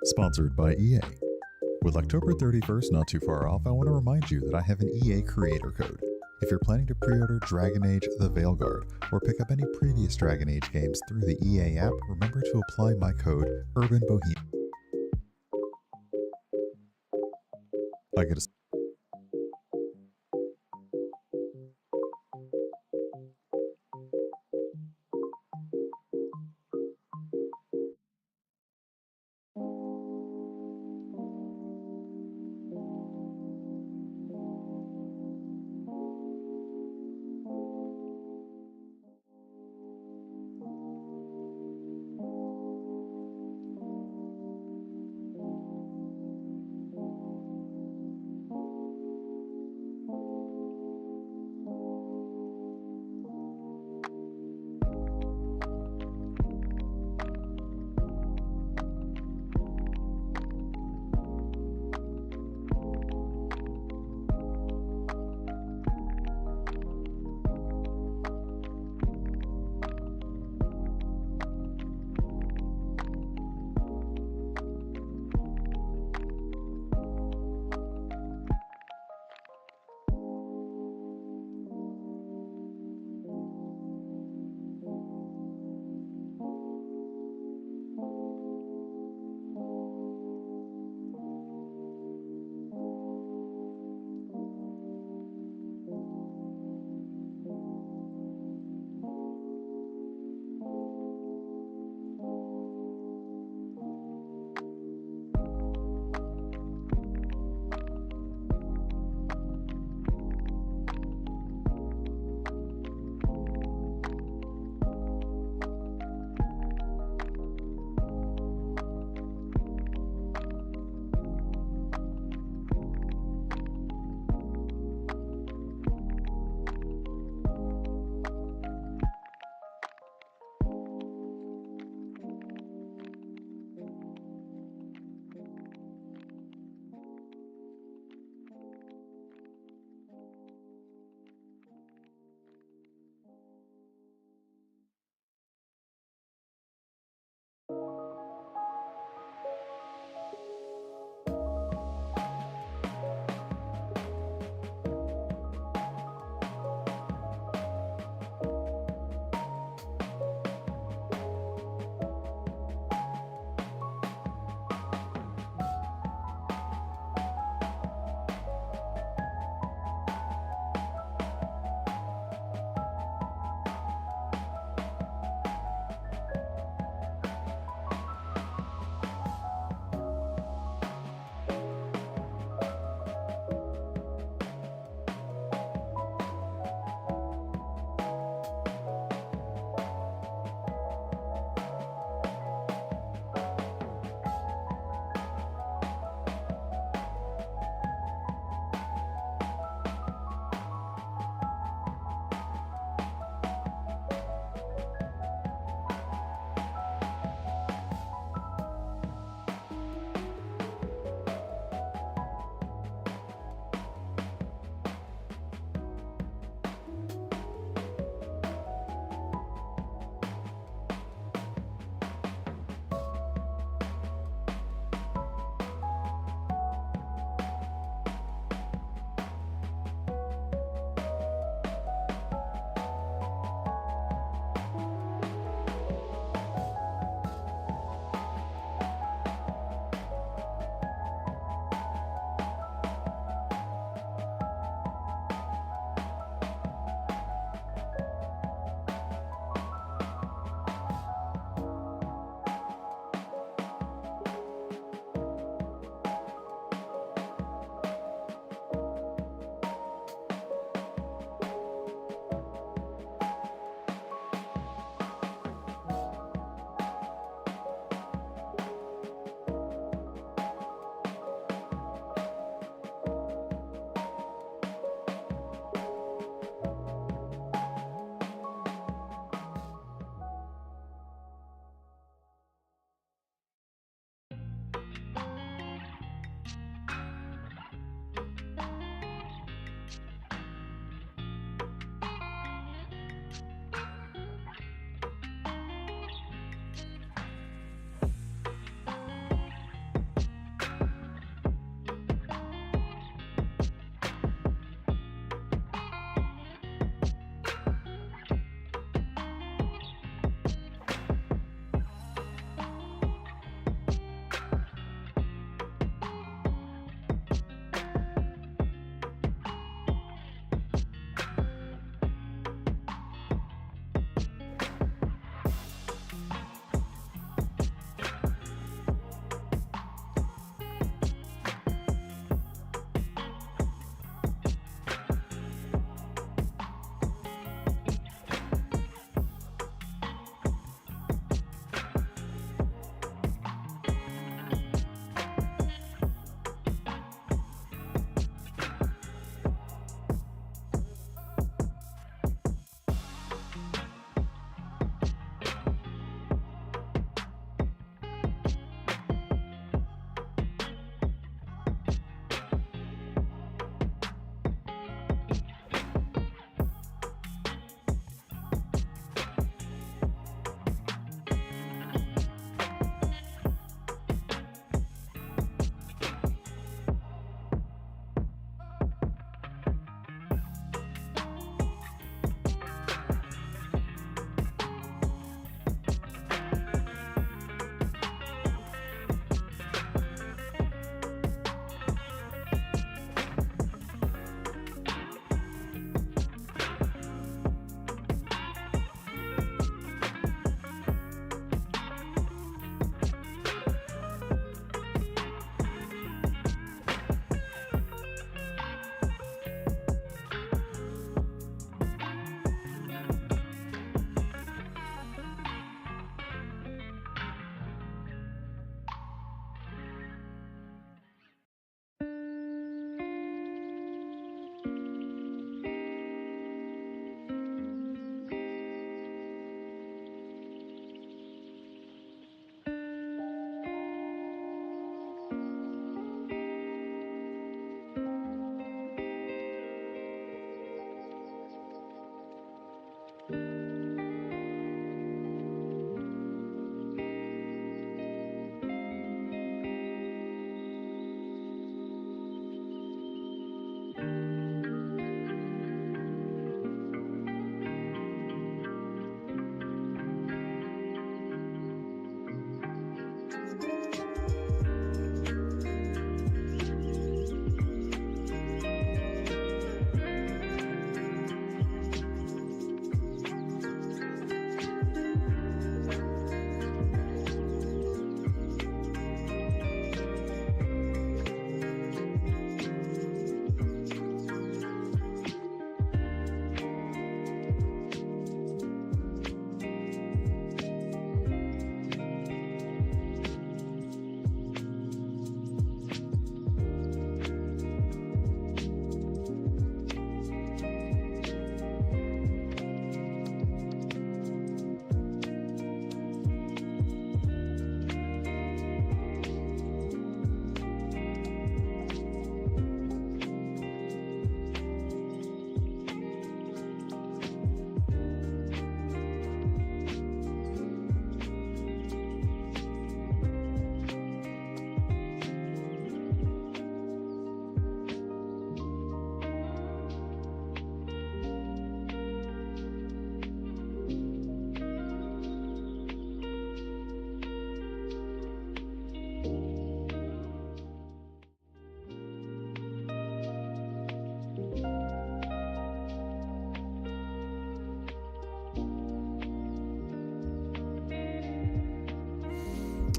Sponsored by EA. With October 31st not too far off, I want to remind you that I have an EA creator code. If you're planning to pre-order Dragon Age The Veilguard or pick up any previous Dragon Age games through the EA app, remember to apply my code urbanbohemian. I get a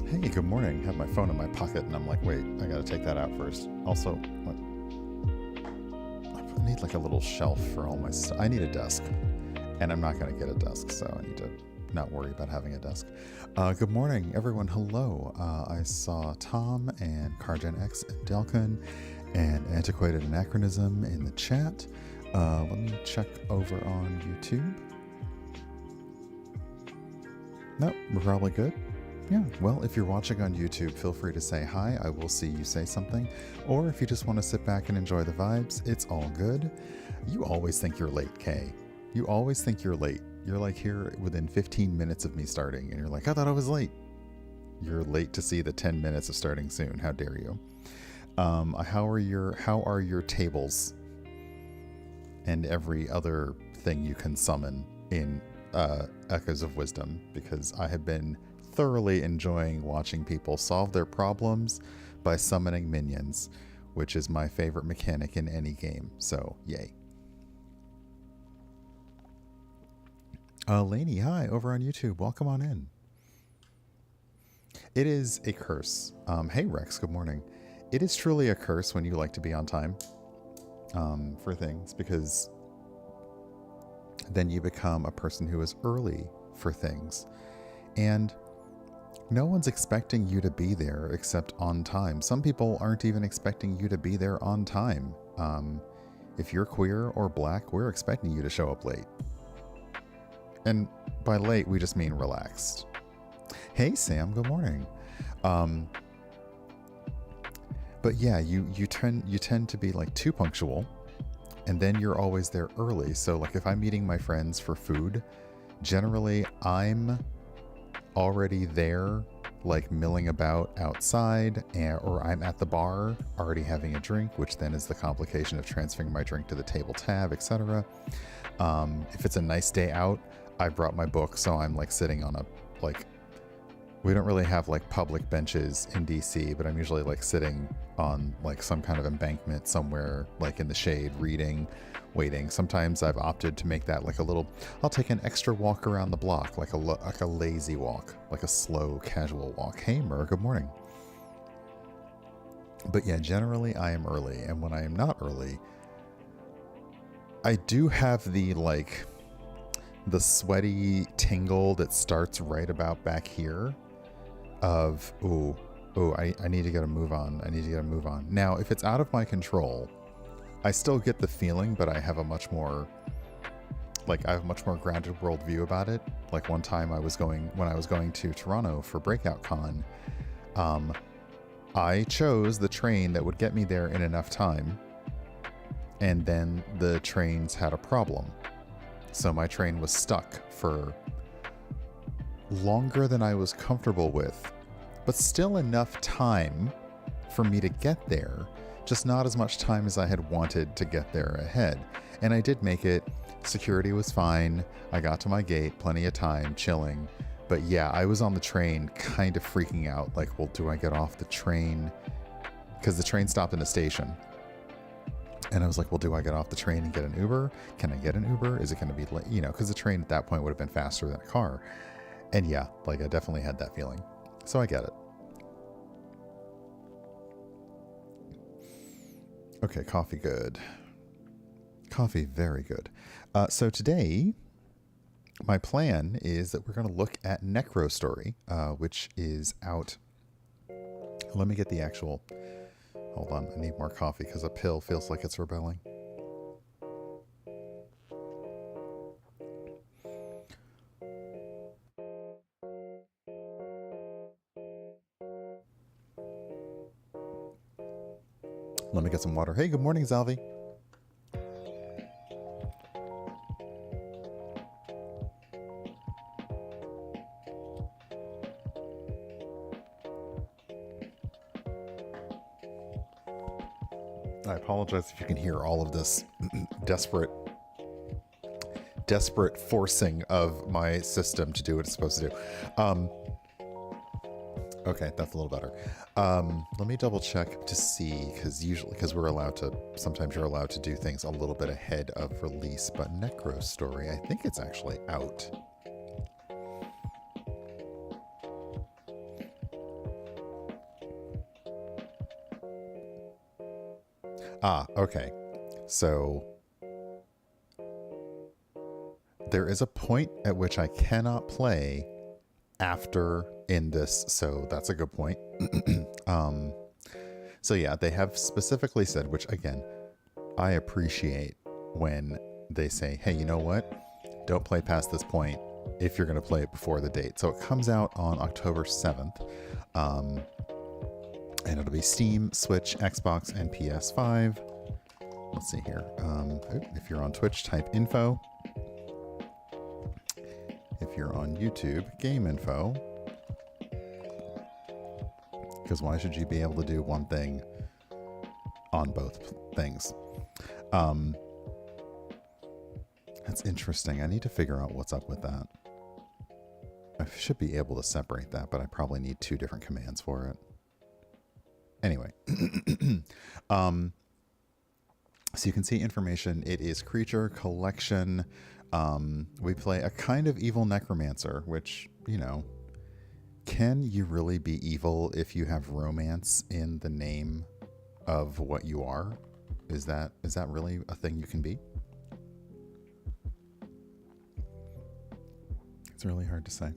Hey, good morning. I have my phone in my pocket and I'm like, wait, I gotta take that out first. Also, what? I need like a little shelf for all my stuff. I need a desk. And I'm not gonna get a desk, so I need to not worry about having a desk. Good morning, everyone. Hello. I saw Tom and Cargen X and Delkin and Antiquated Anachronism in the chat. Let me check over on YouTube. Nope, we're probably good. Yeah, well, if you're watching on YouTube, feel free to say hi. I will see you say something. Or if you just want to sit back and enjoy the vibes, it's all good. You always think you're late, Kay. You always think you're late. You're like here within 15 minutes of me starting, and you're like, I thought I was late. You're late to see the 10 minutes of starting soon. How dare you? How are your tables and every other thing you can summon in Echoes of Wisdom? Because I have been thoroughly enjoying watching people solve their problems by summoning minions, which is my favorite mechanic in any game. So, yay. Lainey, hi, over on YouTube. Welcome on in. It is a curse. Hey, Rex, good morning. It is truly a curse when you like to be on time for things, because then you become a person who is early for things. And no one's expecting you to be there except on time. Some people aren't even expecting you to be there on time. If you're queer or black, we're expecting you to show up late. And by late, we just mean relaxed. Hey, Sam, good morning. But yeah, you tend to be like too punctual, and then you're always there early. So like if I'm meeting my friends for food, generally I'm already there, like milling about outside, or I'm at the bar already having a drink, which then is the complication of transferring my drink to the table tab, etc. If it's a nice day out, I brought my book, so I'm like sitting on a, like, we don't really have like public benches in DC, but I'm usually like sitting on like some kind of embankment somewhere, like in the shade, reading, waiting. Sometimes I've opted to make that like a little, I'll take an extra walk around the block, like a lazy walk, like a slow, casual walk. Hey, Mer, good morning. But yeah, generally I am early, and when I am not early, I do have the like the sweaty tingle that starts right about back here of, I need to get a move on. I need to get a move on. Now, if it's out of my control, I still get the feeling, but I have a much more, like, I have a much more grounded worldview about it. Like one time when I was going to Toronto for Breakout Con, I chose the train that would get me there in enough time, and then the trains had a problem. So my train was stuck for longer than I was comfortable with, but still enough time for me to get there, just not as much time as I had wanted to get there ahead. And I did make it. Security was fine. I got to my gate, plenty of time, chilling. But yeah, I was on the train kind of freaking out, like, well, do I get off the train? Because the train stopped in a station. And I was like, well, do I get off the train and get an Uber? Can I get an Uber? Is it going to be, you know, because the train at that point would have been faster than a car. And yeah, like I definitely had that feeling. So I get it. Okay, coffee good. Coffee very good. So today, my plan is that we're going to look at Necro Story, which is out. Let me get the actual... Hold on, I need more coffee because a pill feels like it's rebelling. Let me get some water. Hey, good morning, Zalvi. I apologize if you can hear all of this desperate forcing of my system to do what it's supposed to do. Okay, that's a little better. Let me double check to see, because we're allowed to, sometimes you're allowed to do things a little bit ahead of release, but Necro Story, I think it's actually out. Okay. So there is a point at which I cannot play after in this, so that's a good point. So yeah, they have specifically said, which again, I appreciate when they say, hey, you know what? Don't play past this point if you're going to play it before the date. So it comes out on October 7th. And it'll be Steam, Switch, Xbox, and PS5. Let's see here. If you're on Twitch, type info. If you're on YouTube, gameinfo. Because why should you be able to do one thing on both things? That's interesting. I need to figure out what's up with that. I should be able to separate that, but I probably need two different commands for it. Anyway, so you can see information. It is creature collection. We play a kind of evil necromancer, which, you know, can you really be evil if you have romance in the name of what you are? Is that really a thing you can be? It's really hard to say.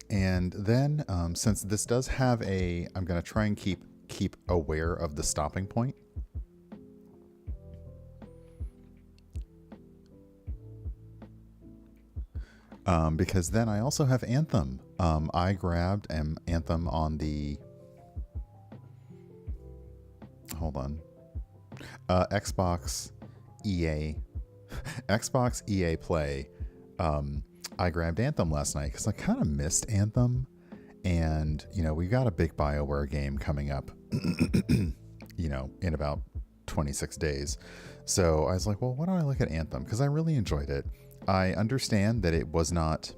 And then, since this does have I'm going to try and keep aware of the stopping point. Because then I also have Anthem. I grabbed Anthem on the, hold on, Xbox EA Play. I grabbed Anthem last night because I kind of missed Anthem. And, you know, we got a big BioWare game coming up, you know, in about 26 days. So I was like, well, why don't I look at Anthem? Because I really enjoyed it. I understand that it was not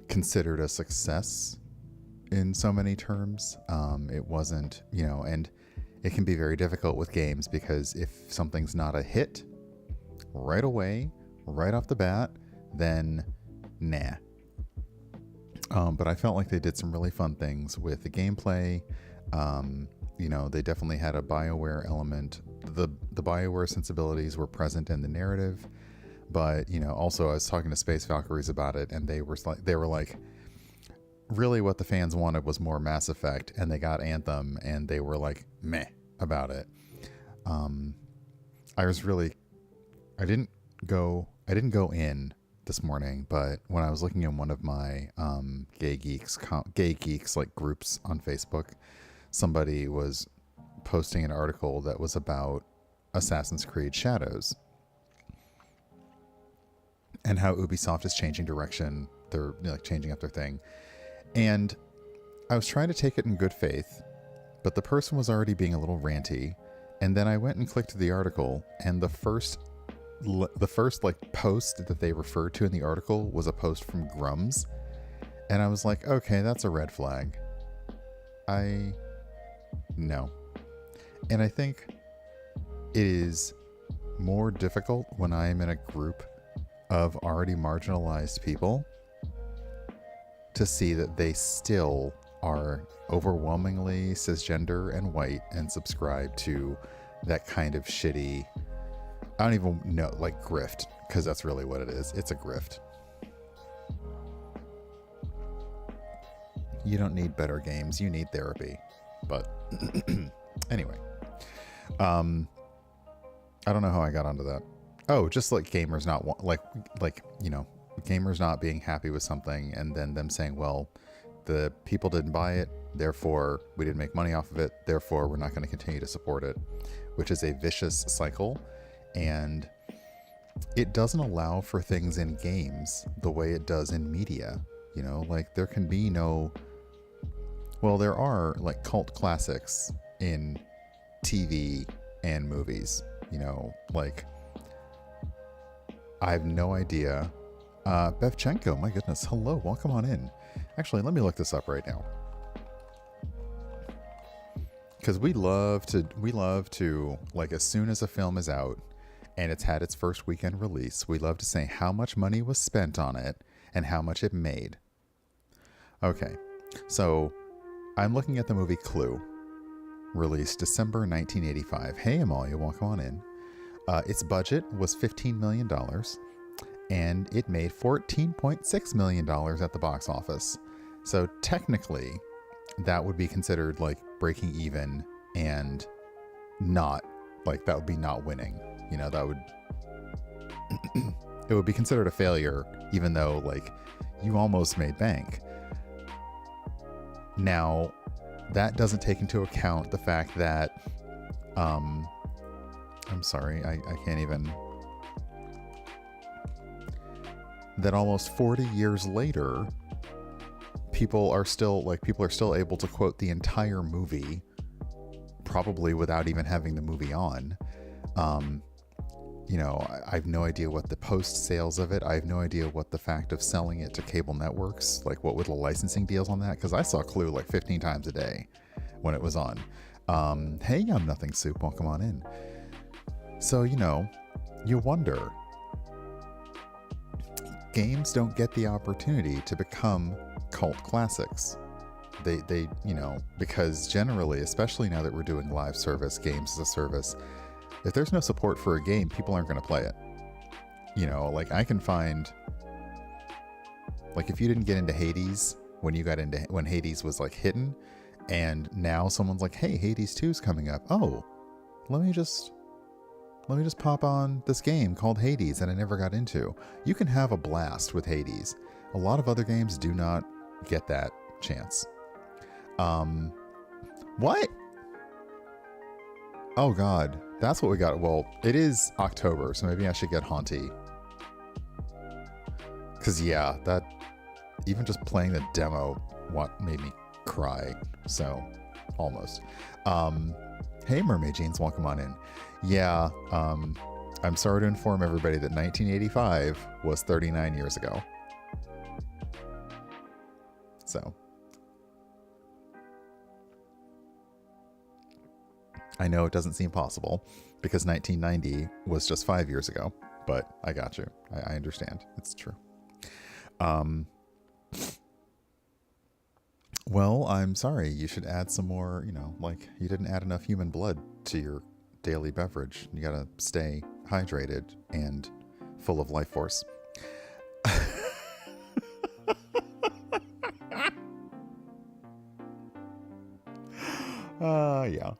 considered a success in so many terms. It wasn't, you know, and it can be very difficult with games because if something's not a hit right away, right off the bat, then nah. But I felt like they did some really fun things with the gameplay. You know, they definitely had a BioWare element. The BioWare sensibilities were present in the narrative, but, you know, also I was talking to Space Valkyries about it, and they were like, really what the fans wanted was more Mass Effect, and they got Anthem, and they were like, meh about it. I didn't go in this morning, but when I was looking in one of my gay geeks like groups on Facebook, somebody was posting an article that was about Assassin's Creed Shadows and how Ubisoft is changing direction. They're like changing up their thing. And I was trying to take it in good faith, but the person was already being a little ranty. And then I went and clicked the article, and the first like post that they referred to in the article was a post from Grums. And I was like, okay, that's a red flag. No. And I think it is more difficult when I am in a group of already marginalized people to see that they still are overwhelmingly cisgender and white and subscribe to that kind of shitty, I don't even know, like grift, because that's really what it is. It's a grift. You don't need better games, you need therapy. But anyway, I don't know how I got onto that. Oh, just like gamers not gamers not being happy with something, and then them saying, well, the people didn't buy it, therefore we didn't make money off of it, therefore we're not going to continue to support it, which is a vicious cycle. And it doesn't allow for things in games the way it does in media. You know, like there can be no, well, there are like cult classics in TV and movies, you know, like I have no idea. Bevchenko, my goodness. Hello, welcome on in. Actually, let me look this up right now. Because we love to, like, as soon as a film is out and it's had its first weekend release, we love to say how much money was spent on it and how much it made. Okay, so I'm looking at the movie Clue, released December 1985. Hey, Amalia, welcome on in. Its budget was $15 million, and it made $14.6 million at the box office. So technically, that would be considered like breaking even, and not like that would be not winning. You know, that would it would be considered a failure, even though like you almost made bank. Now, that doesn't take into account the fact that I'm sorry, I can't even. That almost 40 years later, people are still able to quote the entire movie, probably without even having the movie on. You know, I have no idea what the post sales of it. I have no idea what the fact of selling it to cable networks, like what were the licensing deals on that? Because I saw Clue like 15 times a day when it was on. Hey, I'm Nothing Soup. Welcome on in. So, you know, you wonder. Games don't get the opportunity to become cult classics. They, you know, because generally, especially now that we're doing live service, games as a service, if there's no support for a game, people aren't going to play it. You know, like I can find, like if you didn't get into Hades when Hades was like hitting, and now someone's like, hey, Hades 2's coming up. Oh, let me just pop on this game called Hades that I never got into. You can have a blast with Hades. A lot of other games do not get that chance. What? Oh God, that's what we got. Well, it is October, so maybe I should get Haunty. Cause yeah, that even just playing the demo made me cry. So almost. Hey, Mermaid Jeans, welcome on in. Yeah, I'm sorry to inform everybody that 1985 was 39 years ago. So, I know it doesn't seem possible because 1990 was just 5 years ago, but I got you. I understand. It's true. Well, I'm sorry. You should add some more, you know, like you didn't add enough human blood to your daily beverage. You gotta stay hydrated and full of life force. Yeah.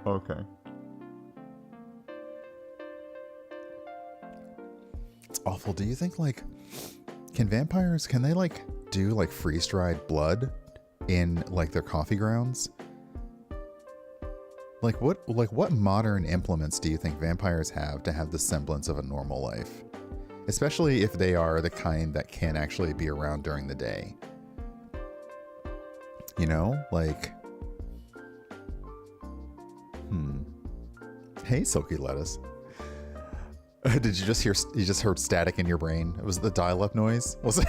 Okay. It's awful. Do you think like, can they like do like freeze-dried blood in like their coffee grounds? What modern implements do you think vampires have to have the semblance of a normal life? Especially if they are the kind that can actually be around during the day. You know, like, Hey, Silky Lettuce. Did you just heard static in your brain? Was it the dial-up noise? Was it?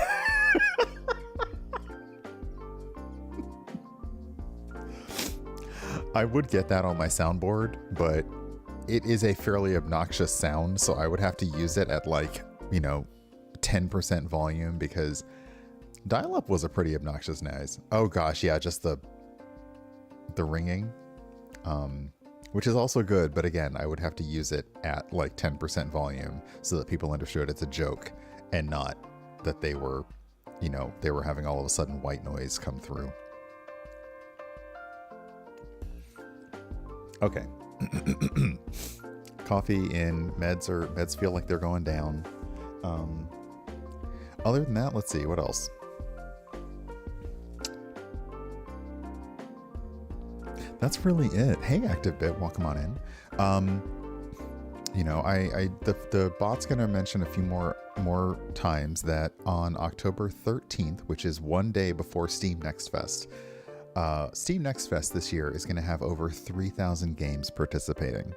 I would get that on my soundboard, but it is a fairly obnoxious sound, so I would have to use it at 10% volume because dial-up was a pretty obnoxious noise. Oh gosh, yeah, just the ringing, which is also good, but again, I would have to use it at 10% volume so that people understood it's a joke and not that they were having all of a sudden white noise come through. Okay. Coffee and meds feel like they're going down. Other than that, let's see, what else? That's really it. Hey, ActiveBit, welcome on in. The bot's going to mention a few more times that on October 13th, which is one day before Steam Next Fest, Steam Next Fest this year is going to have over 3,000 games participating.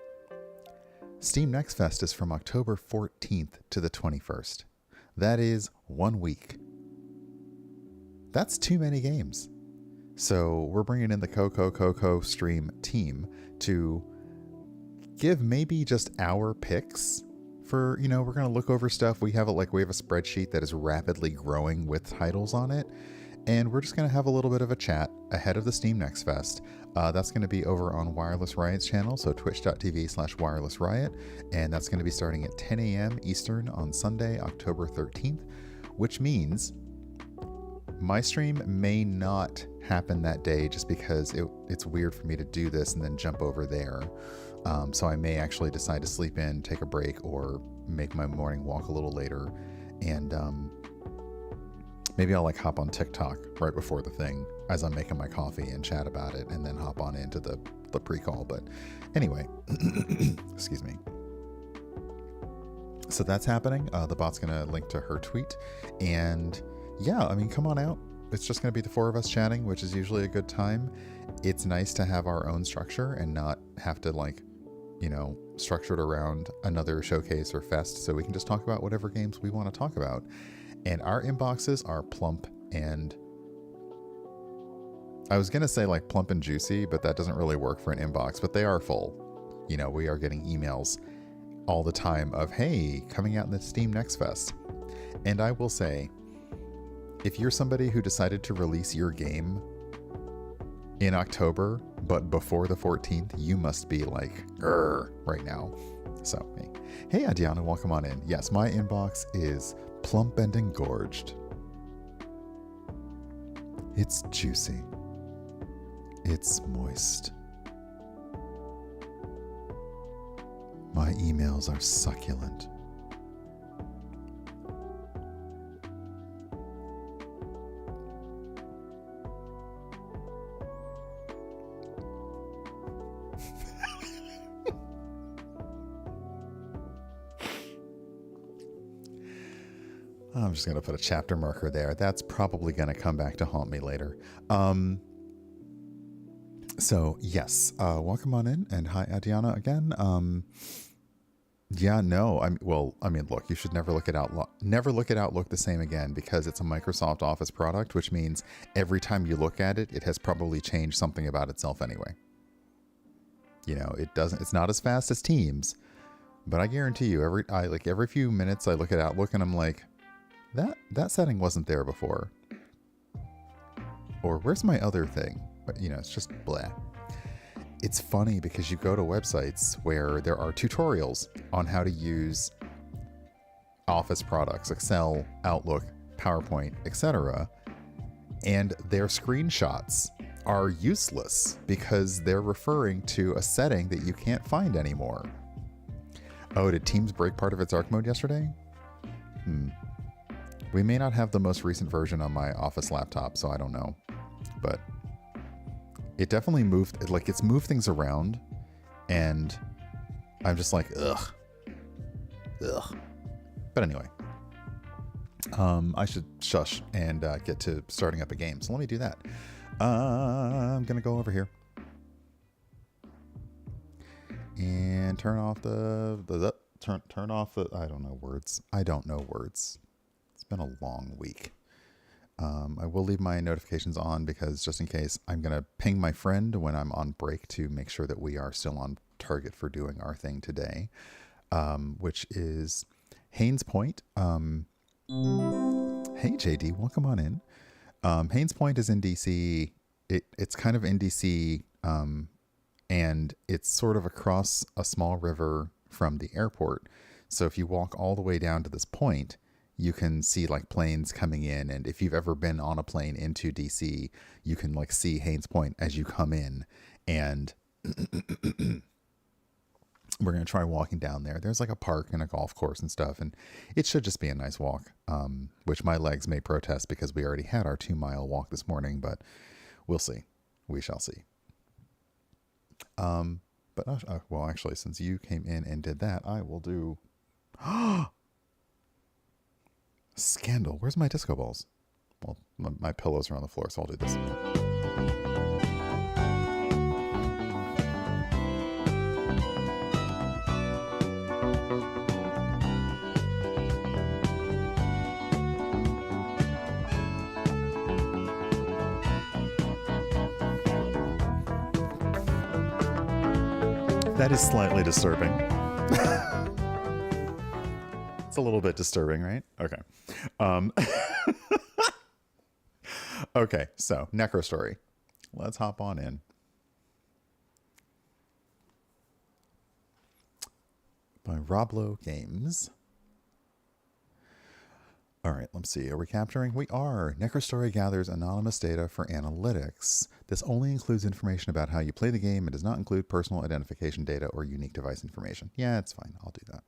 Steam Next Fest is from October 14th to the 21st. That is 1 week. That's too many games. So we're bringing in the Coco Stream team to give maybe just our picks for, we're going to look over stuff. We have a spreadsheet that is rapidly growing with titles on it. And we're just going to have a little bit of a chat ahead of the Steam Next Fest. That's going to be over on Wireless Riot's channel, so twitch.tv/Wireless Riot. And that's going to be starting at 10 a.m. Eastern on Sunday, October 13th, which means my stream may not happen that day just because it's weird for me to do this and then jump over there. So I may actually decide to sleep in, take a break, or make my morning walk a little later. And maybe I'll hop on TikTok right before the thing as I'm making my coffee and chat about it and then hop on into the pre-call. But anyway, excuse me. So that's happening. The bot's going to link to her tweet. And yeah, come on out. It's just going to be the four of us chatting, which is usually a good time. It's nice to have our own structure and not have to structure it around another showcase or fest. So we can just talk about whatever games we want to talk about. And our inboxes are plump and I was going to say plump and juicy, but that doesn't really work for an inbox, but they are full. We are getting emails all the time of, hey, coming out in the Steam Next Fest. And I will say, if you're somebody who decided to release your game in October, but before the 14th, you must be grr right now. So, hey, Adiana, welcome on in. Yes, my inbox is plump and engorged. It's juicy. It's moist. My emails are succulent. I'm just going to put a chapter marker there. That's probably going to come back to haunt me later. So yes, welcome on in, and hi, Adiana again. Yeah, no, look, you should never look at Outlook the same again because it's a Microsoft Office product, which means every time you look at it, it has probably changed something about itself anyway. It's not as fast as Teams, but I guarantee you, every few minutes I look at Outlook and I'm like, that setting wasn't there before. Or where's my other thing? But it's just blah. It's funny because you go to websites where there are tutorials on how to use Office products, Excel, Outlook, PowerPoint, etc. And their screenshots are useless because they're referring to a setting that you can't find anymore. Oh, did Teams break part of its ARC mode yesterday? We may not have the most recent version on my Office laptop, so I don't know. But it definitely moved, it's moved things around And I'm just like, ugh. But anyway, I should shush and get to starting up a game. So let me do that. I'm going to go over here and turn off turn off the, I don't know words. It's been a long week. I will leave my notifications on because just in case, I'm going to ping my friend when I'm on break to make sure that we are still on target for doing our thing today, which is Haynes Point. Hey, JD, welcome on in. Haynes Point is in DC. It's kind of in DC, and it's sort of across a small river from the airport. So if you walk all the way down to this point, you can see like planes coming in. And if you've ever been on a plane into DC, you can like see Haynes Point as you come in. And we're going to try walking down there. There's like a park and a golf course and stuff. And it should just be a nice walk, which my legs may protest because we already had our 2-mile walk this morning, but we'll see. We shall see. Well, actually, since you came in and did that, I will do... Scandal. Where's my disco balls? Well, my pillows are on the floor, so I'll do this. That is slightly disturbing. It's a little bit disturbing, right? Okay. Okay, so Necro Story. Let's hop on in. By Roblo Games. All right, let's see. Are we capturing? We are. Necro Story gathers anonymous data for analytics. This only includes information about how you play the game and does not include personal identification data or unique device information. Yeah, it's fine. I'll do that.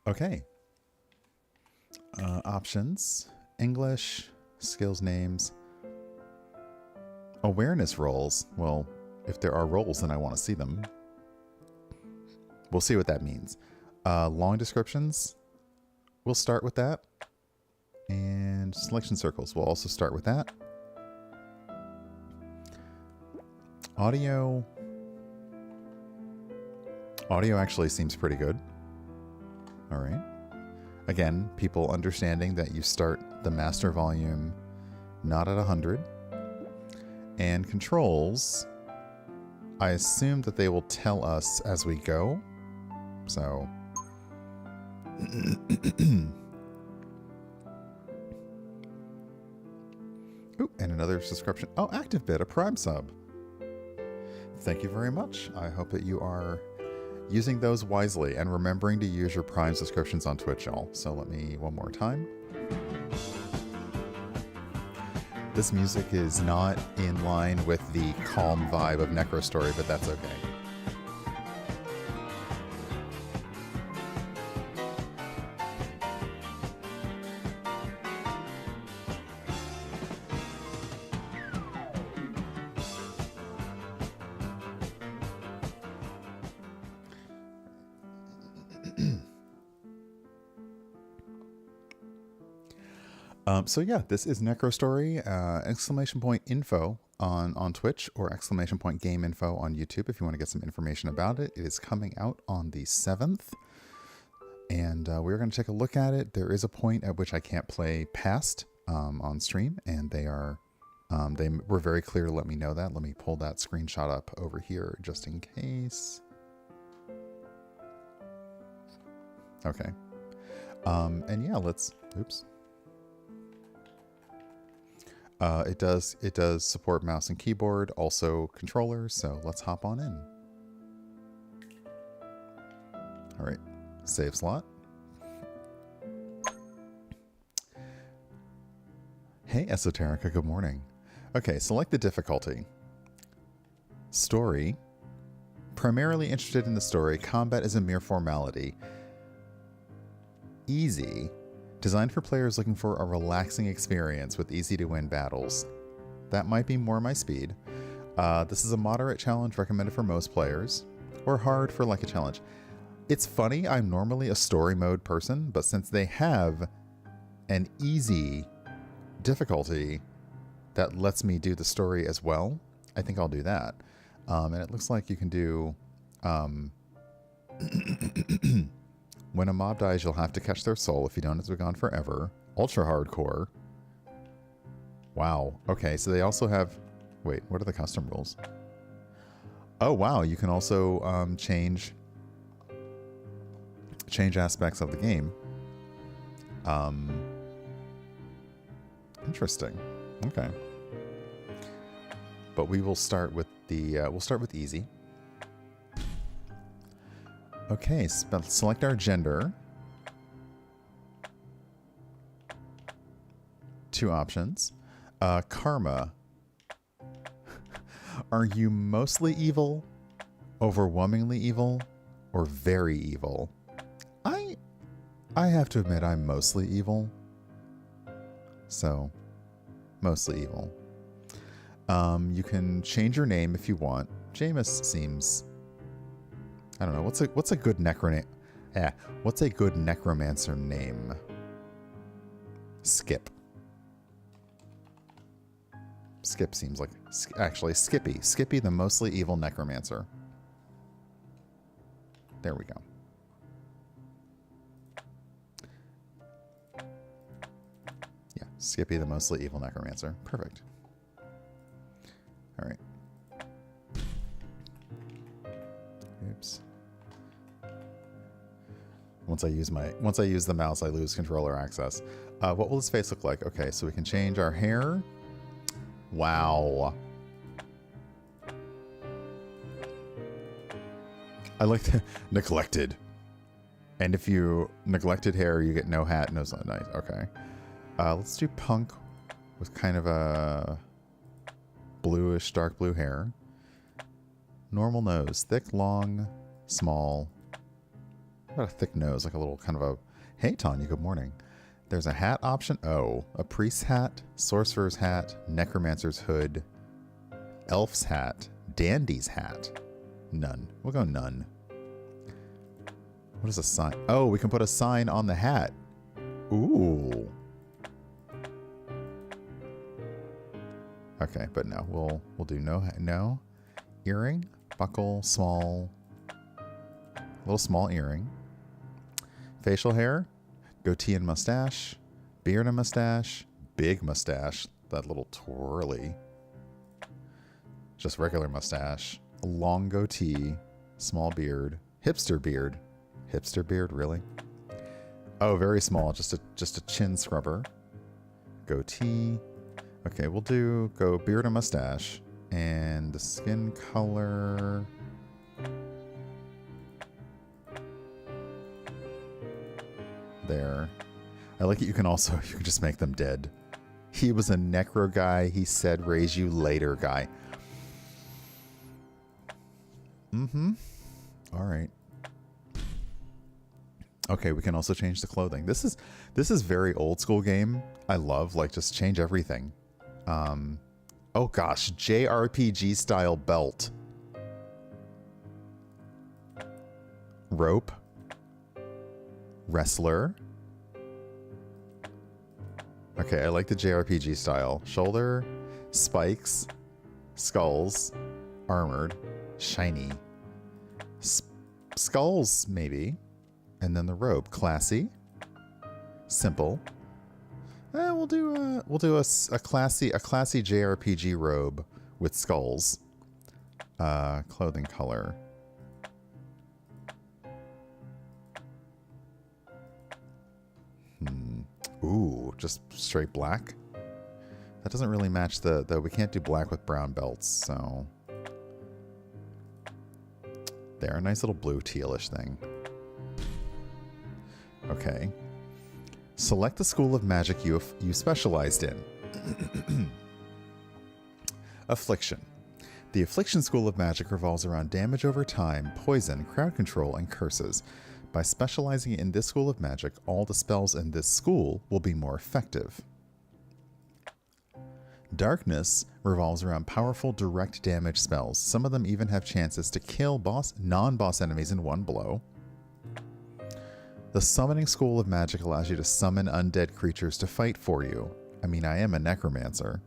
Okay. Options. English. Skills names. Awareness roles. Well, if there are roles, then I want to see them. We'll see what that means. Long descriptions. We'll start with that. And selection circles. We'll also start with that. Audio. Audio actually seems pretty good. All right. Again, people understanding that you start the master volume not at 100. And controls, I assume that they will tell us as we go. So. Ooh, and another subscription. Oh, ActiveBit, a Prime sub. Thank you very much. I hope that you are using those wisely and remembering to use your Prime subscriptions on Twitch, y'all. So let me one more time. This music is not in line with the calm vibe of Necro Story, but that's okay. So yeah, this is Necro Story, !info on Twitch or !gameinfo on YouTube if you want to get some information about it. It is coming out on the 7th, and we're going to take a look at it. There is a point at which I can't play past on stream, and they were very clear to let me know that. Let me pull that screenshot up over here just in case. Okay. And yeah, oops. It does support mouse and keyboard, also controllers, so let's hop on in. All right, save slot. Hey, Esoterica, good morning. Okay, select the difficulty. Story, Primarily interested in the story, combat is a mere formality. Easy. Designed for players looking for a relaxing experience with easy-to-win battles. That might be more my speed. This is a moderate challenge recommended for most players. Or hard for like a challenge. It's funny, I'm normally a story mode person, but since they have an easy difficulty that lets me do the story as well, I think I'll do that. And it looks like you can do... when a mob dies, you'll have to catch their soul. If you don't, it's been gone forever. Ultra hardcore. Wow. Okay, so they also have... Wait, what are the custom rules? Oh, wow. You can also change aspects of the game. Interesting. Okay. But we will start with the we'll start with easy. Okay, select our gender. 2 options. Karma. Are you mostly evil, overwhelmingly evil, or very evil? I have to admit I'm mostly evil. So, mostly evil. You can change your name if you want. Jameis seems... I don't know. What's a good what's a good necromancer name? Skip. Skip seems like... Actually, Skippy. Skippy, the mostly evil necromancer. There we go. Yeah, Skippy, the mostly evil necromancer. Perfect. All right. Oops. Once I use the mouse, I lose controller access. What will his face look like? Okay, so we can change our hair. Wow. I like the neglected. And if you neglected hair, you get no hat, no sun. Nice. Okay. Let's do punk with kind of a bluish, dark blue hair. Normal nose. Thick, long, small. What about a thick nose? Like a little kind of a... Hey, Tanya, good morning. There's a hat option. Oh, a priest's hat, sorcerer's hat, necromancer's hood, elf's hat, dandy's hat. None. We'll go none. What is a sign? Oh, we can put a sign on the hat. Ooh. Okay, but no. We'll do no. Earring, buckle, small, little small earring. Facial hair, goatee and mustache, beard and mustache, big mustache, that little twirly. Just regular mustache, a long goatee, small beard, hipster beard. Hipster beard, really? Oh, very small, just a chin scrubber. Goatee. Okay, we'll go beard and mustache. And the skin color... There. I like it. You can just make them dead. He was a necro guy. He said raise you later guy. Mm-hmm. All right. Okay, we can also change the clothing. This is very old school game. I love, like, just change everything. Oh gosh, JRPG style belt. Rope. Wrestler. Okay, I like the JRPG style. Shoulder, spikes, skulls, armored, shiny. Skulls, maybe. And then the robe. Classy. Simple. We'll do a classy JRPG robe with skulls. Clothing color. Ooh, just straight black. That doesn't really match the we can't do black with brown belts, so there, a nice little blue tealish thing. Okay. Select the school of magic you specialized in. Affliction. The Affliction School of Magic revolves around damage over time, poison, crowd control, and curses. By specializing in this school of magic, all the spells in this school will be more effective. Darkness revolves around powerful direct damage spells. Some of them even have chances to kill non-boss enemies in one blow. The Summoning School of Magic allows you to summon undead creatures to fight for you. I mean, I am a necromancer.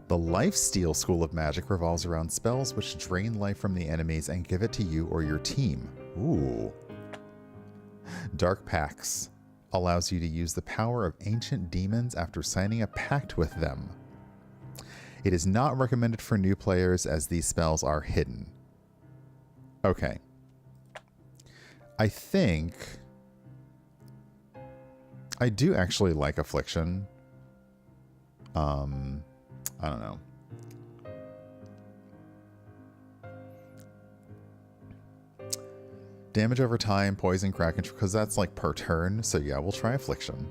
The Lifesteal School of Magic revolves around spells which drain life from the enemies and give it to you or your team. Ooh. Dark Pacts allows you to use the power of ancient demons after signing a pact with them. It is not recommended for new players as these spells are hidden. Okay. I think I do actually like Affliction. I don't know. Damage over time, poison, crack, because that's like per turn. So yeah, we'll try Affliction.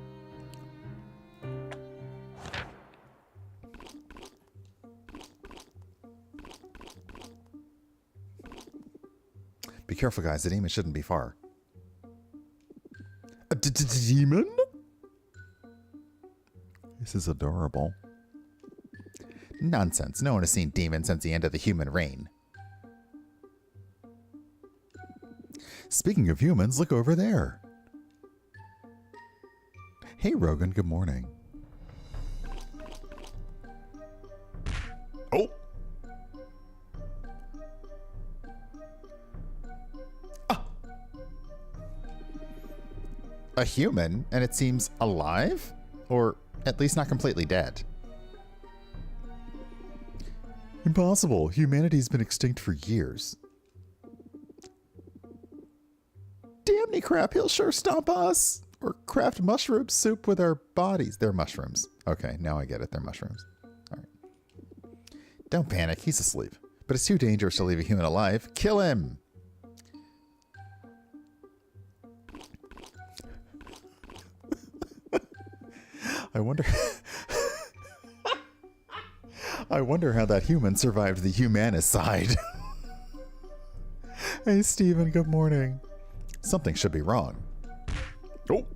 Be careful, guys. The demon shouldn't be far. A demon? This is adorable. Nonsense. No one has seen demons since the end of the human reign. Speaking of humans, look over there. Hey, Rogan. Good morning. Oh! A human, and it seems alive? Or at least not completely dead. Impossible. Humanity's been extinct for years. Damn crap, he'll sure stomp us. Or craft mushroom soup with our bodies. They're mushrooms. Okay, now I get it. They're mushrooms. All right. Don't panic. He's asleep. But it's too dangerous to leave a human alive. Kill him! I wonder... I wonder how that human survived the humanicide. Hey, Steven, good morning. Something should be wrong. Oh!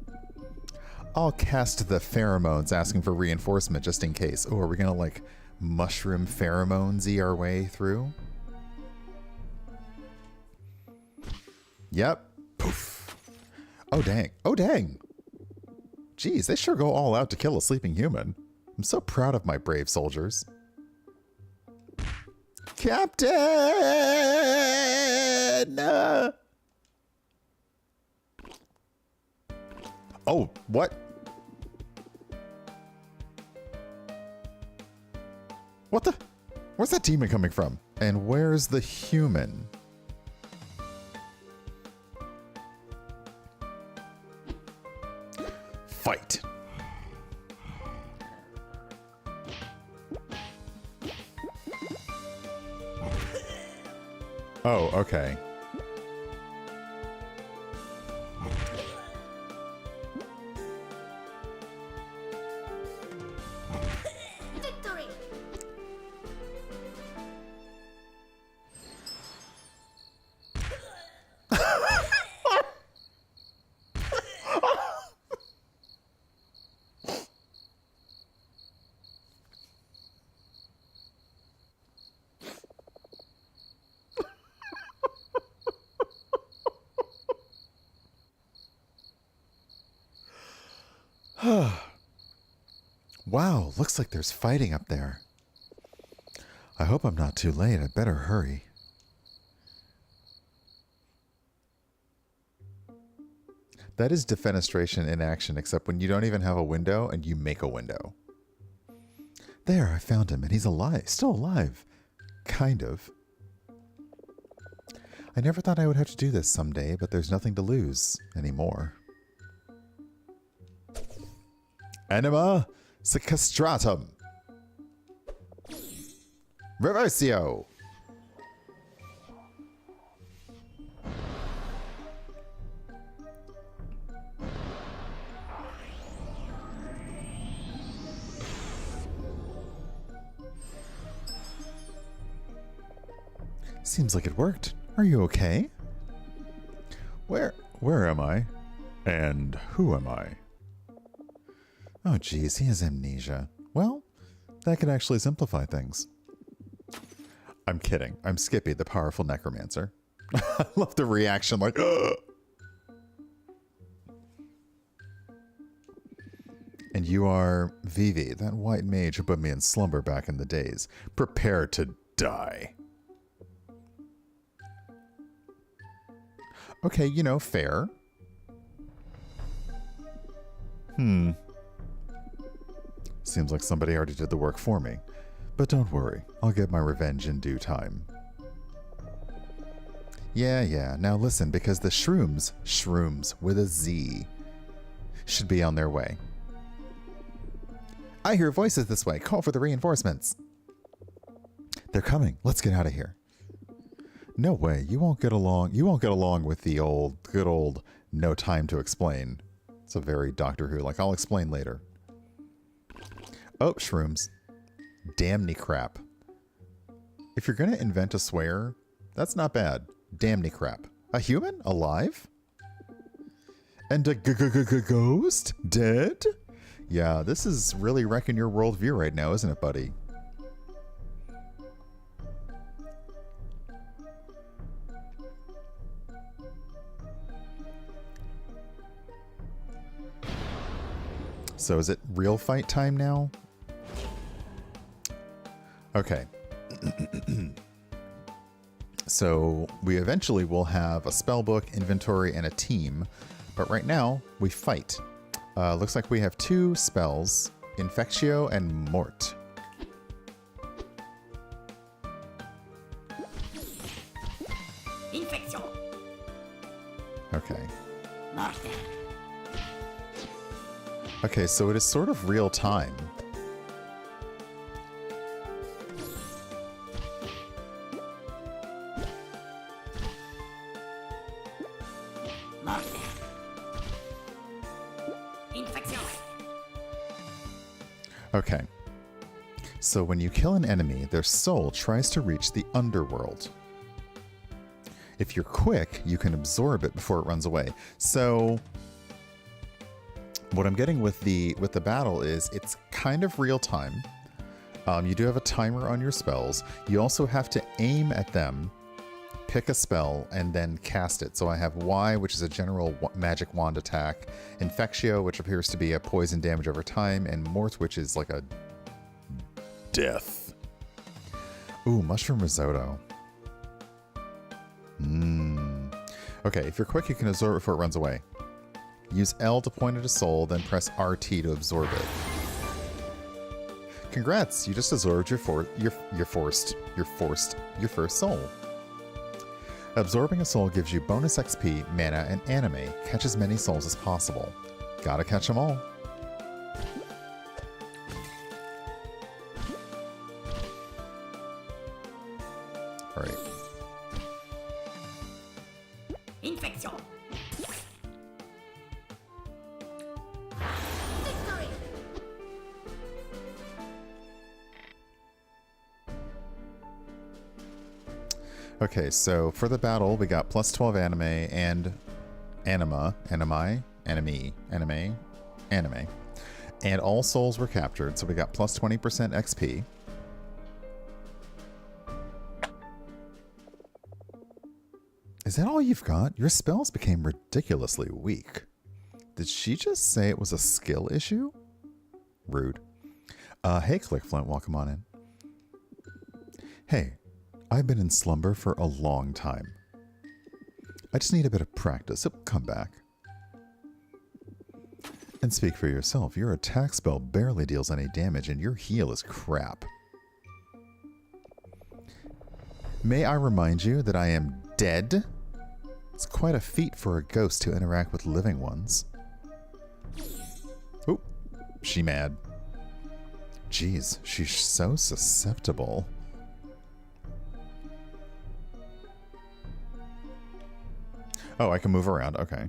I'll cast the pheromones asking for reinforcement just in case. Oh, are we gonna, like, mushroom pheromones-y our way through? Yep. Poof. Oh, dang. Oh, dang! Geez, they sure go all out to kill a sleeping human. I'm so proud of my brave soldiers. Captain! Oh, what? What the? Where's that demon coming from? And where's the human? Fight! Oh, okay. Victory! Wow, looks like there's fighting up there. I hope I'm not too late. I better hurry. That is defenestration in action, except when you don't even have a window and you make a window. There, I found him, and he's alive. Still alive. Kind of. I never thought I would have to do this someday, but there's nothing to lose anymore. Anima sequestratum. Reversio. Seems like it worked. Are you okay? Where am I? And who am I? Oh geez, he has amnesia. Well, that could actually simplify things. I'm kidding. I'm Skippy, the powerful necromancer. I love the reaction like, ugh! And you are Vivi, that white mage who put me in slumber back in the days. Prepare to die. Okay, you know, fair. Seems like somebody already did the work for me. But don't worry, I'll get my revenge in due time. Yeah, now listen, because the shrooms with a Z, should be on their way. I hear voices this way. Call for the reinforcements. They're coming. Let's get out of here. No way. You won't get along with the good old no time to explain. It's a very Doctor Who. Like, I'll explain later. Oh, shrooms. Damny crap. If you're going to invent a swear, that's not bad. Damny crap. A human? Alive? And a ghost? Dead? Yeah, this is really wrecking your worldview right now, isn't it, buddy? So is it real fight time now? Okay. So we eventually will have a spellbook, inventory, and a team. But right now, we fight. Looks like we have 2 spells, Infectio and Mort. Infection. Okay. Morte. Okay, so it is sort of real time. Morte. Infection. Okay. So when you kill an enemy, their soul tries to reach the underworld. If you're quick, you can absorb it before it runs away. So what I'm getting with the battle is it's kind of real time. You do have a timer on your spells. You also have to aim at them, pick a spell, and then cast it. So I have Y, which is a general magic wand attack, Infectio, which appears to be a poison damage over time, and Mort, which is like a death. Ooh, mushroom risotto. Okay, if you're quick, you can absorb it before it runs away. Use L to point at a soul, then press RT to absorb it. Congrats, you just absorbed your first soul. Absorbing a soul gives you bonus XP, mana, and anime. Catch as many souls as possible. Gotta catch them all. Alright. Infection. Victory. Okay, so for the battle, we got plus 12 anime and anime. And all souls were captured, so we got plus 20% XP. Is that all you've got? Your spells became ridiculously weak. Did she just say it was a skill issue? Rude. Hey, Clickflint, welcome on in. Hey, I've been in slumber for a long time. I just need a bit of practice. It will come back. And speak for yourself. Your attack spell barely deals any damage, and your heal is crap. May I remind you that I am dead? It's quite a feat for a ghost to interact with living ones. Oop, she mad. Jeez, she's so susceptible. Oh, I can move around. Okay.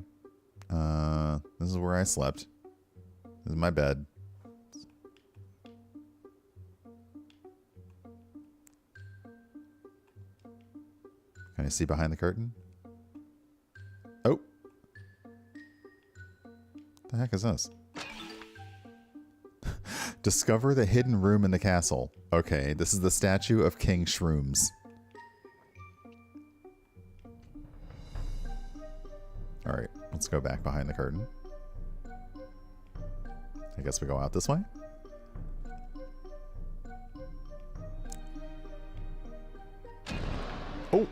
This is where I slept. This is my bed. I see behind the curtain? Oh. The heck is this? Discover the hidden room in the castle. Okay, this is the statue of King Shrooms. Alright, let's go back behind the curtain. I guess we go out this way? Oh!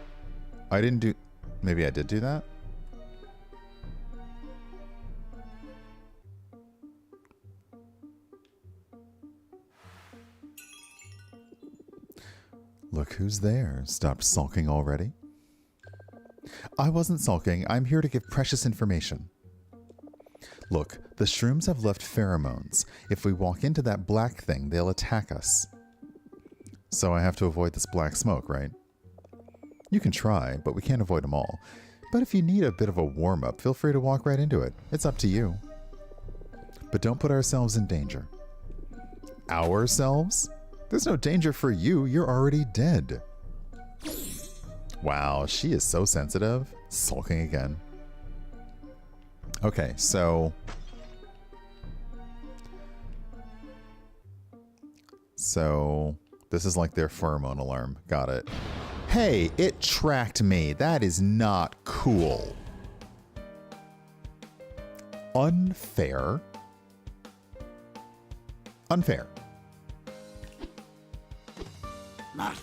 I didn't do... Maybe I did do that? Look who's there. Stopped sulking already? I wasn't sulking. I'm here to give precious information. Look, the shrooms have left pheromones. If we walk into that black thing, they'll attack us. So I have to avoid this black smoke, right? You can try, but we can't avoid them all. But if you need a bit of a warm-up, feel free to walk right into it. It's up to you. But don't put ourselves in danger. Ourselves? There's no danger for you. You're already dead. Wow, she is so sensitive. Sulking again. Okay, so... this is like their pheromone alarm. Got it. Hey, it tracked me. That is not cool. Unfair. Unfair. Morte.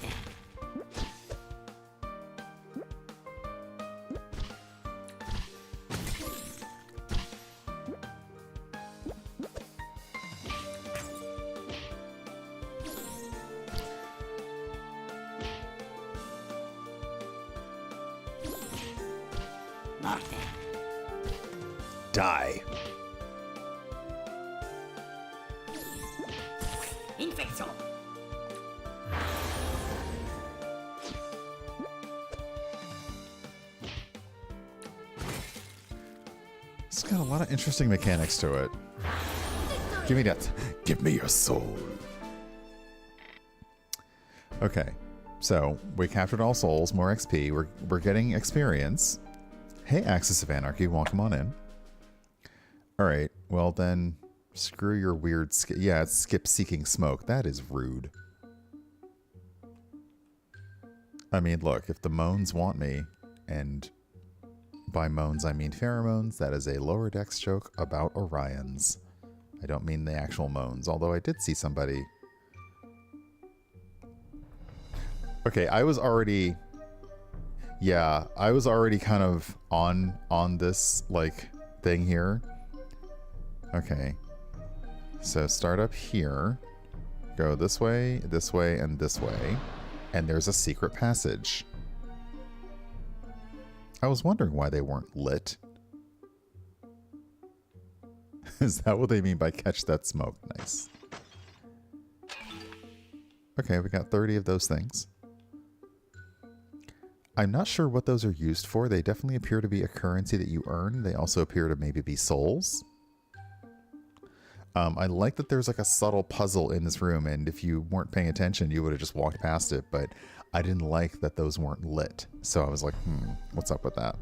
Morte. Die. Infection. It's got a lot of interesting mechanics to it. Give me that. Give me your soul. Okay, so we captured all souls, more XP. We're getting experience. Hey, Axis of Anarchy, welcome on in. All right, well then, screw your weird skip. Yeah, it's skip seeking smoke. That is rude. I mean, look, if the moans want me, and by moans I mean pheromones, that is a lower decks joke about Orions. I don't mean the actual moans, although I did see somebody. Okay, I was already kind of on this like thing here. Okay. So start up here, go this way, and this way, and there's a secret passage. I was wondering why they weren't lit. Is that what they mean by catch that smoke? Nice. Okay, we got 30 of those things. I'm not sure what those are used for. They definitely appear to be a currency that you earn. They also appear to maybe be souls. I like that there's like a subtle puzzle in this room, and if you weren't paying attention, you would have just walked past it, but I didn't like that those weren't lit. So I was like, what's up with that?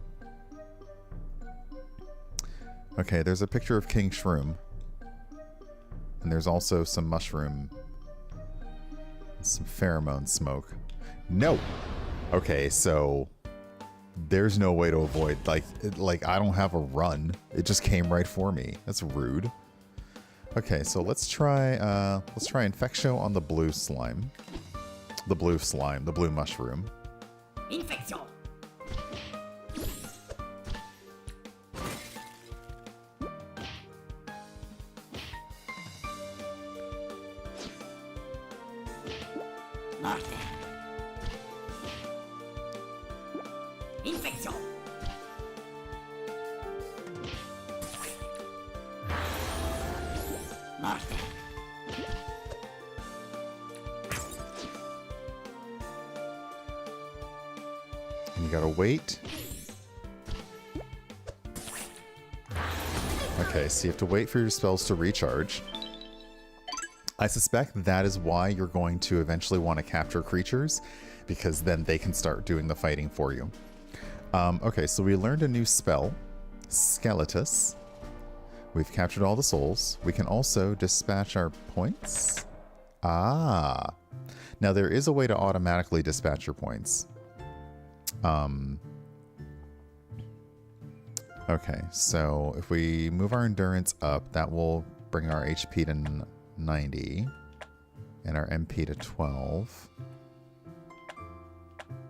Okay, there's a picture of King Shroom. And there's also some mushroom, some pheromone smoke. No! Okay, so there's no way to avoid, like I don't have a run. It just came right for me. That's rude. Okay, so let's try Infectio on the blue slime. The blue mushroom. Infection. Morte. Infection. Morte. And you gotta wait. Okay, so you have to wait for your spells to recharge. I suspect that is why you're going to eventually want to capture creatures, because then they can start doing the fighting for you. Okay, so we learned a new spell, Skeletus. We've captured all the souls. We can also dispatch our points. Ah. Now there is a way to automatically dispatch your points. Okay, so if we move our endurance up, that will bring our HP to 90 and our MP to 12.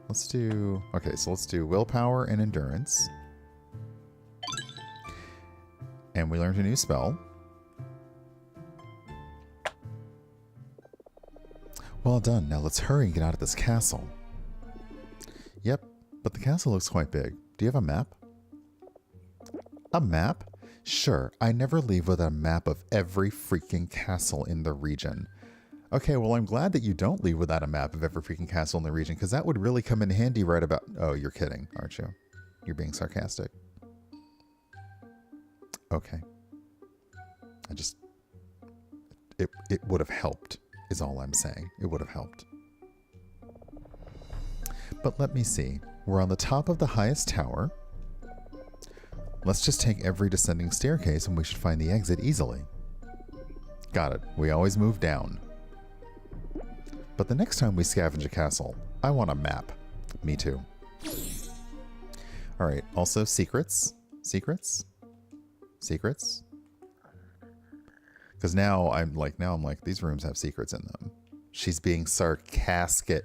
Let's do, okay, so let's do willpower and endurance. And we learned a new spell. Well done. Now let's hurry and get out of this castle. Yep, but the castle looks quite big. Do you have a map? A map? Sure, I never leave without a map of every freaking castle in the region. Okay, well, I'm glad that you don't leave without a map of every freaking castle in the region, because that would really come in handy right about... Oh, you're kidding, aren't you? You're being sarcastic. Okay. I just... It would have helped, is all I'm saying. It would have helped. But let me see. We're on the top of the highest tower. Let's just take every descending staircase and we should find the exit easily. Got it. We always move down. But the next time we scavenge a castle, I want a map. Me too. Alright, also secrets. Secrets? Secrets? Because now I'm like, these rooms have secrets in them. She's being sarcastic.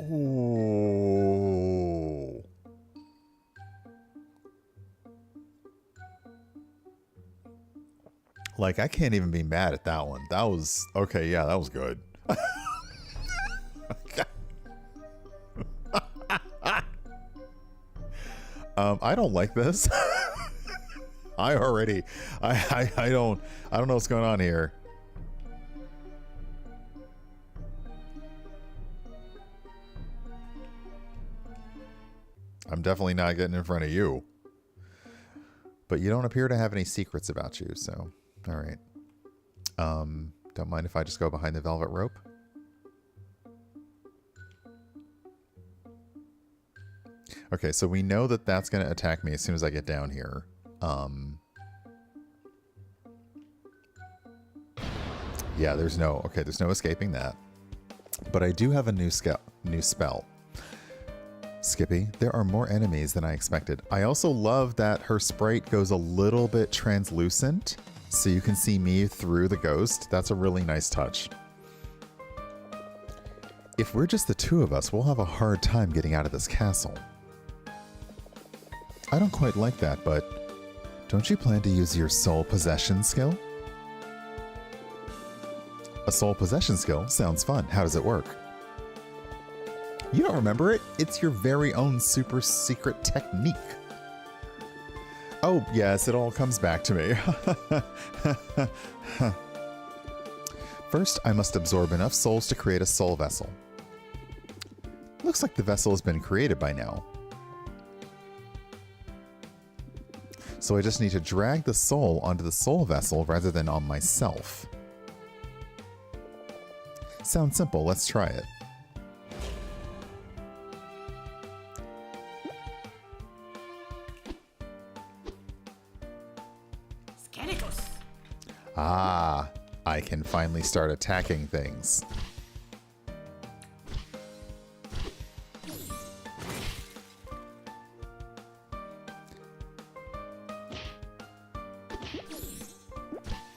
Oh. Like, I can't even be mad at that one. That was, okay, yeah, that was good. I don't like this. I don't know what's going on here. I'm definitely not getting in front of you. But you don't appear to have any secrets about you, so all right. Don't mind if I just go behind the velvet rope? Okay, so we know that that's going to attack me as soon as I get down here. Yeah, there's no escaping that. But I do have a new spell. Skippy, there are more enemies than I expected. I also love that her sprite goes a little bit translucent, so you can see me through the ghost. That's a really nice touch. If we're just the two of us, we'll have a hard time getting out of this castle. I don't quite like that, but don't you plan to use your soul possession skill? A soul possession skill sounds fun. How does it work? You don't remember it? It's your very own super secret technique. Oh, yes, it all comes back to me. First, I must absorb enough souls to create a soul vessel. Looks like the vessel has been created by now. So I just need to drag the soul onto the soul vessel rather than on myself. Sounds simple, let's try it. Ah, I can finally start attacking things.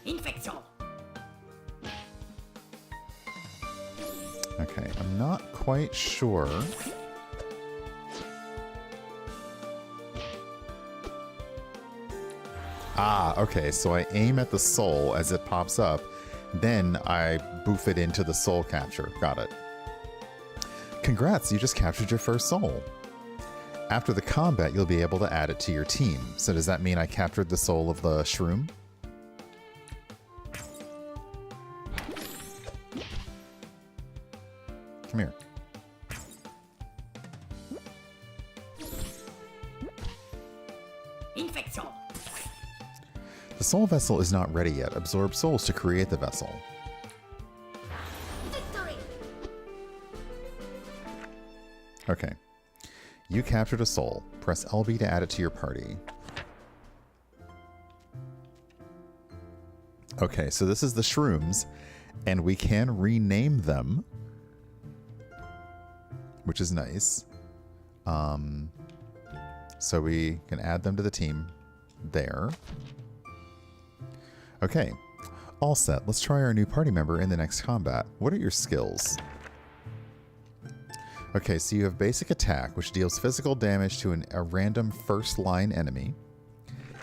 Infection. Okay, I'm not quite sure. Ah, okay, so I aim at the soul as it pops up, then I boof it into the soul capture. Got it. Congrats, you just captured your first soul. After the combat, you'll be able to add it to your team. So does that mean I captured the soul of the shroom? Come here. The soul vessel is not ready yet. Absorb souls to create the vessel. Victory! Okay. You captured a soul. Press LB to add it to your party. Okay, so this is the shrooms, and we can rename them, which is nice. So we can add them to the team there. Okay, all set. Let's try our new party member in the next combat. What are your skills? Okay, so you have basic attack, which deals physical damage to a random first line enemy.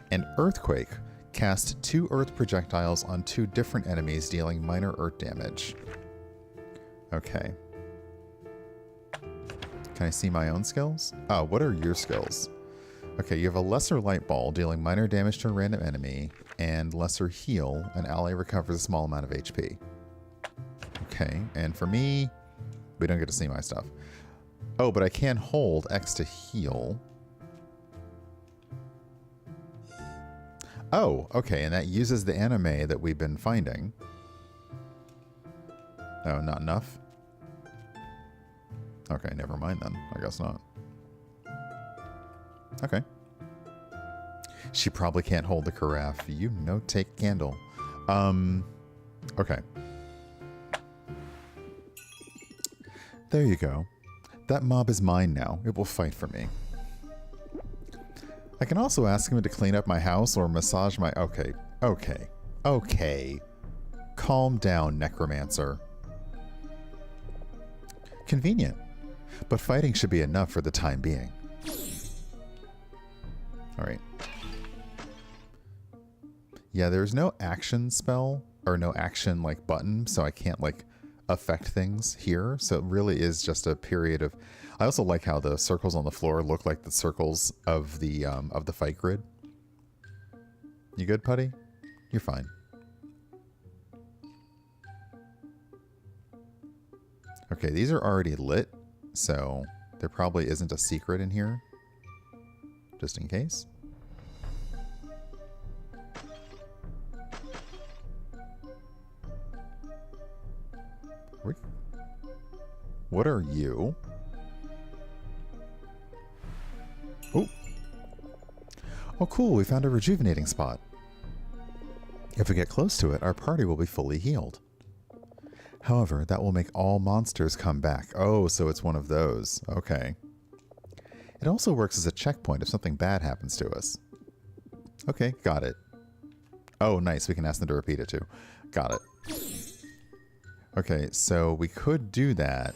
And earthquake, cast 2 earth projectiles on 2 different enemies, dealing minor earth damage. Okay. Can I see my own skills? Oh, what are your skills? Okay, you have a lesser light ball, dealing minor damage to a random enemy, and lesser heal, an ally recovers a small amount of HP. Okay, and for me, we don't get to see my stuff. Oh, but I can hold X to heal. Oh, okay, and that uses the anime that we've been finding. Oh, not enough? Okay, never mind then. I guess not. Okay. She probably can't hold the carafe. You know, take candle. Okay. There you go. That mob is mine now. It will fight for me. I can also ask him to clean up my house or massage my... Okay. Okay. Okay. Calm down, necromancer. Convenient. But fighting should be enough for the time being. Alright. Yeah, there's no action spell, or no action, like, button, so I can't, like, affect things here. So it really is just a period of... I also like how the circles on the floor look like the circles of the fight grid. You good, Putty? You're fine. Okay, these are already lit, so there probably isn't a secret in here. Just in case. What are you? Oh. Oh, cool. We found a rejuvenating spot. If we get close to it, our party will be fully healed. However, that will make all monsters come back. Oh, so it's one of those. Okay. It also works as a checkpoint if something bad happens to us. Okay, got it. Oh, nice. We can ask them to repeat it too. Got it. Okay, so we could do that.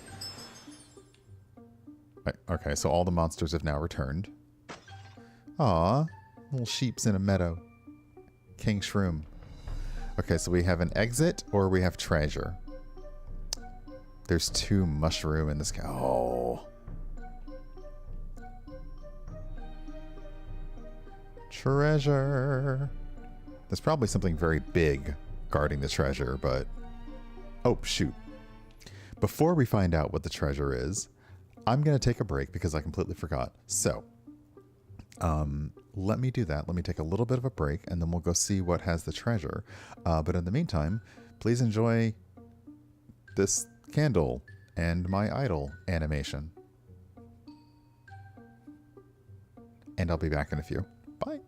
Okay, so all the monsters have now returned. Aw, little sheeps in a meadow. King Shroom. Okay, so we have an exit or we have treasure. There's 2 mushroom in this guy. Oh. Treasure. There's probably something very big guarding the treasure, but... Oh, shoot. Before we find out what the treasure is, I'm going to take a break because I completely forgot. So, let me do that. Let me take a little bit of a break, and then we'll go see what has the treasure. But in the meantime, please enjoy this candle and my idol animation. And I'll be back in a few. Bye.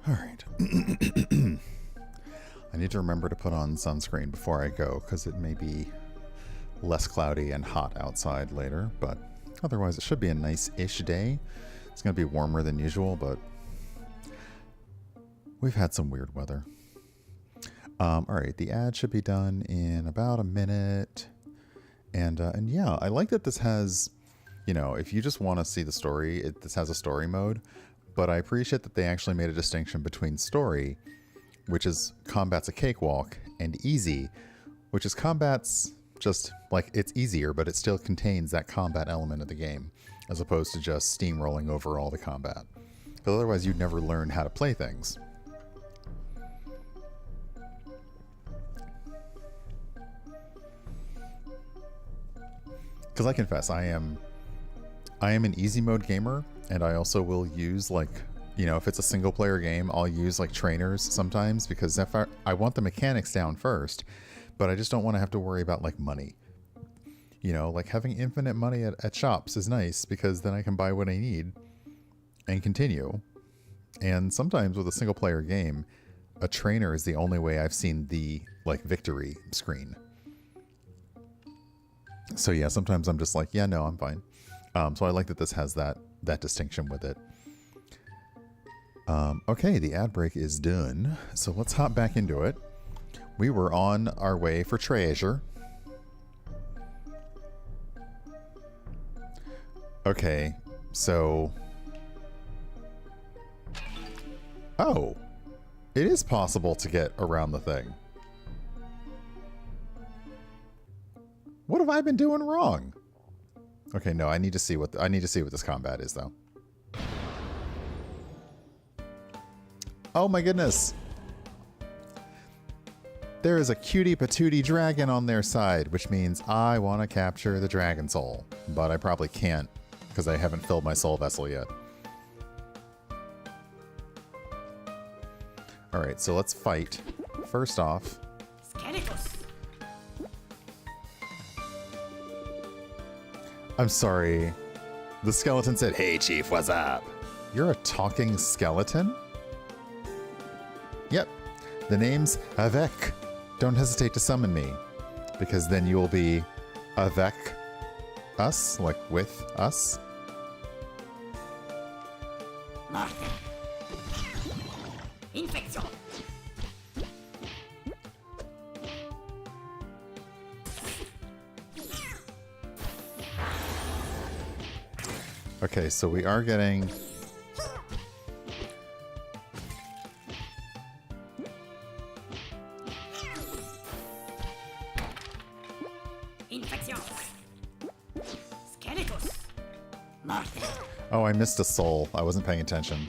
All right. I need to remember to put on sunscreen before I go because it may be less cloudy and hot outside later, but otherwise it should be a nice-ish day. It's going to be warmer than usual, but we've had some weird weather. All right, the ad should be done in about a minute. And yeah, I like that this has, you know, if you just want to see the story, this has a story mode. But I appreciate that they actually made a distinction between story, which is combat's a cakewalk, and easy, which is combat's just, like, it's easier, but it still contains that combat element of the game, as opposed to just steamrolling over all the combat. But otherwise, you'd never learn how to play things. Because I confess, I am an easy mode gamer, and I also will use, like, you know, if it's a single player game, I'll use like trainers sometimes, because if I want the mechanics down first, but I just don't want to have to worry about like money. You know, like having infinite money at shops is nice because then I can buy what I need and continue. And sometimes with a single player game, a trainer is the only way I've seen the like victory screen. So yeah, sometimes I'm just like, yeah, no, I'm fine. So I like that this has that distinction with it. Okay, the ad break is done. So let's hop back into it. We were on our way for treasure. Okay, so... Oh! It is possible to get around the thing. What have I been doing wrong? Okay, no, I need to see what this combat is, though. Oh my goodness! There is a cutie patootie dragon on their side, which means I want to capture the dragon soul. But I probably can't, because I haven't filled my soul vessel yet. Alright, so let's fight. First off... Skeletos. I'm sorry. The skeleton said, "Hey Chief, what's up?" You're a talking skeleton? Yep. The name's Avec. Don't hesitate to summon me, because then you will be avec us, like with us. Morte. Infection. Okay, so we are getting... Infection. Skeletos. Morte. Oh, I missed a soul. I wasn't paying attention.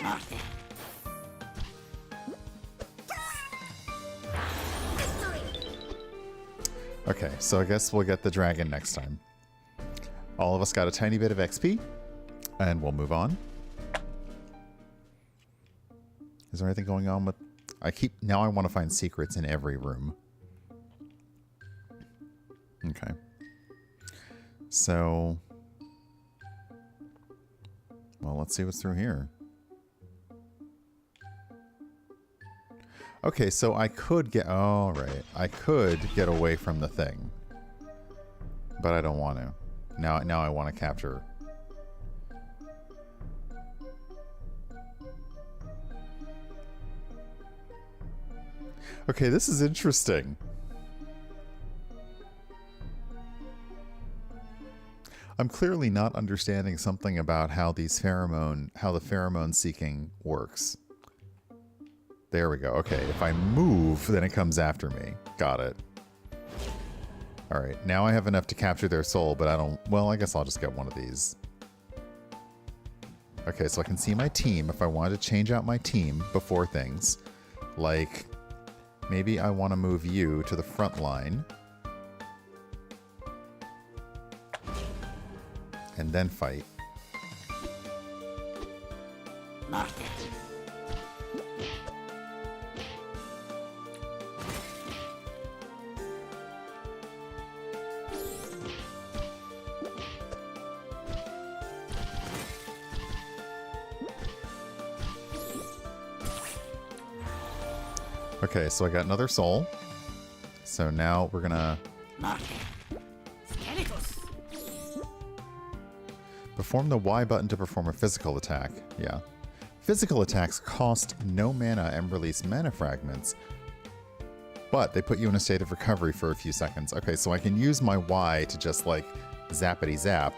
Morte. Okay, so I guess we'll get the dragon next time. All of us got a tiny bit of XP, and we'll move on. Is there anything going on with... Now I want to find secrets in every room. Okay. So... Well, let's see what's through here. Okay, so I could get... Oh, right. I could get away from the thing. But I don't want to. Now I want to capture... Okay, this is interesting. I'm clearly not understanding something about how the pheromone seeking works. There we go. Okay, if I move, then it comes after me. Got it. Alright, now I have enough to capture their soul, but I don't... Well, I guess I'll just get one of these. Okay, so I can see my team if I wanted to change out my team before things. Like, maybe I want to move you to the front line. And then fight. Okay, so I got another soul. So now we're gonna perform the Y button to perform a physical attack. Yeah. Physical attacks cost no mana and release mana fragments, but they put you in a state of recovery for a few seconds. Okay, so I can use my Y to just like zappity zap,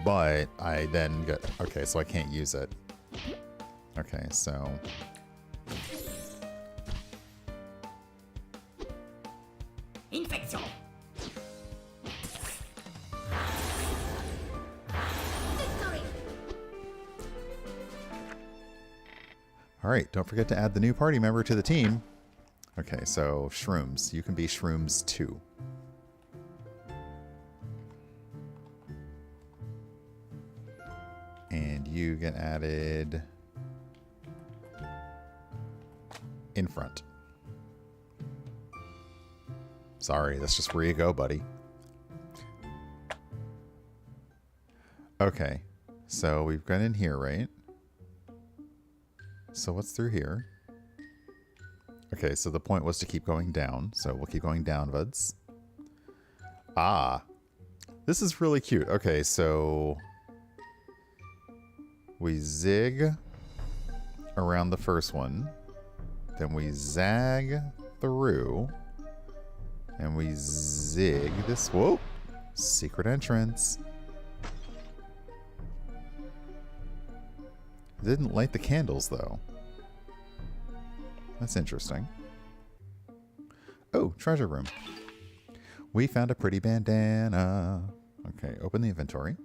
but I then get... Okay, so I can't use it. Okay, so... Infection. Alright, don't forget to add the new party member to the team. Okay, so Shrooms. You can be Shrooms too. And you get added in front. Sorry, that's just where you go, buddy. Okay, so we've got in here, right? So what's through here? Okay, so the point was to keep going down, so we'll keep going downwards. Ah, this is really cute. Okay, so we zig around the first one, then we zag through, and we zig this. Whoa! Secret entrance. Didn't light the candles, though. That's interesting. Oh, treasure room. We found a pretty bandana. Okay, open the inventory.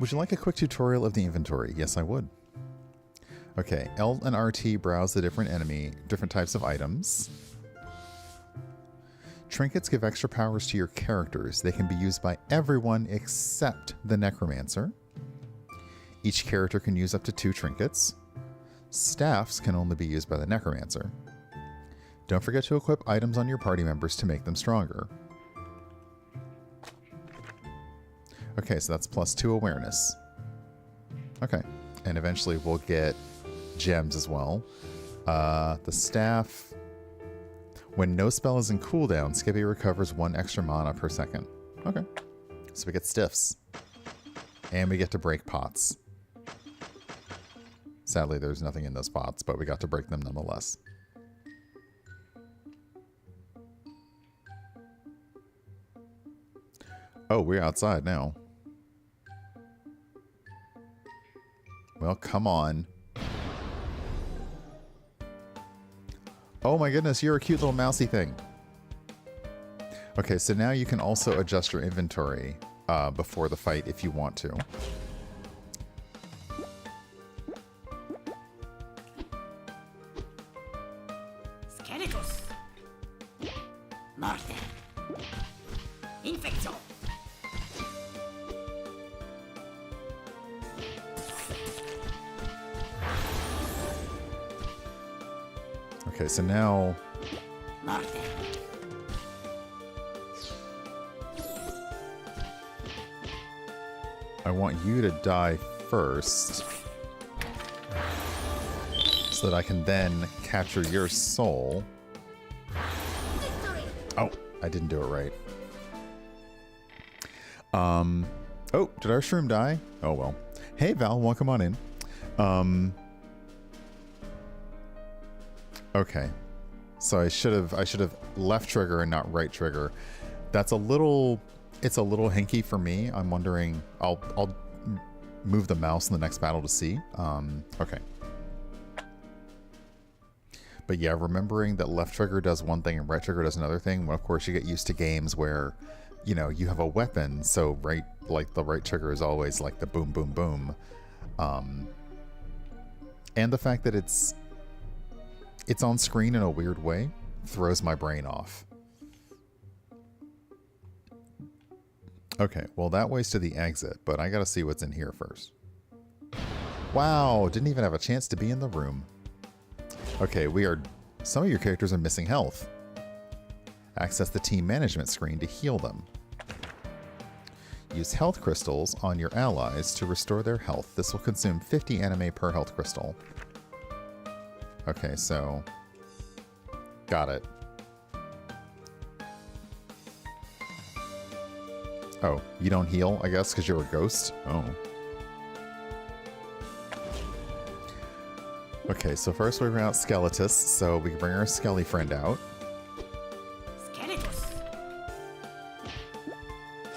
Would you like a quick tutorial of the inventory? Yes, I would. Okay, L and RT browse the different types of items. Trinkets give extra powers to your characters. They can be used by everyone except the Necromancer. Each character can use up to 2 trinkets. Staffs can only be used by the Necromancer. Don't forget to equip items on your party members to make them stronger. Okay, so that's +2 awareness. Okay, and eventually we'll get gems as well. The staff... When no spell is in cooldown, Skippy recovers 1 extra mana per second. Okay, so we get stiffs. And we get to break pots. Sadly, there's nothing in those pots, but we got to break them nonetheless. Oh, we're outside now. Well, come on. Oh my goodness, you're a cute little mousy thing. Okay, so now you can also adjust your inventory before the fight if you want to. Skeletos. Morte. Infection. Okay, so now... Morte. I want you to die first so that I can then capture your soul. Oh, I didn't do it right. Oh, did our shroom die? Oh, well. Hey, Val, welcome on in. Okay. So I should have left trigger and not right trigger. That's a little... It's a little hinky for me. I'm wondering... I'll move the mouse in the next battle to see. Okay. But yeah, remembering that left trigger does one thing and right trigger does another thing. Well, of course, you get used to games where, you know, you have a weapon. So right, like the right trigger is always like the boom, boom, boom. And the fact that it's on screen in a weird way throws my brain off. Okay, well that way's to the exit, but I gotta see what's in here first. Wow, didn't even have a chance to be in the room. Okay, some of your characters are missing health. Access the team management screen to heal them. Use health crystals on your allies to restore their health. This will consume 50 anime per health crystal. Okay, so Got it. Oh, you don't heal, I guess, because you're a ghost? Oh. Okay, so first we bring out Skeletus, so we can bring our Skelly friend out. Skeletus.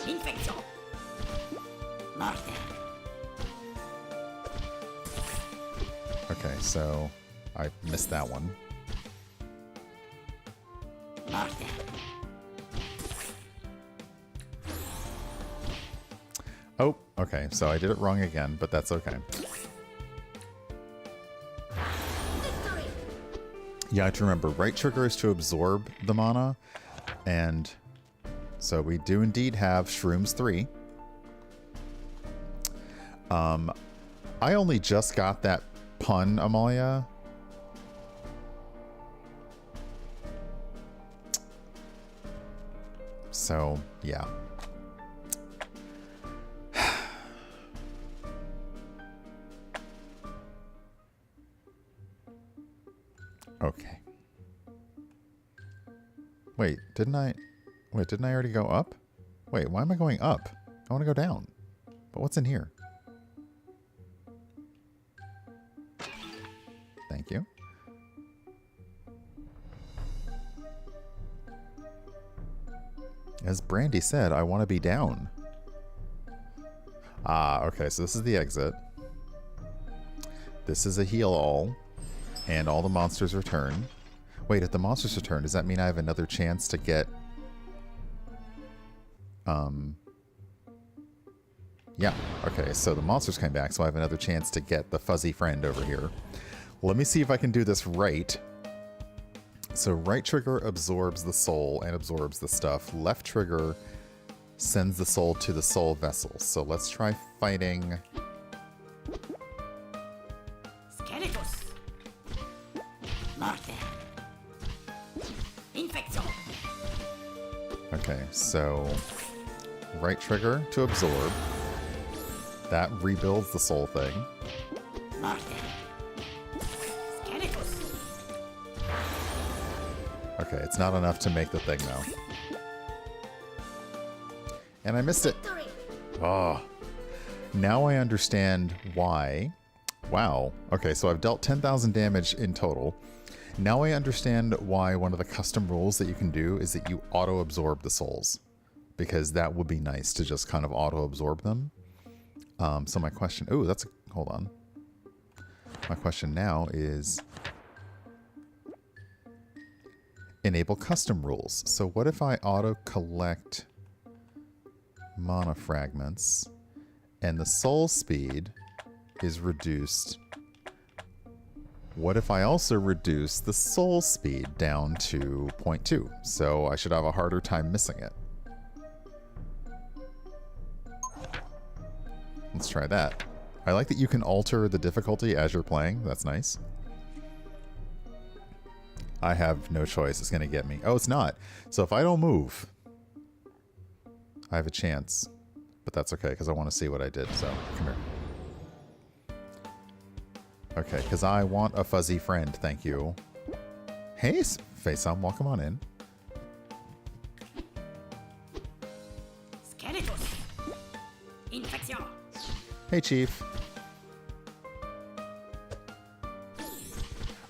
Infection. Morte. Okay, so I missed that one. Morte. Oh, okay, so I did it wrong again, but that's okay. Yeah, I have to remember, right trigger is to absorb the mana, and so we do indeed have Shrooms 3. I only just got that pun, Amalia. So, yeah. Okay. Wait, didn't I already go up? Wait, why am I going up? I want to go down. But what's in here? Thank you. As Brandy said, I want to be down. Ah, okay, so this is the exit. This is a heal all. And all the monsters return. Wait, if the monsters return, does that mean I have another chance to get... Yeah, okay, so the monsters came back, so I have another chance to get the fuzzy friend over here. Let me see if I can do this right. So right trigger absorbs the soul and absorbs the stuff. Left trigger sends the soul to the soul vessel. So let's try fighting... Skeletus. Morte. Infection. Okay, so right trigger to absorb. That rebuilds the soul thing. Morte. Skeletus. Okay, it's not enough to make the thing though. And I missed it. Oh. Now I understand why. Wow. Okay, so I've dealt 10,000 damage in total. Now I understand why one of the custom rules that you can do is that you auto-absorb the souls. Because that would be nice to just kind of auto-absorb them. So my question... Ooh, that's... Hold on. My question now is... Enable custom rules. So what if I auto-collect mana fragments and the soul speed is reduced? What if I also reduce the soul speed down to 0.2? So I should have a harder time missing it. Let's try that. I like that you can alter the difficulty as you're playing. That's nice. I have no choice. It's going to get me. Oh, it's not. So if I don't move, I have a chance. But that's okay, because I want to see what I did. So, come here. Okay, because I want a fuzzy friend. Thank you. Hey, Faisam, welcome on in. Skeletus. Infection. Hey, Chief.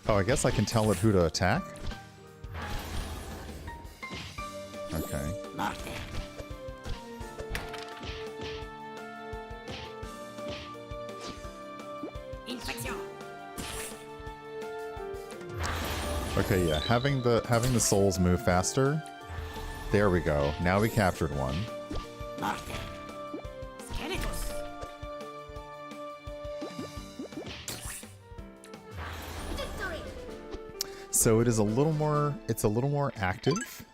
Oh, I guess I can tell it who to attack? Okay. Morte. Infection. Okay, yeah, having the souls move faster. There we go. Now we captured one. Morte. Skeletus. Victory. So it is a little more, it's a little more active.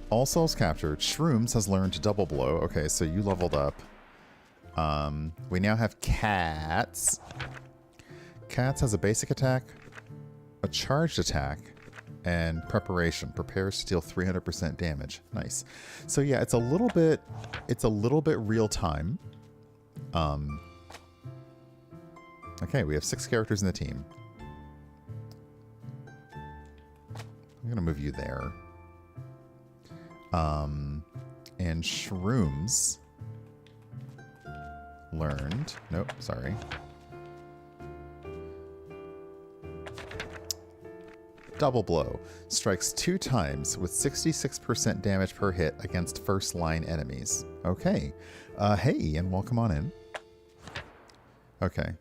All souls captured. Shrooms has learned to double blow. Okay, so you leveled up. We now have Cats. Cats has a basic attack, a charged attack, and preparation. Prepares to deal 300% damage. Nice. So yeah, it's a little bit real time. Okay, we have 6 characters in the team. I'm going to move you there. And shrooms learned. Nope, sorry. Double blow. Strikes 2 times with 66% damage per hit against first line enemies. Okay. Hey, Ian, welcome on in. Okay.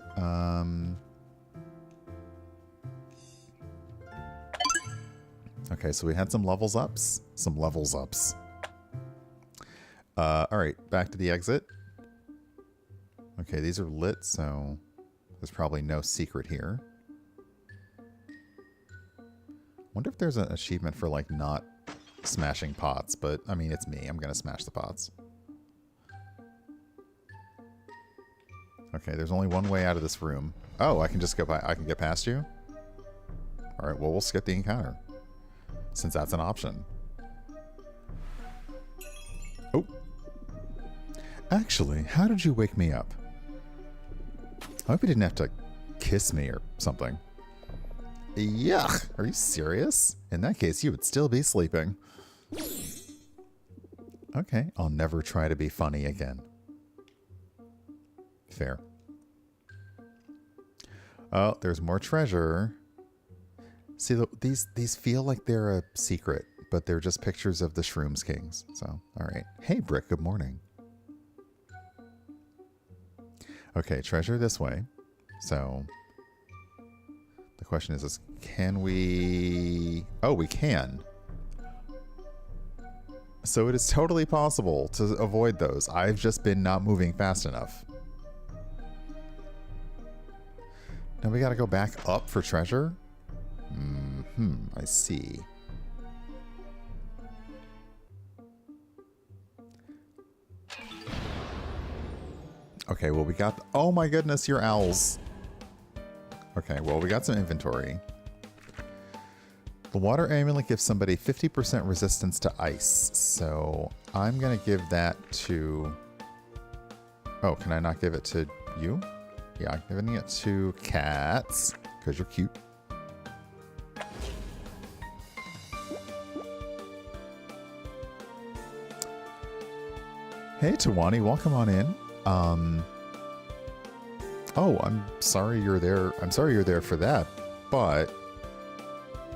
Okay, so we had some levels ups. Some levels ups. Alright, back to the exit. Okay, these are lit, so there's probably no secret here. Wonder if there's an achievement for, like, not smashing pots, but, I mean, it's me. I'm gonna smash the pots. Okay, there's only one way out of this room. Oh, I can just go by. I can get past you? Alright, well, we'll skip the encounter, since that's an option. Oh. Actually, how did you wake me up? I hope you didn't have to kiss me or something. Yuck! Are you serious? In that case, you would still be sleeping. Okay, I'll never try to be funny again. Fair. Oh, there's more treasure. See, these feel like they're a secret, but they're just pictures of the Shrooms Kings. So, alright. Hey, Brick, good morning. Okay, treasure this way. So, the question is can we... Oh, we can. So it is totally possible to avoid those. I've just been not moving fast enough. Now we gotta go back up for treasure? I see. Okay, well we got... Oh my goodness, you're owls. Okay, well we got some inventory. The water amulet gives somebody 50% resistance to ice, so I'm gonna give that to... Oh, can I not give it to you? Yeah, I'm giving it to cats, because you're cute. Hey Tawani, welcome on in. Oh, I'm sorry you're there. I'm sorry you're there for that, but...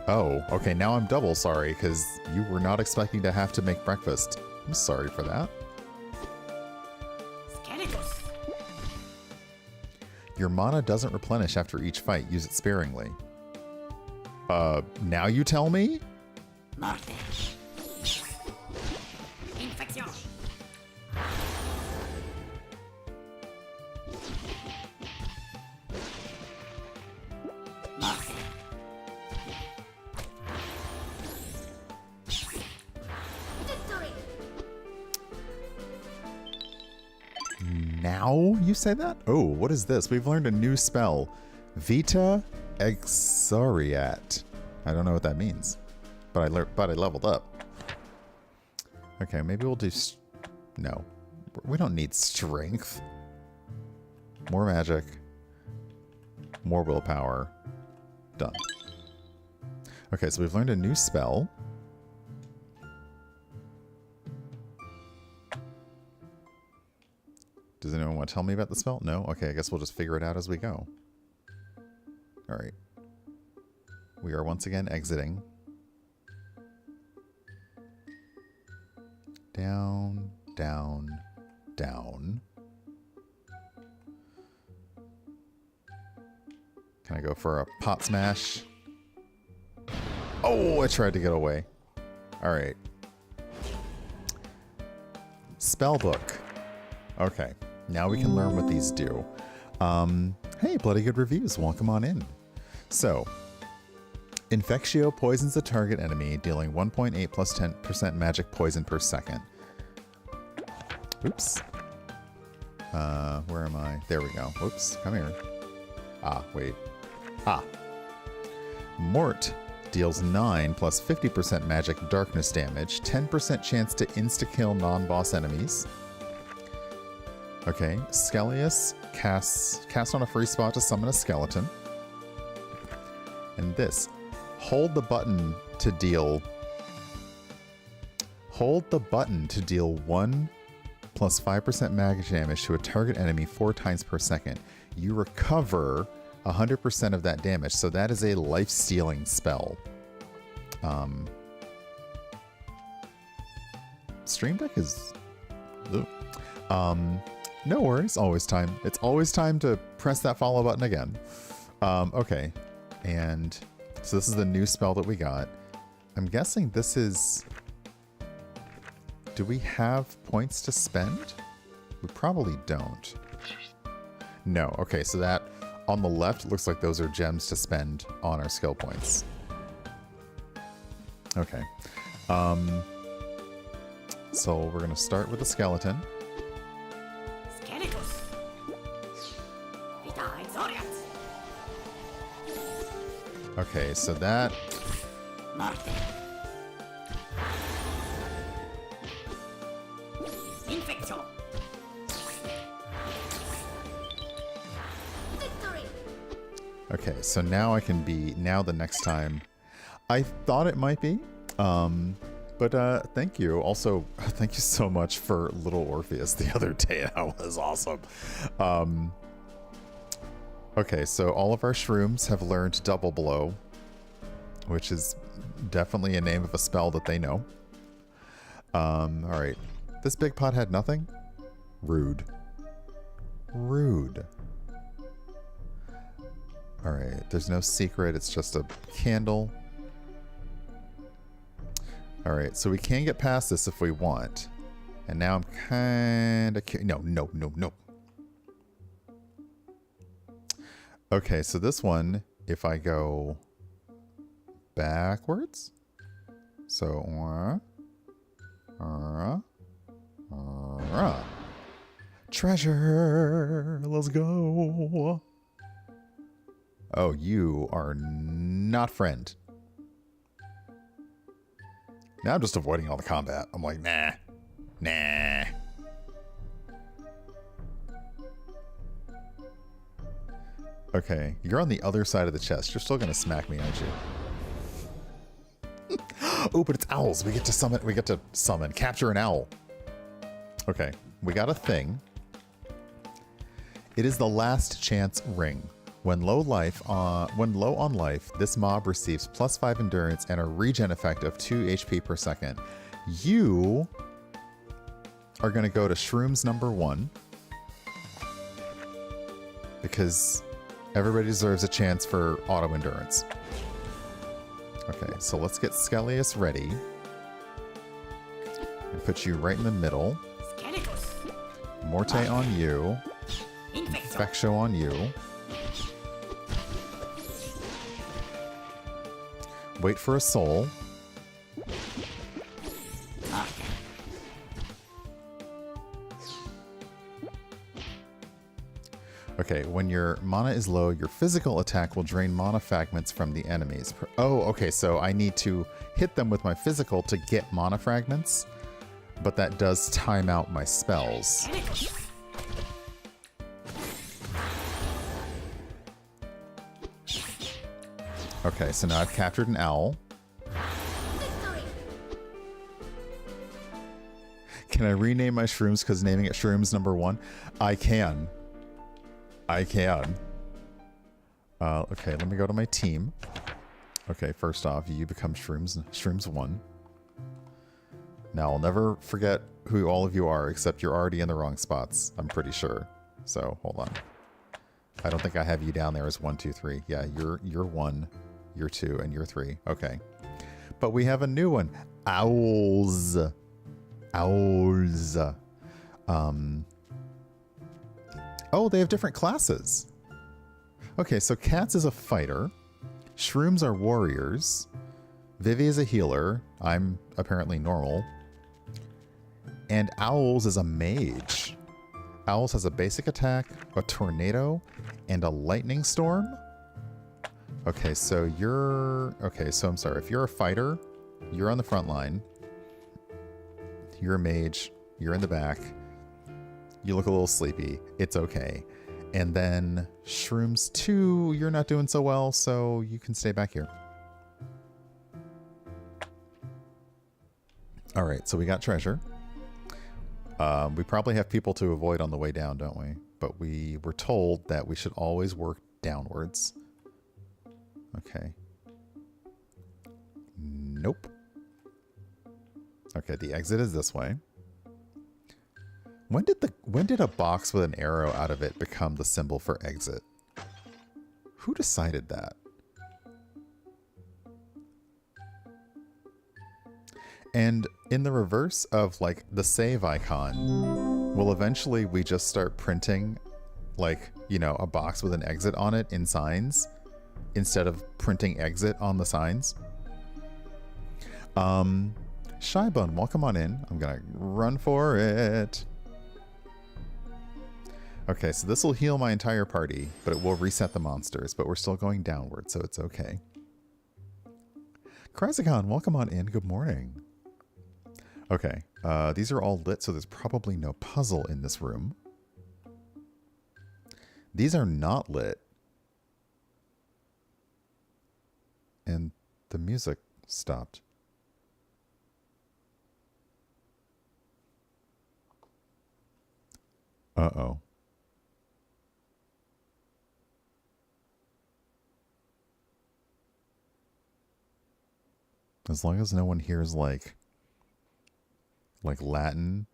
Oh, okay, now I'm double sorry, because you were not expecting to have to make breakfast. I'm sorry for that. Skeletos. Your mana doesn't replenish after each fight. Use it sparingly. Now you tell me? Morte. Infection. Morte. Victory. Now you say that? Oh, what is this? We've learned a new spell. Vita Exoriat. I don't know what that means, but I leveled up. Okay, maybe we'll do... No. We don't need strength. More magic. More willpower. Done. Okay, so we've learned a new spell. Does anyone want to tell me about the spell? No? Okay, I guess we'll just figure it out as we go. Alright. We are once again exiting. Down, down, down. Can I go for a pot smash? Oh, I tried to get away. Alright. Spellbook. Okay. Now we can learn what these do. Hey, Bloody Good Reviews. Welcome on in. So, Infectio poisons a target enemy, dealing 1.8 plus 10% magic poison per second. Oops. Where am I? There we go. Whoops. Come here. Ah, wait. Ah. Mort deals 9 plus 50% magic darkness damage, 10% chance to insta-kill non-boss enemies. Okay, Skellius cast on a free spot to summon a skeleton. And this, hold the button to deal... Hold the button to deal 1 plus 5% magic damage to a target enemy 4 times per second. You recover 100% of that damage, so that is a life-stealing spell. Stream Deck is... no worries, always time. It's always time to press that follow button again. Okay, and so this is the new spell that we got. I'm guessing this is... Do we have points to spend? We probably don't. No, okay, so that on the left looks like those are gems to spend on our skill points. Okay. So we're going to start with the skeleton. Skeletus. Vita exoriat. Okay, so that... Morte. Infection. Victory. Okay, so now I can be... Now the next time... I thought it might be. But thank you. Also, thank you so much for Little Orpheus the other day. That was awesome. Okay, so all of our shrooms have learned Double Blow, which is definitely a name of a spell that they know. All right. This big pot had nothing? Rude. Rude. All right. There's no secret. It's just a candle. All right. So we can get past this if we want. And now I'm kind of... No. Okay. So this one, if I go backwards. So... Treasure! Let's go! Oh, you are not friend. Now I'm just avoiding all the combat. I'm like, nah. Nah. Okay, you're on the other side of the chest. You're still gonna smack me, aren't you? Oh, but it's owls. We get to summon. Capture an owl. Okay, we got a thing. It is the last chance ring. When low on life, this mob receives +5 endurance and a regen effect of 2 HP per second. You are going to go to shrooms number 1 because everybody deserves a chance for auto endurance. Okay, so let's get Skellius ready and put you right in the middle. Morte on you. Infectio on you. Wait for a soul. Okay, when your mana is low, your physical attack will drain mana fragments from the enemies. Oh, okay, so I need to hit them with my physical to get mana fragments, but that does time out my spells. Okay, so now I've captured an owl. Can I rename my shrooms because naming it shrooms number 1? I can. Okay, let me go to my team. Okay, first off, you become shrooms 1. Now, I'll never forget who all of you are, except you're already in the wrong spots, I'm pretty sure. So, hold on. I don't think I have you down there as 1, 2, 3. Yeah, you're 1, you're 2, and you're 3. Okay. But we have a new one. Owls. Owls. Oh, they have different classes. Okay, so Cats is a fighter. Shrooms are warriors. Vivi is a healer. I'm apparently normal. And Owls is a mage. Owls has a basic attack, a tornado, and a lightning storm. Okay, so you're... Okay, so I'm sorry. If you're a fighter, you're on the front line. You're a mage. You're in the back. You look a little sleepy. It's okay. And then Shrooms 2, you're not doing so well, so you can stay back here. Alright, so we got treasure. We probably have people to avoid on the way down, don't we? But we were told that we should always work downwards. Okay. Nope. Okay, the exit is this way. When did a box with an arrow out of it become the symbol for exit? Who decided that? And in the reverse of like the save icon, will eventually we just start printing like, you know, a box with an exit on it in signs instead of printing exit on the signs? Shybun, welcome on in. I'm gonna run for it. Okay, so this will heal my entire party, but it will reset the monsters, but we're still going downward, so it's okay. Krazagon, welcome on in. Good morning. Okay, these are all lit, so there's probably no puzzle in this room. These are not lit. And the music stopped. Uh-oh. As long as no one hears like Latin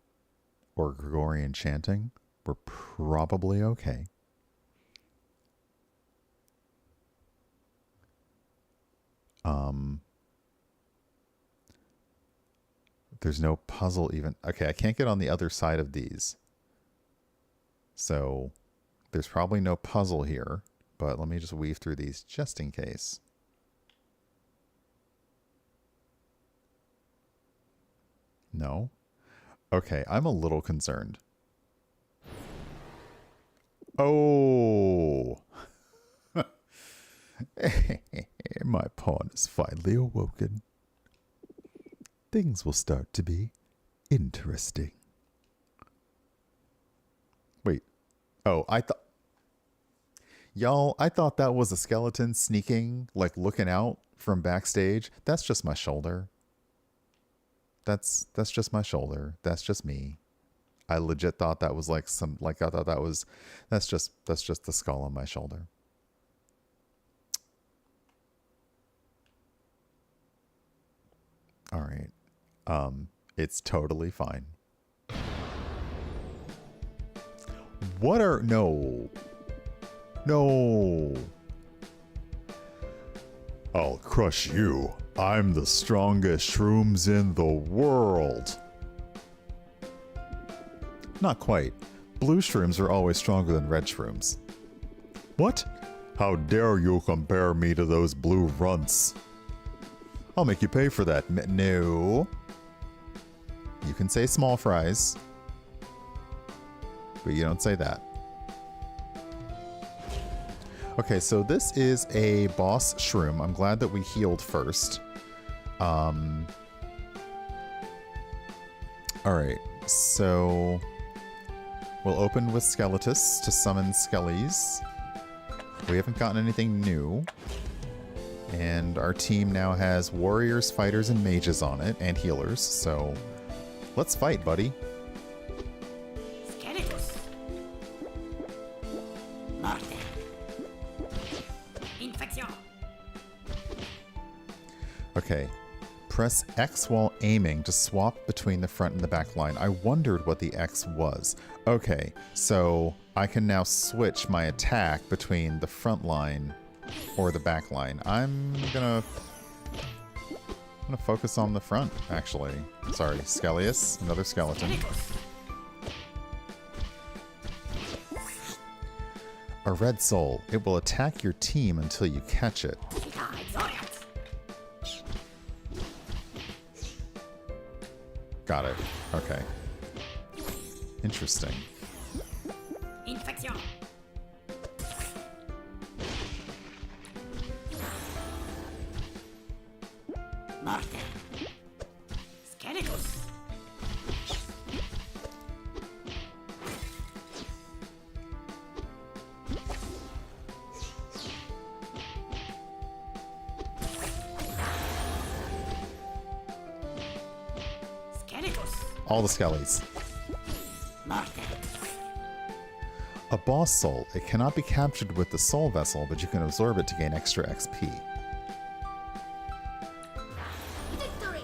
or Gregorian chanting, we're probably okay. There's no puzzle even. Okay, I can't get on the other side of these. So there's probably no puzzle here, but let me just weave through these just in case. No? Okay, I'm a little concerned. Oh! My pawn is finally awoken. Things will start to be interesting. Wait. Oh, Y'all, I thought that was a skeleton sneaking, like looking out from backstage. That's just my shoulder. That's just my shoulder. That's just me. I legit thought that was like I thought that's just the skull on my shoulder. All right. It's totally fine. No. I'll crush you. I'm the strongest shrooms in the world. Not quite. Blue shrooms are always stronger than red shrooms. What? How dare you compare me to those blue runts? I'll make you pay for that. No. You can say small fries, but you don't say that. Okay, so this is a boss shroom. I'm glad that we healed first. Alright, so we'll open with Skeletus to summon Skellies. We haven't gotten anything new. And our team now has warriors, fighters, and mages on it, and healers, so let's fight, buddy. Skeletus. Morte. Infection. Okay. Press X while aiming to swap between the front and the back line. I wondered what the X was. Okay, so I can now switch my attack between the front line or the back line. I'm gonna focus on the front, actually. Sorry, Skellius, another skeleton. A red soul. It will attack your team until you catch it. Got it. Okay. Interesting. Infection. Morte. Skeletus. All the skellies. Morte. A boss soul. It cannot be captured with the soul vessel, but you can absorb it to gain extra XP. Victory.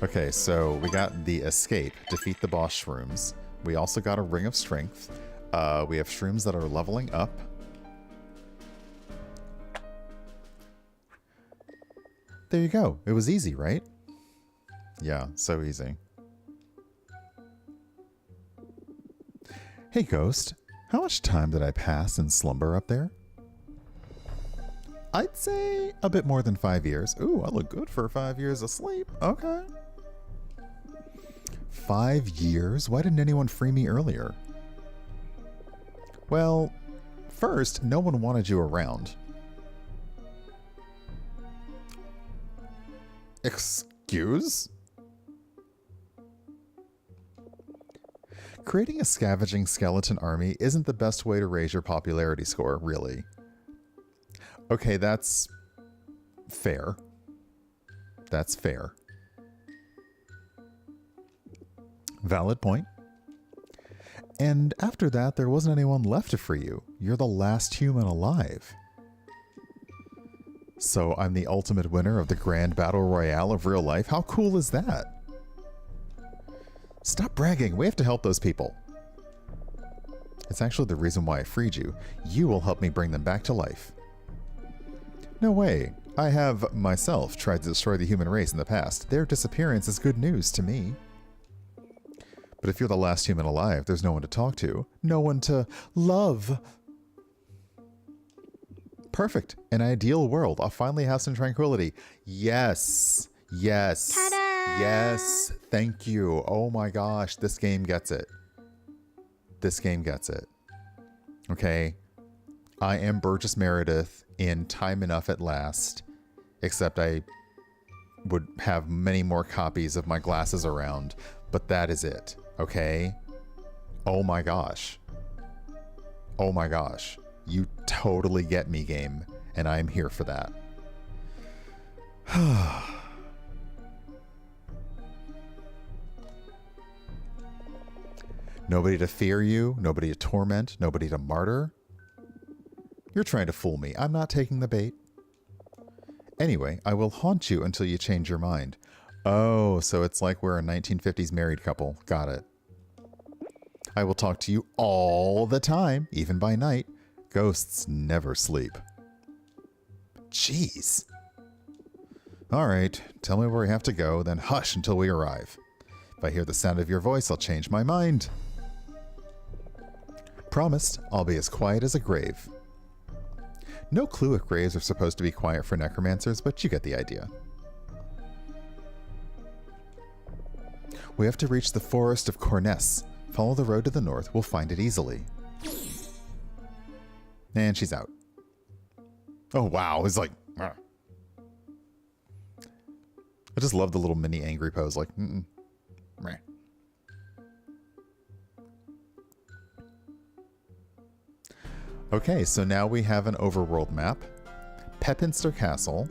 Okay, so we got the escape, defeat the boss shrooms. We also got a ring of strength. We have shrooms that are leveling up. There you go. It was easy, right? Yeah, so easy. Hey, Ghost. How much time did I pass in slumber up there? I'd say a bit more than 5 years. Ooh, I look good for 5 years of sleep. Okay. 5 years? Why didn't anyone free me earlier? Well, first, no one wanted you around. Excuse? Creating a scavenging skeleton army isn't the best way to raise your popularity score, really. Okay, that's fair. That's fair. Valid point. And after that, there wasn't anyone left to free you. You're the last human alive. So I'm the ultimate winner of the grand battle royale of real life? How cool is that? Stop bragging. We have to help those people. It's actually the reason why I freed you. You will help me bring them back to life. No way. I have, myself, tried to destroy the human race in the past. Their disappearance is good news to me. But if you're the last human alive, there's no one to talk to. No one to love. Perfect. An ideal world. I'll finally have some tranquility. Yes. Yes. Ta-da! Yes. Thank you. Oh my gosh. This game gets it. This game gets it. Okay. I am Burgess Meredith in Time Enough at Last. Except I would have many more copies of my glasses around. But that is it. Okay? Oh my gosh. Oh my gosh. You totally get me, game. And I'm here for that. Nobody to fear you, nobody to torment, nobody to martyr. You're trying to fool me. I'm not taking the bait. Anyway, I will haunt you until you change your mind. Oh, so it's like we're a 1950s married couple. Got it. I will talk to you all the time, even by night. Ghosts never sleep. Jeez. All right, tell me where we have to go, then hush until we arrive. If I hear the sound of your voice, I'll change my mind. Promised, I'll be as quiet as a grave. No clue if graves are supposed to be quiet for necromancers, but you get the idea. We have to reach the forest of Corness. Follow the road to the north, we'll find it easily. And she's out. Oh wow, it's like... I just love the little mini angry pose, like... Meh. Okay, so now we have an overworld map. Pepinster Castle.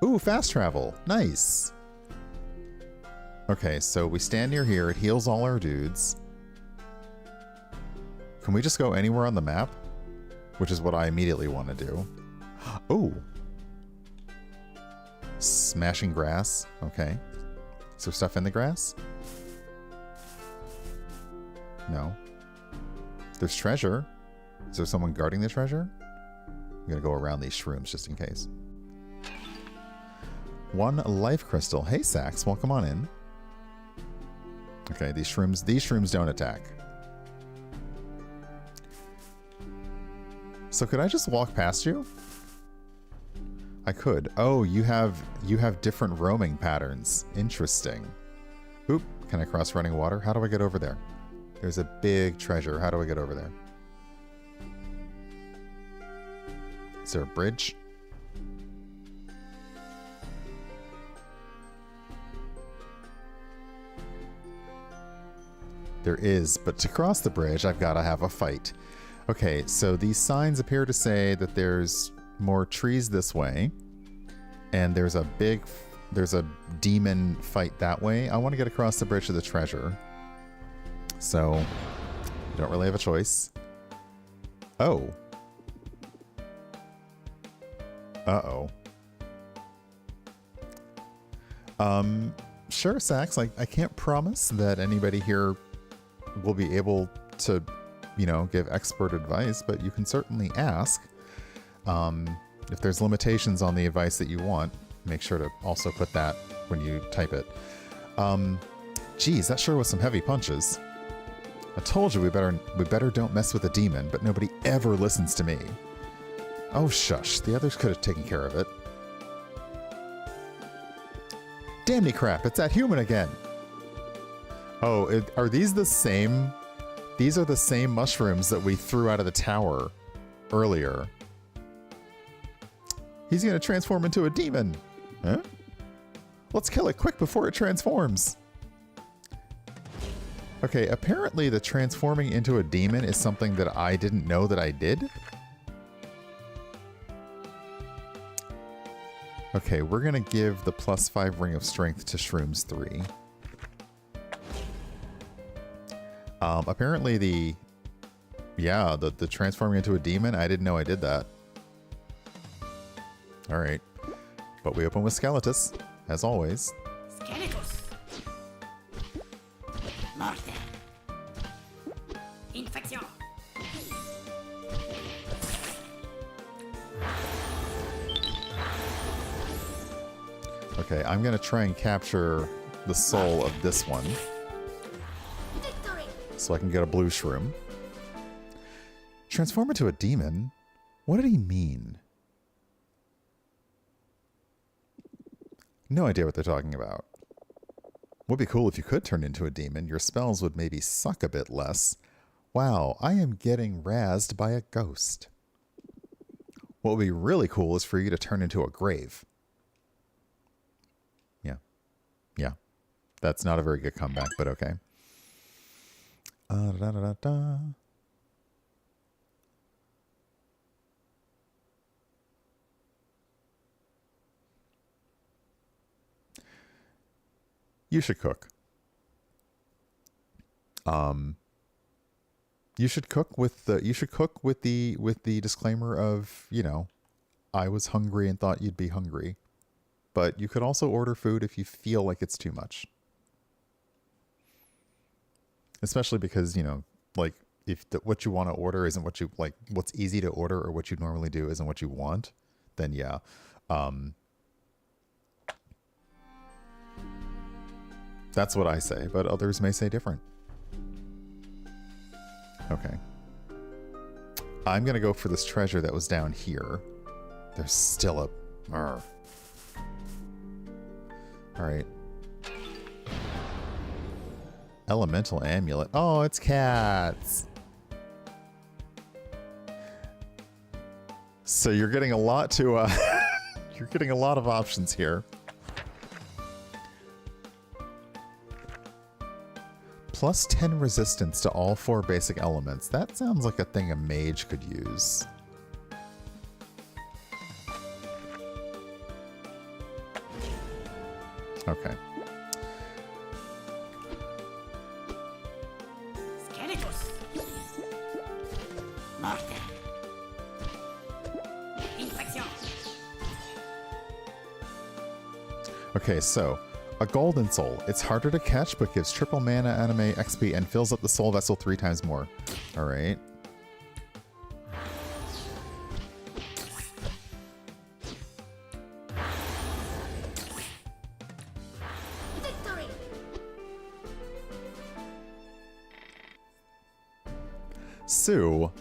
Ooh, fast travel. Nice. Okay, so we stand near here. It heals all our dudes. Can we just go anywhere on the map? Which is what I immediately want to do. Oh. Smashing grass. Okay. Is there stuff in the grass? No. There's treasure. Is there someone guarding the treasure? I'm going to go around these shrooms just in case. 1 life crystal. Hey, Sax, welcome on in. Okay, these shrooms don't attack. So could I just walk past you? I could. Oh, you have different roaming patterns. Interesting. Oop, can I cross running water? How do I get over there? There's a big treasure. How do I get over there? Is there a bridge? There is, but to cross the bridge, I've got to have a fight. Okay, so these signs appear to say that there's more trees this way, and there's a big there's a demon fight that way. I want to get across the bridge to the treasure. So, you don't really have a choice. Oh. Uh-oh. Sure, Sax. Like, I can't promise that anybody here will be able to, you know, give expert advice, but you can certainly ask. If there's limitations on the advice that you want, make sure to also put that when you type it. Geez, that sure was some heavy punches. I told you we better don't mess with a demon, but nobody ever listens to me. Oh, shush. The others could have taken care of it. Damny crap, it's that human again. Oh, are these the same? These are the same mushrooms that we threw out of the tower earlier. He's going to transform into a demon. Huh? Let's kill it quick before it transforms. Okay, apparently the transforming into a demon is something that I didn't know that I did. Okay, we're going to give the +5 Ring of Strength to Shrooms 3. Apparently the transforming into a demon, I didn't know I did that. Alright. But we open with Skeletus, as always. Skeletus. Morte. Infection. Okay, I'm going to try and capture the soul of this one. Victory. So I can get a blue shroom. Transform into a demon? What did he mean? No idea what they're talking about. Would be cool if you could turn into a demon. Your spells would maybe suck a bit less. Wow, I am getting razzed by a ghost. What would be really cool is for you to turn into a grave. Yeah. That's not a very good comeback, but okay. You should cook. You should cook with the disclaimer of, you know, I was hungry and thought you'd be hungry. But you could also order food if you feel like it's too much. Especially because, you know, like if what you want to order isn't what you like, what's easy to order or what you normally do isn't what you want, then yeah. That's what I say, but others may say different. Okay. I'm going to go for this treasure that was down here. There's still a... Alright. Elemental amulet. Oh, it's cats! So you're getting a lot to... you're getting a lot of options here. +10 resistance to all 4 basic elements. That sounds like a thing a mage could use. Okay. Skeletus. Morte. Infection. Okay, so a golden soul. It's harder to catch, but gives triple mana, anime, XP, and fills up the soul vessel 3 times more. All right. Victory. Sue.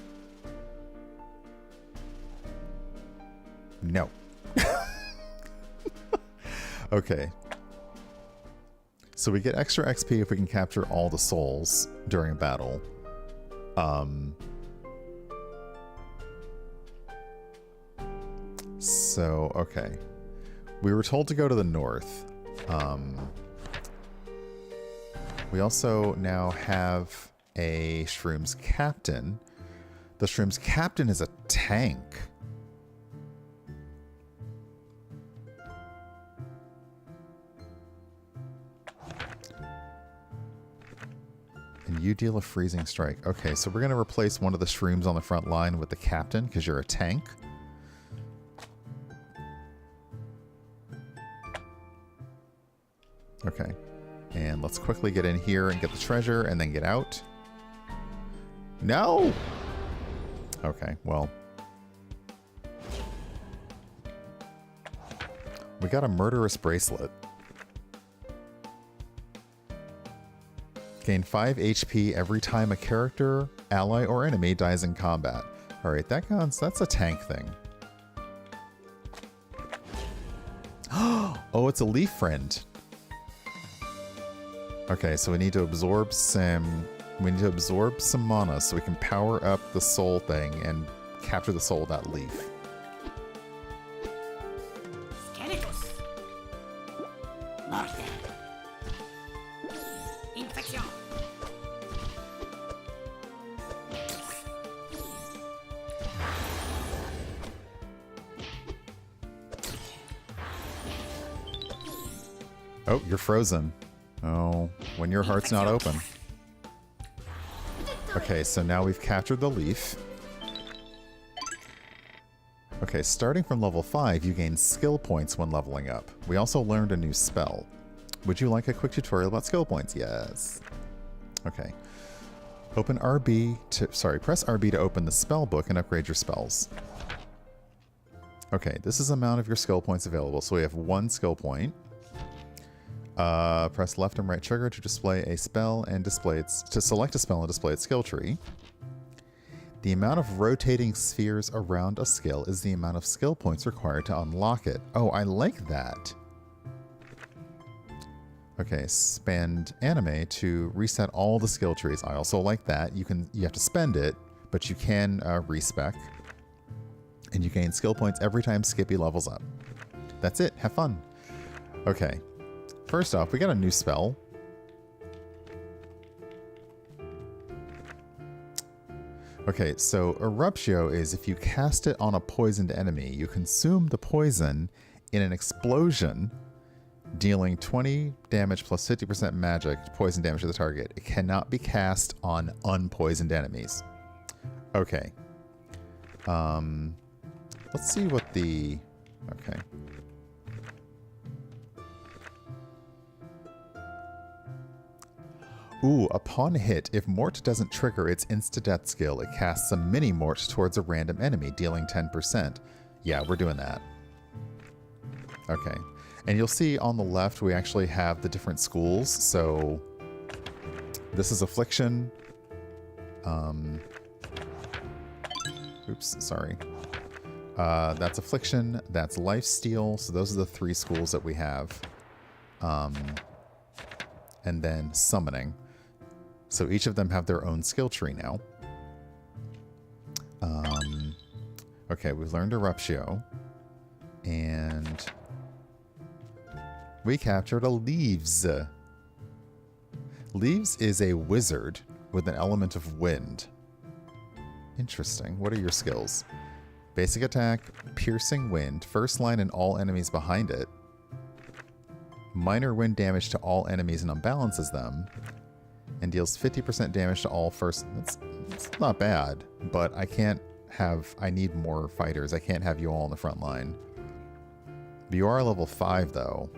No. Okay. So we get extra XP if we can capture all the souls during a battle. So, okay. We were told to go to the north. We also now have a Shrooms Captain. The Shrooms Captain is a tank. And you deal a freezing strike. Okay, so we're going to replace one of the shrooms on the front line with the captain because you're a tank. Okay. And let's quickly get in here and get the treasure and then get out. No! Okay, well. We got a murderous bracelet. Gain 5 HP every time a character, ally, or enemy dies in combat. Alright, that's a tank thing. Oh, it's a leaf friend. Okay, so we need to absorb some mana so we can power up the soul thing and capture the soul of that leaf. Oh, you're frozen. Oh, when your heart's not open. Okay, so now we've captured the leaf. Okay, starting from level 5, you gain skill points when leveling up. We also learned a new spell. Would you like a quick tutorial about skill points? Yes. Okay. Press RB to open the spell book and upgrade your spells. Okay, this is the amount of your skill points available. So we have 1 skill point. Press left and right trigger to display a spell and select a spell and display its skill tree. The amount of rotating spheres around a skill is the amount of skill points required to unlock it. Oh, I like that. Okay, spend anime to reset all the skill trees. I also like that. You have to spend it, but you can respec. And you gain skill points every time Skippy levels up. That's it. Have fun. Okay. First off, we got a new spell. Okay, so Eruptio is if you cast it on a poisoned enemy, you consume the poison in an explosion, dealing 20 damage plus 50% magic poison damage to the target. It cannot be cast on unpoisoned enemies. Okay. Let's see what the... Okay. Ooh, upon hit, if Mort doesn't trigger its insta-death skill, it casts a mini-Mort towards a random enemy, dealing 10%. Yeah, we're doing that. Okay. And you'll see on the left, we actually have the different schools. So, this is Affliction. Oops, sorry. That's Affliction, that's Lifesteal. So those are the 3 schools that we have. And then Summoning. So each of them have their own skill tree now. Okay, we've learned Eruptio. And we captured a Leaves. Leaves is a wizard with an element of wind. Interesting. What are your skills? Basic attack, piercing wind, first line and all enemies behind it. Minor wind damage to all enemies and unbalances them. And deals 50% damage to all first... That's not bad, but I can't have... I need more fighters. I can't have you all on the front line. But you are level 5, though.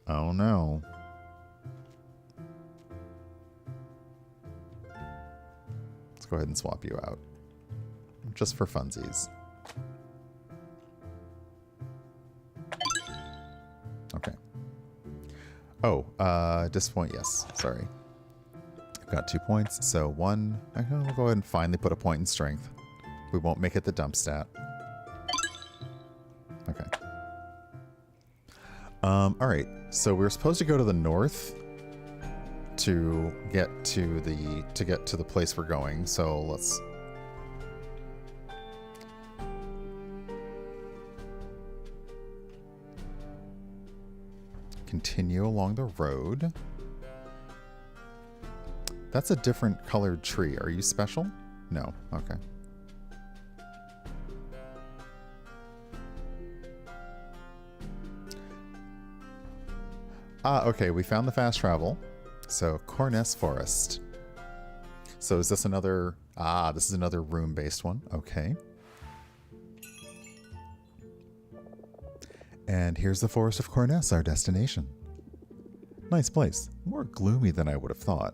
Oh, no. Let's go ahead and swap you out. Just for funsies. Okay. Oh, disappoint, yes. Sorry. I've got 2 points, so 1. We'll go ahead and finally put a point in strength. We won't make it the dump stat. Okay. Alright, so we're supposed to go to the north to get to the place we're going, so let's... continue along the road. That's a different colored tree. Are you special? No. Okay. Ah, okay, we found the fast travel. So, Corness Forest. So is this another... Ah, this is another room-based one. Okay. And here's the Forest of Corness, our destination. Nice place. More gloomy than I would have thought.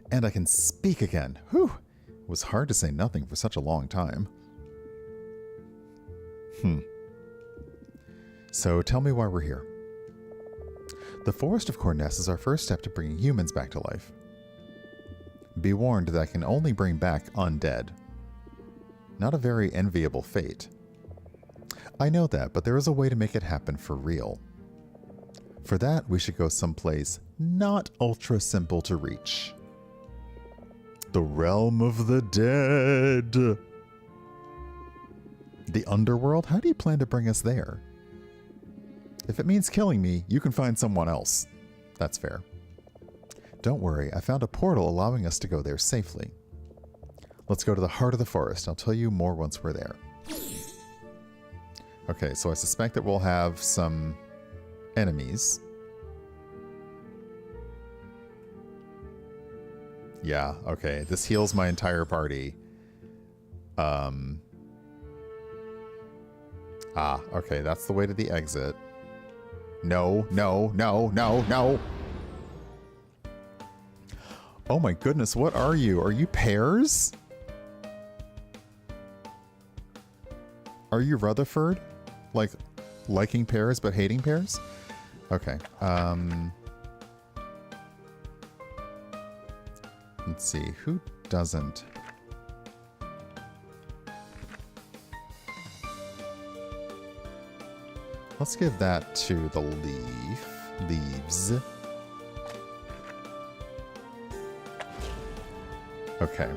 And I can speak again. Whew! It was hard to say nothing for such a long time. So tell me why we're here. The Forest of Corness is our first step to bringing humans back to life. Be warned that I can only bring back undead. Not a very enviable fate. I know that, but there is a way to make it happen for real. For that, we should go someplace not ultra simple to reach. The realm of the dead. The underworld? How do you plan to bring us there? If it means killing me, you can find someone else. That's fair. Don't worry, I found a portal allowing us to go there safely. Let's go to the heart of the forest. I'll tell you more once we're there. Okay, so I suspect that we'll have some enemies. Yeah, okay. This heals my entire party. Ah, okay, that's the way to the exit. No, no, no, no, no! Oh my goodness, what are you? Are you pears? Are you Rutherford? Like, liking pears but hating pears? Okay, let's see, who doesn't? Let's give that to the leaves. Okay.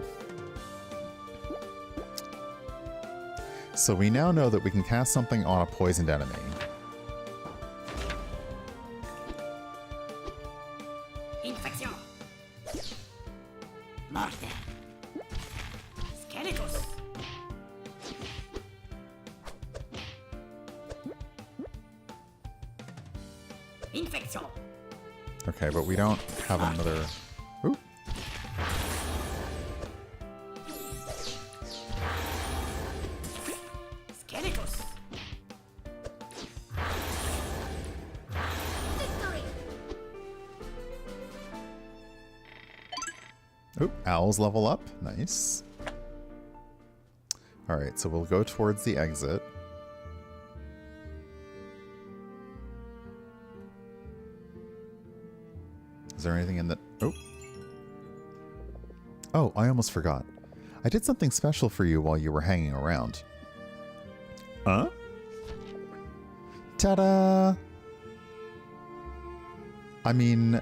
So we now know that we can cast something on a poisoned enemy. Infection. Morte. Skeletos. Infection. Okay, but we don't have another... Ooh. Skeletos. Victory. Ooh, owls level up. Nice. Alright, so we'll go towards the exit. Is there anything in the... Oh. Oh, I almost forgot. I did something special for you while you were hanging around. Huh? Ta-da! I mean...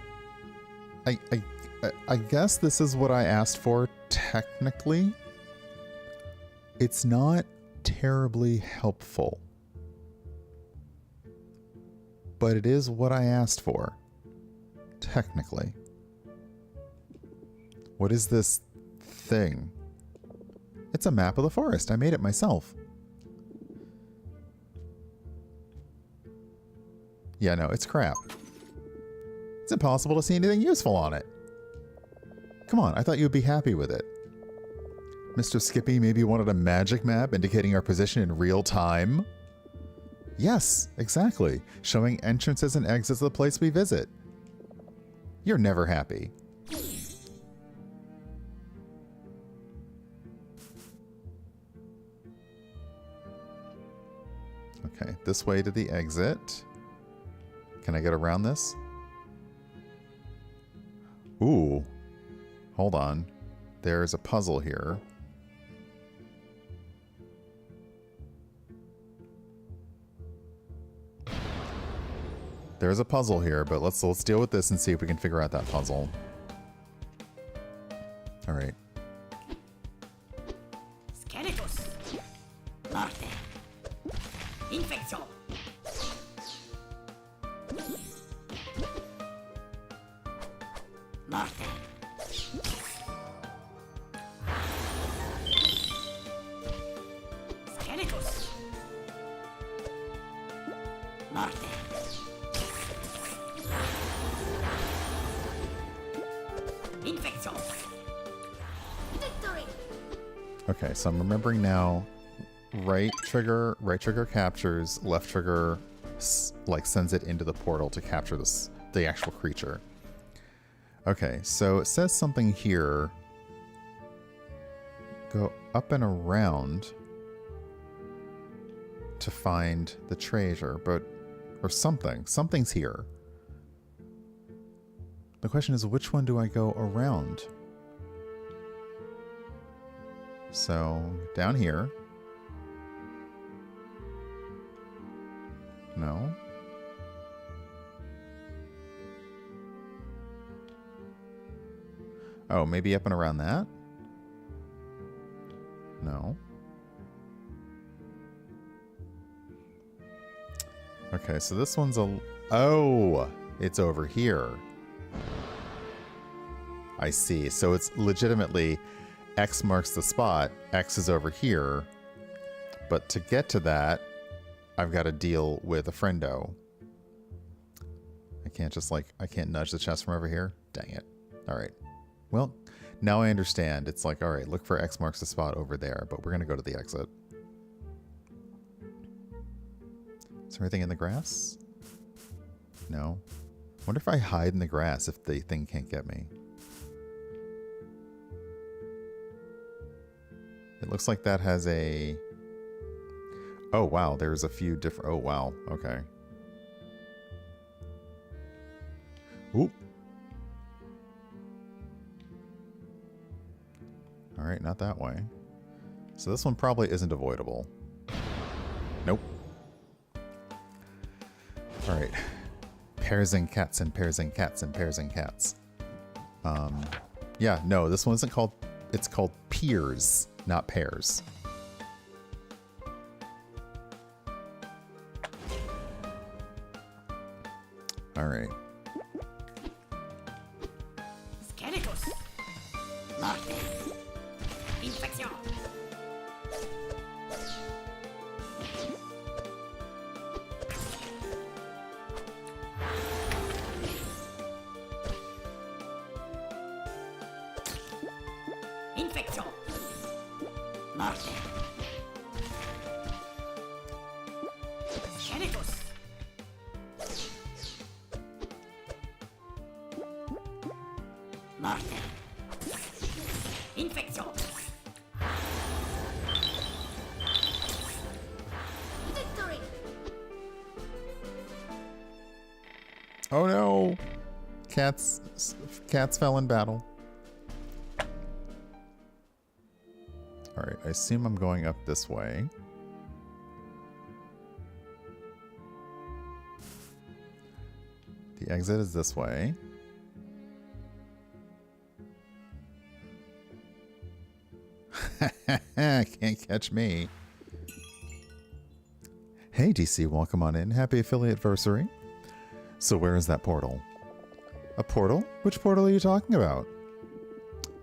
I guess this is what I asked for, technically. It's not terribly helpful. But it is what I asked for. Technically. What is this thing? It's a map of the forest. I made it myself. Yeah, no, it's crap. It's impossible to see anything useful on it. Come on, I thought you'd be happy with it. Mr. Skippy maybe wanted a magic map indicating our position in real time? Yes, exactly. Showing entrances and exits of the place we visit. You're never happy. Okay, this way to the exit. Can I get around this? Ooh. Hold on. There's a puzzle here. There's a puzzle here, but let's deal with this and see if we can figure out that puzzle. All right. Skeletos. Morte. Infection. Morte. Skeletos. Morte. Infection. Victory. Okay, so I'm remembering now. Right trigger captures, left trigger like sends it into the portal to capture the actual creature. Okay, so it says something here. Go up and around to find the treasure, or something. Something's here. The question is, which one do I go around? So, down here. No. Oh, maybe up and around that? No. Okay, so this one's oh, it's over here. I see. So it's legitimately X marks the spot. X is over here. But to get to that, I've got to deal with a friendo. I can't just I can't nudge the chest from over here. Dang it. All right. Well, now I understand. It's like, all right, look for X marks the spot over there, but we're going to go to the exit. Is there anything in the grass? No. Wonder if I hide in the grass if the thing can't get me. It looks like that has a... Oh, wow. There's a few different... Oh, wow. Okay. Oop. All right, not that way. So this one probably isn't avoidable. Nope. All right. Pears and cats and pears and cats and pears and cats. Yeah, no, this one isn't called... It's called pears, not pears. All right. Skeletons. Morte. Infection. Infection. Morte. Skeletons. Morte. Infection. Victory. Oh no! Cats fell in battle. Alright, I assume I'm going up this way. The exit is this way. Can't catch me. Hey DC, welcome on in. Happy affiliate-versary. So where is that portal? A portal? Which portal are you talking about?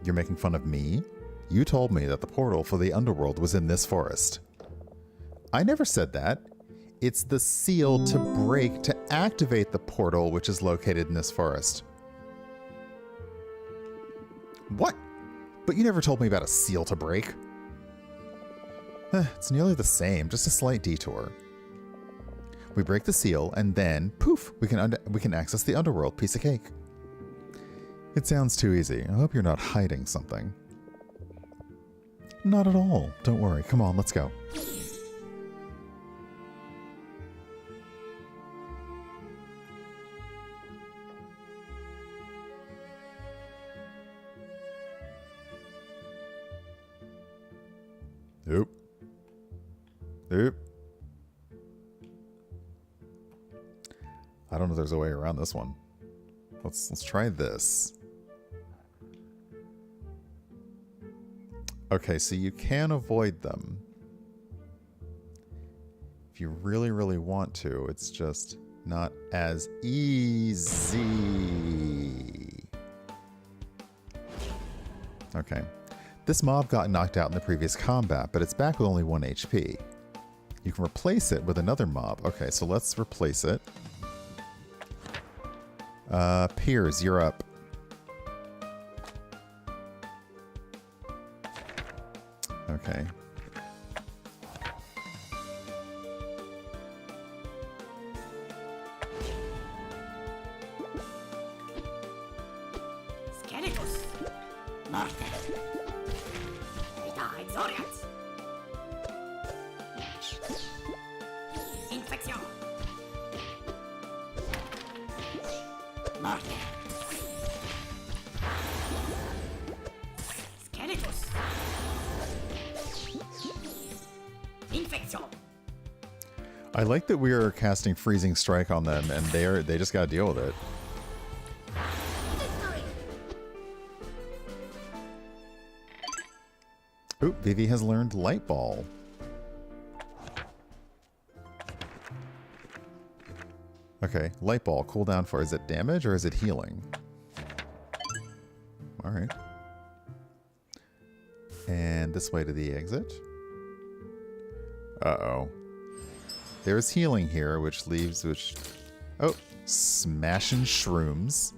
You're making fun of me? You told me that the portal for the underworld was in this forest. I never said that. It's the seal to break to activate the portal which is located in this forest. What? But you never told me about a seal to break. It's nearly the same, just a slight detour. We break the seal, and then, poof, we can access the underworld. Piece of cake. It sounds too easy. I hope you're not hiding something. Not at all. Don't worry. Come on, let's go. Oop. Oop. I don't know if there's a way around this one. Let's try this. Okay, so you can avoid them. If you really, really want to, it's just not as easy. Okay. This mob got knocked out in the previous combat, but it's back with only 1 HP. You can replace it with another mob. Okay, so let's replace it. Piers, you're up. Skelectus. Morte. Vita exorians. Infection. Morte. Skelectus. Infection. I like that we are casting Freezing Strike on them, and they just gotta deal with it. Victory. Ooh, Vivi has learned Light Ball. Okay, Light Ball, cooldown for, is it damage or is it healing? Alright. And this way to the exit. Uh-oh. There's healing here, which leaves, oh, smashing shrooms.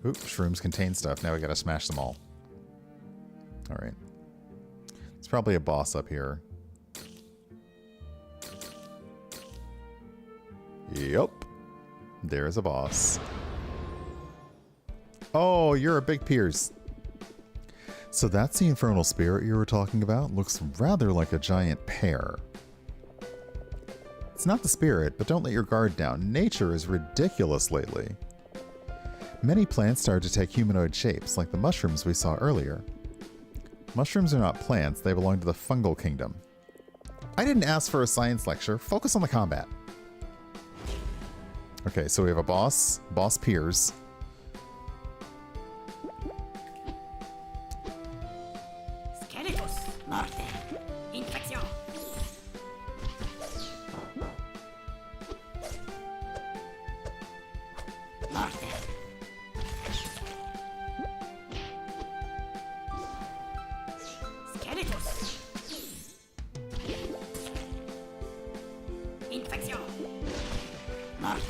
Oop, shrooms contain stuff. Now we gotta smash them all. Alright. It's probably a boss up here. Yep. There's a boss. Oh, you're a big Piers. So that's the infernal spirit you were talking about. Looks rather like a giant pear. It's not the spirit, but don't let your guard down. Nature is ridiculous lately. Many plants started to take humanoid shapes, like the mushrooms we saw earlier. Mushrooms are not plants, they belong to the fungal kingdom. I didn't ask for a science lecture. Focus on the combat. Okay, so we have a boss. Boss Piers. Skelectus. Morte. Infection. Morte. Skelectus. Infection. Morte.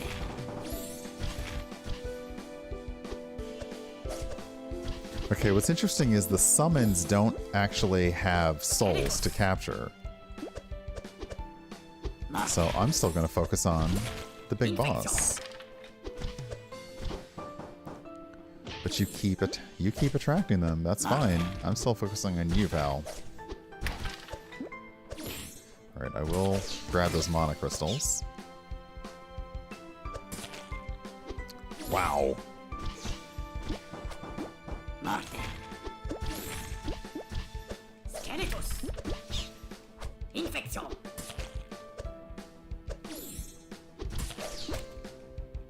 Okay, what's interesting is the summons don't actually have souls to capture. So I'm still going to focus on the big boss. But you keep attracting them. That's fine. I'm still focusing on you, pal. Alright, I will grab those mana crystals. Wow. Morte. Skelectus. Infection.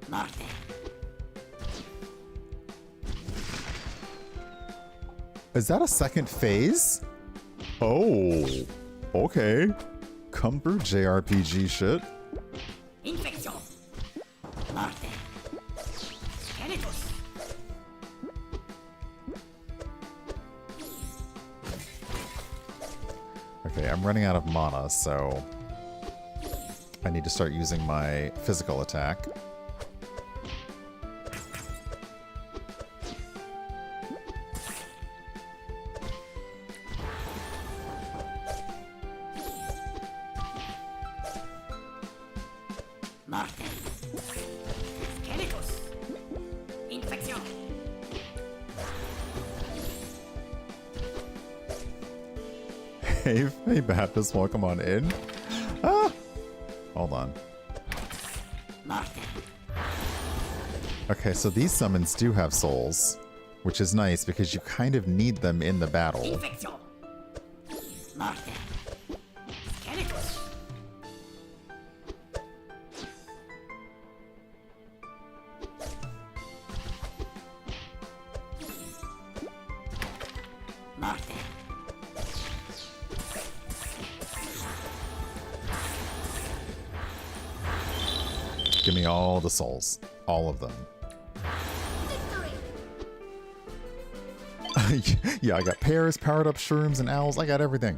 Morte. Is that a second phase? Oh, okay. Come through, JRPG shit. Infection. Morte. Skelectus. Okay, I'm running out of mana, so I need to start using my physical attack. Morte. Skelectus. Infection. Hey, Baptist, welcome on in. Ah! Hold on. Morte. Okay, so these summons do have souls, which is nice because you kind of need them in the battle. Infection. Morte. Skelectus. Morte. Give me all the souls. All of them. Victory. Yeah, I got pears, powered up shrooms, and owls. I got everything.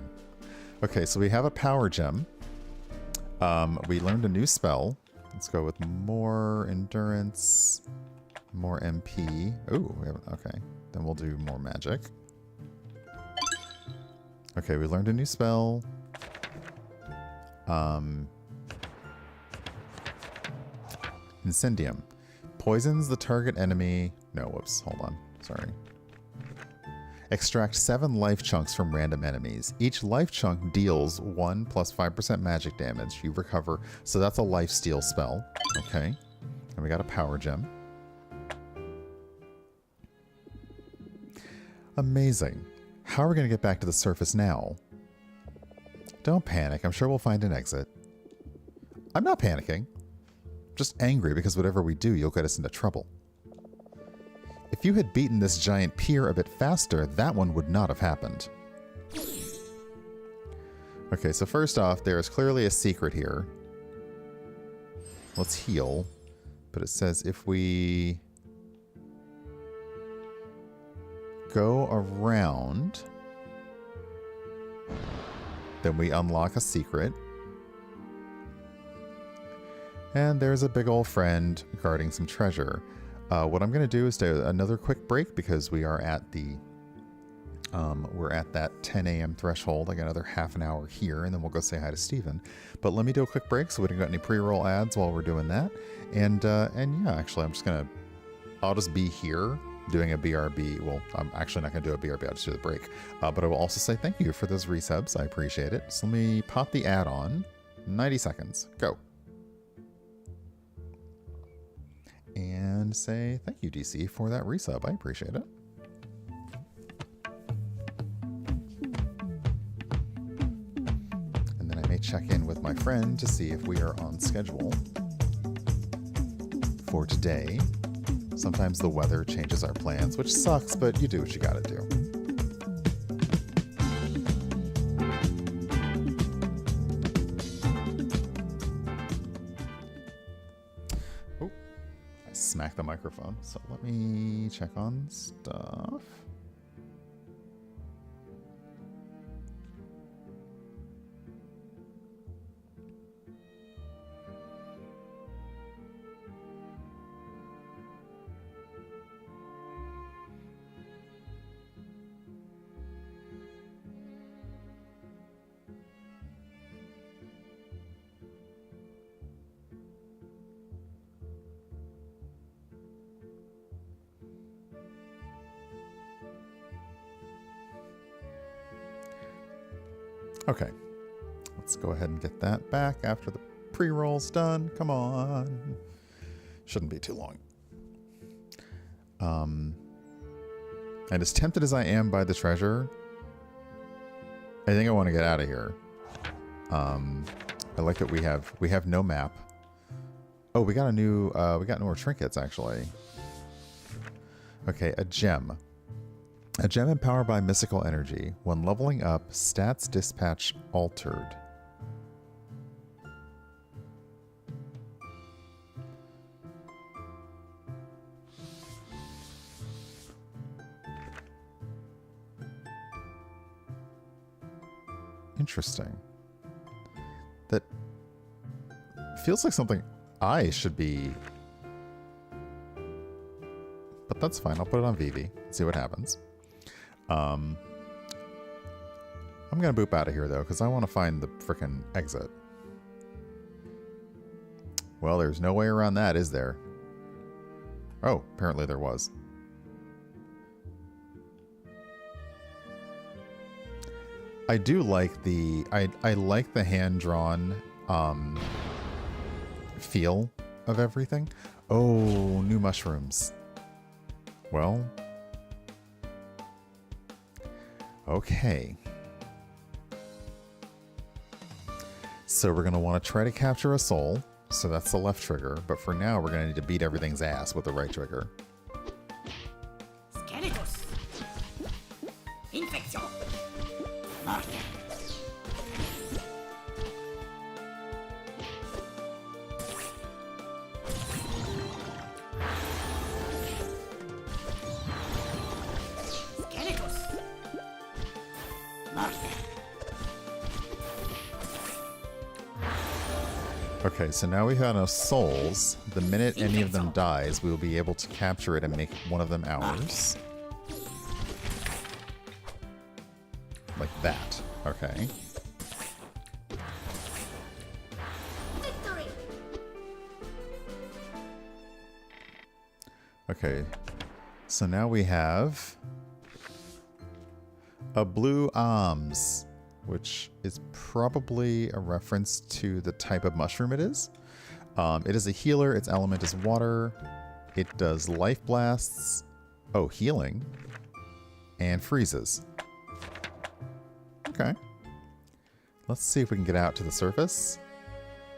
Okay, so we have a power gem. We learned a new spell. Let's go with more endurance, more MP. Ooh, okay. Then we'll do more magic. Okay, we learned a new spell. Incendium. Poisons the target enemy. No, whoops. Hold on. Sorry. Extract 7 life chunks from random enemies. Each life chunk deals 1 plus 5% magic damage. You recover. So that's a life steal spell. Okay. And we got a power gem. Amazing. How are we going to get back to the surface now? Don't panic. I'm sure we'll find an exit. I'm not panicking. Just angry because whatever we do, you'll get us into trouble. If you had beaten this giant pier a bit faster, that one would not have happened. Okay, so first off, there is clearly a secret here. Let's heal. But it says if we go around, then we unlock a secret. And there's a big old friend guarding some treasure. What I'm going to do is do another quick break because we are at the we're at that 10 a.m. threshold. I got another half an hour here, and then we'll go say hi to Steven. But let me do a quick break so we don't got any pre-roll ads while we're doing that. And yeah, actually, I'll just be here doing a BRB. Well, I'm actually not going to do a BRB. I'll just do the break. But I will also say thank you for those resubs. I appreciate it. So let me pop the ad on. 90 seconds. Go. And say thank you, DC, for that resub. I appreciate it. And then I may check in with my friend to see if we are on schedule for today. Sometimes the weather changes our plans, which sucks, but you do what you gotta do. Smack the microphone. So let me check on stuff. Okay, let's go ahead and get that back after the pre-roll's done. Come on. Shouldn't be too long. And as tempted as I am by the treasure, I think I want to get out of here. I like that we have no map. Oh, we got more trinkets actually. Okay, a gem. A gem empowered by mystical energy. When leveling up, stats dispatch altered. Interesting. That feels like something I should be... But that's fine. I'll put it on Vivi. See what happens. I'm gonna boop out of here though, because I want to find the frickin' exit. Well, there's no way around that, is there? Oh, apparently there was. I do like the I like the hand-drawn feel of everything. Oh, new mushrooms. Well, okay. So we're going to want to try to capture a soul. So that's the left trigger. But for now, we're going to need to beat everything's ass with the right trigger. Skeletos. Infection. Marker. Skeletos. Marker. Okay, so now we have enough souls. The minute any of them dies, we will be able to capture it and make one of them ours. Like that. Okay. Victory. Okay. So now we have a blue alms, which is probably a reference to the type of mushroom it is. It is a healer. Its element is water. It does life blasts. Oh, healing. And freezes. Okay. Let's see if we can get out to the surface.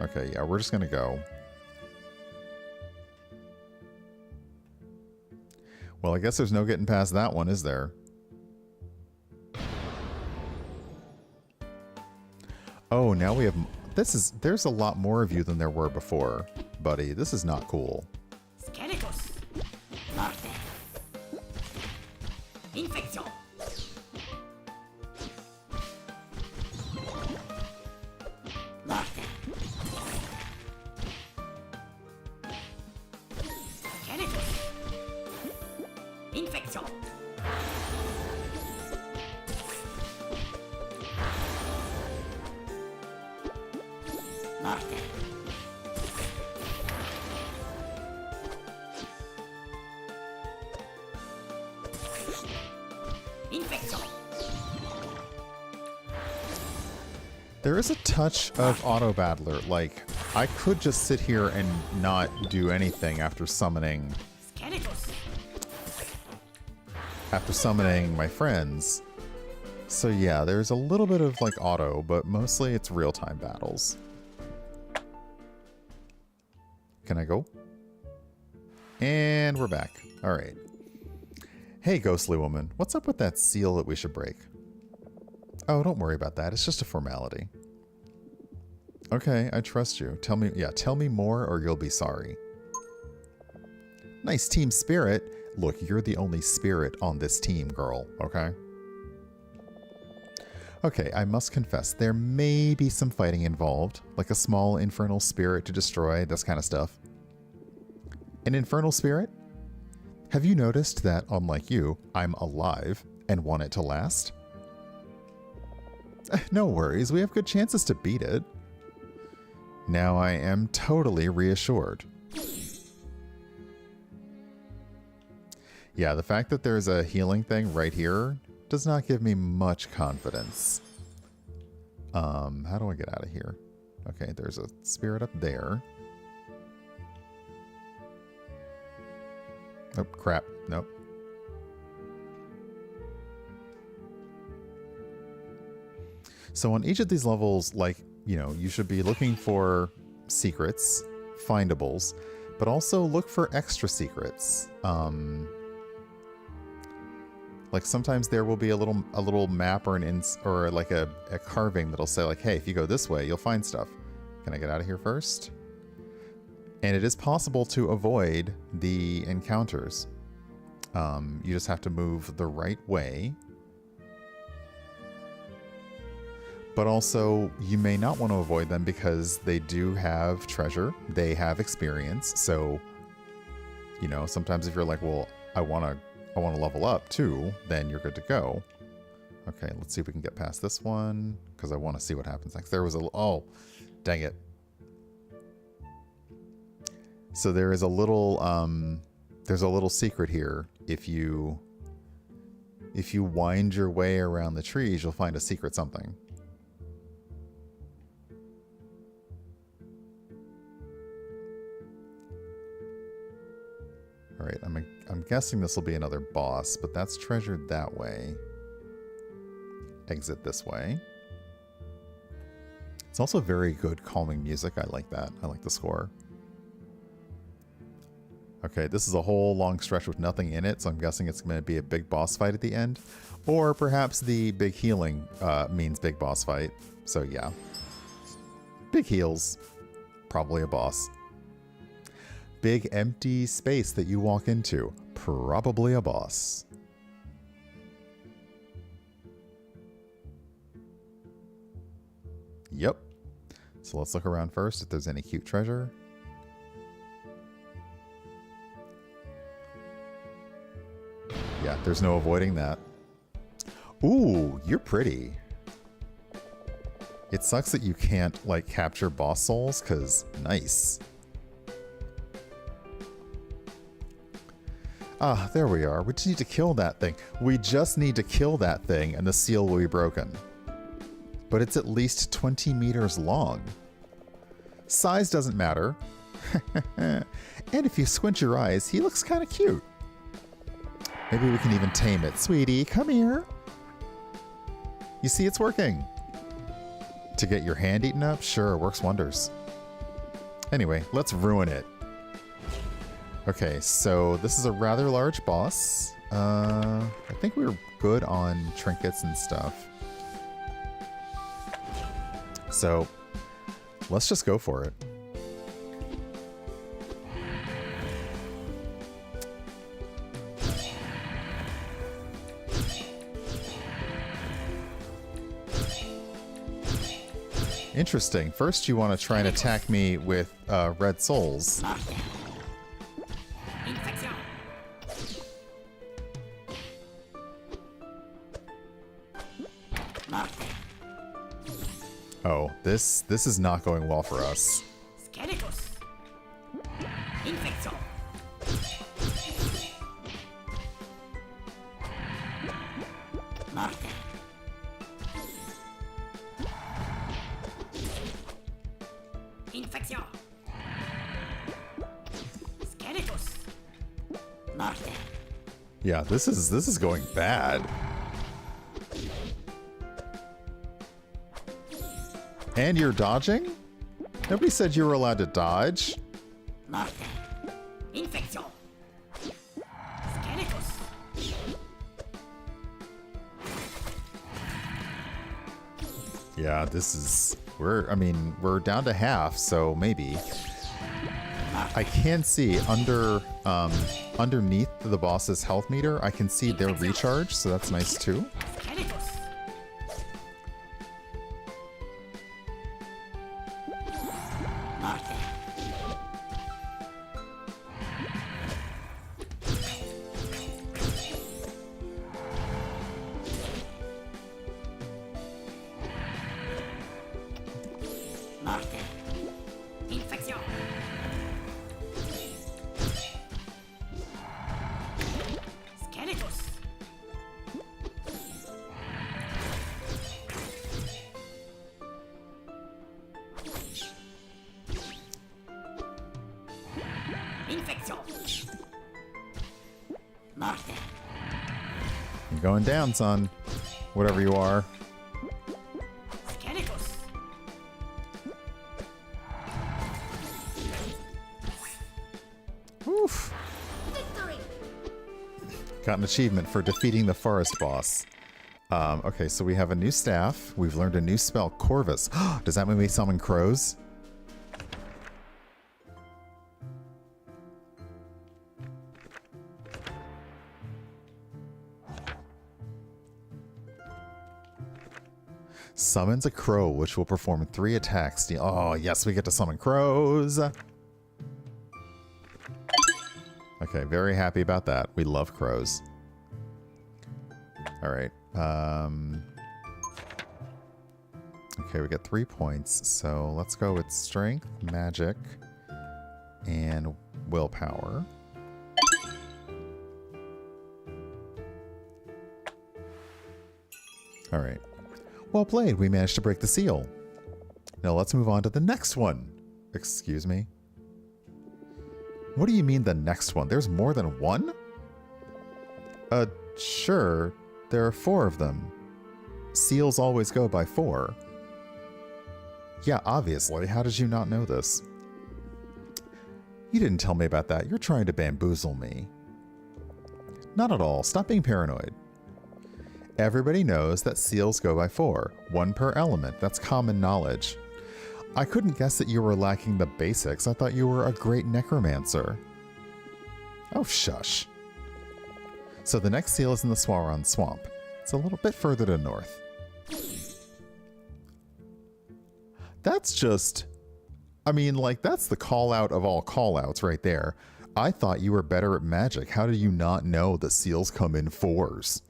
Okay, yeah, we're just going to go. Well, I guess there's no getting past that one, is there? Oh, now we have... There's a lot more of you than there were before, buddy. This is not cool. Skeletos. Morte. Infection. Morte. Skeletos. Infection. Morte. Infection. There is a touch of Auto Battler. Like, I could just sit here and not do anything after summoning... Skeletos. After summoning my friends. So yeah, there's a little bit of, like, auto, but mostly it's real-time battles. Can I go? And we're back. Alright. Hey, ghostly woman. What's up with that seal that we should break? Oh, don't worry about that. It's just a formality. Okay, I trust you. Tell me more or you'll be sorry. Nice team spirit. Look, you're the only spirit on this team, girl, okay? Okay, I must confess, there may be some fighting involved, like a small infernal spirit to destroy, this kind of stuff. An infernal spirit? Have you noticed that, unlike you, I'm alive and want it to last? No worries, we have good chances to beat it. Now I am totally reassured. Yeah, the fact that there's a healing thing right here does not give me much confidence. How do I get out of here? Okay, there's a spirit up there. Oh, crap. Nope. So on each of these levels, like, you know, you should be looking for secrets, findables, but also look for extra secrets. Like sometimes there will be a little map or or like a carving that'll say like, hey, if you go this way, you'll find stuff. Can I get out of here first? And it is possible to avoid the encounters. You just have to move the right way. But also, you may not want to avoid them because they do have treasure. They have experience. So, you know, sometimes if you're like, well, I want to level up too, then you're good to go. Okay, let's see if we can get past this one because I want to see what happens next. There was a... Oh, dang it. So there is a little... there's a little secret here. If you wind your way around the trees, you'll find a secret something. Alright, I'm guessing this will be another boss, but that's treasured that way. Exit this way. It's also very good calming music. I like that. I like the score. Okay, this is a whole long stretch with nothing in it, so I'm guessing it's going to be a big boss fight at the end. Or perhaps the big healing means big boss fight. So yeah. Big heals. Probably a boss. Big empty space that you walk into. Probably a boss. Yep. So let's look around first if there's any cute treasure. Yeah, there's no avoiding that. Ooh, you're pretty. It sucks that you can't, like, capture boss souls, because nice. Ah, there we are. We just need to kill that thing. We just need to kill that thing and the seal will be broken. But it's at least 20 meters long. Size doesn't matter. And if you squint your eyes, he looks kind of cute. Maybe we can even tame it. Sweetie, come here. You see, it's working. To get your hand eaten up? Sure, works wonders. Anyway, let's ruin it. Okay, so this is a rather large boss. I think we were good on trinkets and stuff. So, let's just go for it. Interesting. First you want to try and attack me with red souls. Oh, this is not going well for us. Yeah, this is going bad. And you're dodging? Nobody said you were allowed to dodge. Yeah, this is... we're down to half, so maybe. I can see underneath the boss's health meter, I can see their recharge, so that's nice too. You're going down, son. Whatever you are. Oof. Got an achievement for defeating the forest boss. Okay, so we have a new staff. We've learned a new spell, Corvus. Does that mean we summon crows? Summons a crow, which will perform 3 attacks. Oh, yes, we get to summon crows. Okay, very happy about that. We love crows. All right. Okay, we get 3 points. So let's go with strength, magic, and willpower. All right. Well played. We managed to break the seal. Now let's move on to the next one. Excuse me. What do you mean the next one? There's more than one? Sure. There are 4 of them. Seals always go by 4. Yeah, obviously. How did you not know this? You didn't tell me about that. You're trying to bamboozle me. Not at all. Stop being paranoid. Everybody knows that seals go by 4. 1 per element. That's common knowledge. I couldn't guess that you were lacking the basics. I thought you were a great necromancer. Oh, shush. So the next seal is in the Swaron Swamp. It's a little bit further to north. That's just... that's the call-out of all call-outs right there. I thought you were better at magic. How did you not know the seals come in 4s?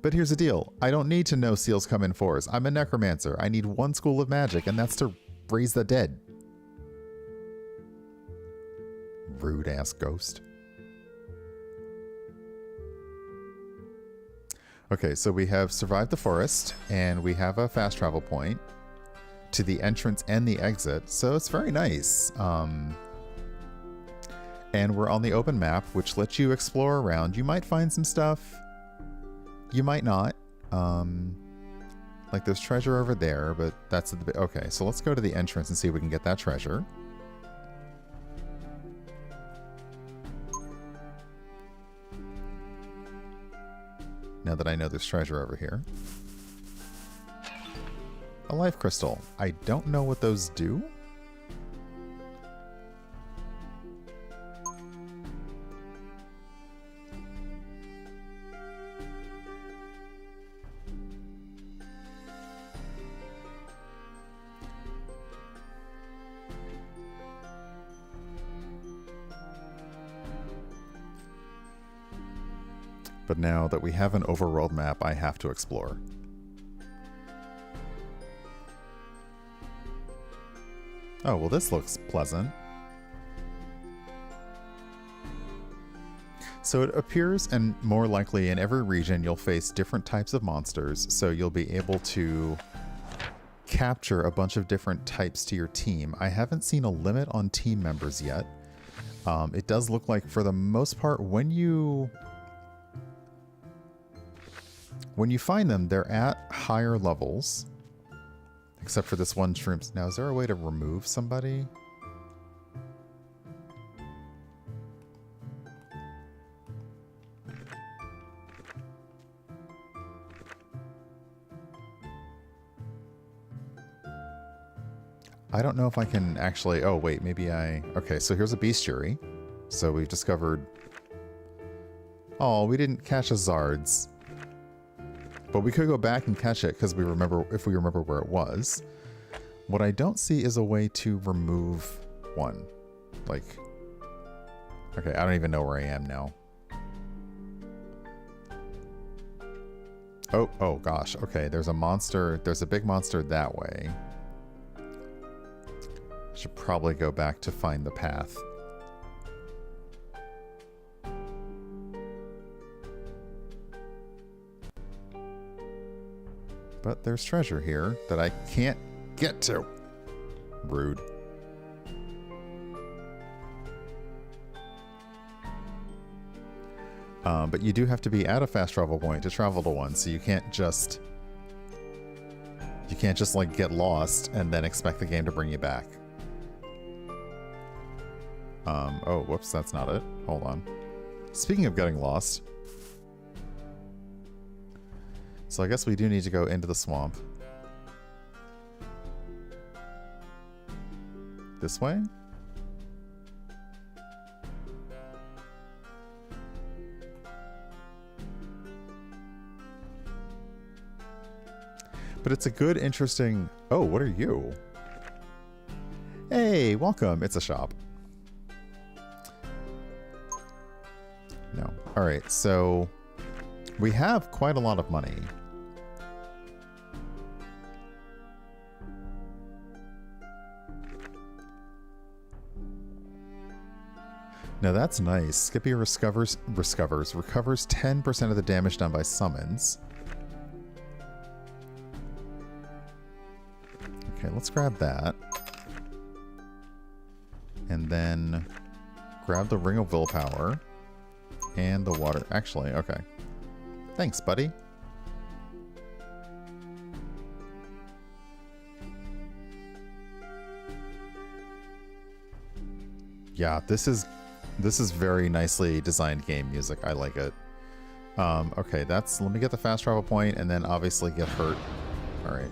But here's the deal. I don't need to know seals come in 4s. I'm a necromancer. I need 1 school of magic, and that's to raise the dead. Rude ass ghost. Okay, so we have survived the forest, and we have a fast travel point to the entrance and the exit, so it's very nice. And we're on the open map, which lets you explore around. You might find some stuff. You might not. Like there's treasure over there, but that's at the... Okay, so let's go to the entrance and see if we can get that treasure. Now that I know there's treasure over here. A life crystal. I don't know what those do. But now that we have an overworld map, I have to explore. Oh, well, this looks pleasant. So it appears, and more likely in every region, you'll face different types of monsters, so you'll be able to capture a bunch of different types to your team. I haven't seen a limit on team members yet. It does look like, for the most part, when you find them, they're at higher levels. Except for this one shrimp. Now, is there a way to remove somebody? I don't know if I can actually... Oh, wait, maybe I... Okay, so here's a bestiary. So we've discovered... Oh, we didn't catch a Zards. But we could go back and catch it because we remember, if we remember where it was. What I don't see is a way to remove one. Like, okay, I don't even know where I am now. Oh gosh, okay, there's a monster, there's a big monster that way. Should probably go back to find the path. But there's treasure here that I can't get to. Rude. But you do have to be at a fast travel point to travel to one, so you can't just like get lost and then expect the game to bring you back. Oh, whoops, that's not it. Hold on. Speaking of getting lost, so I guess we do need to go into the swamp. This way? But it's a good, interesting... Oh, what are you? Hey, welcome. It's a shop. No. Alright, so... we have quite a lot of money. Now that's nice. Skippy recovers 10% of the damage done by summons. Okay, let's grab that. And then grab the Ring of Willpower and the water. Actually, okay. Thanks, buddy. Yeah, this is very nicely designed game music. I like it. Okay, let me get the fast travel point and then obviously get hurt. All right.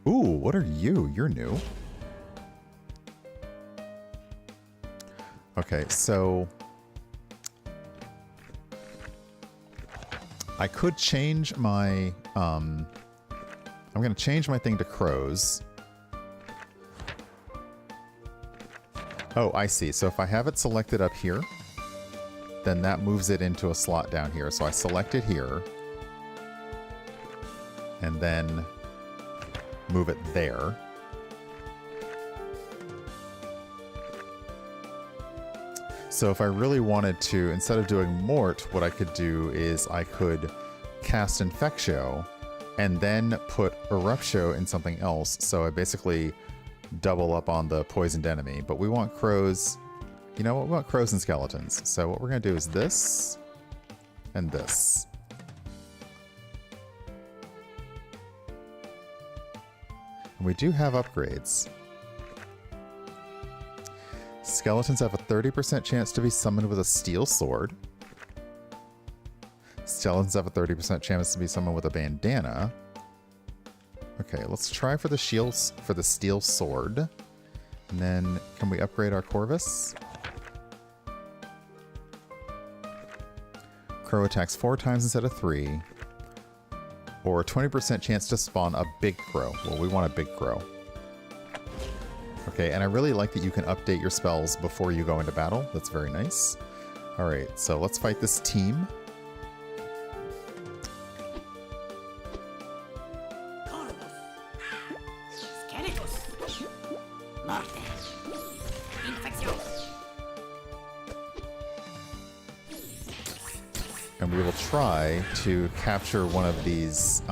Ooh, what are you? You're new. Okay, so I could change my I'm going to change my thing to crows. Oh, I see. So if I have it selected up here, then that moves it into a slot down here. So I select it here and then move it there. So if I really wanted to, instead of doing Mort, what I could do is I could cast Infectio and then put Eruptio in something else. So I basically double up on the poisoned enemy. But we want crows. You know what? We want crows and skeletons. So what we're going to do is this and this. And we do have upgrades. Skeletons have a 30% chance to be summoned with a steel sword. Skeletons have a 30% chance to be summoned with a bandana. Okay, let's try for the shields for the steel sword. And then can we upgrade our Corvus? Crow attacks 4 times instead of 3. Or a 20% chance to spawn a big crow. Well, we want a big crow. Okay, and I really like that you can update your spells before you go into battle. That's very nice. Alright, so let's fight this team. And we will try to capture one of these,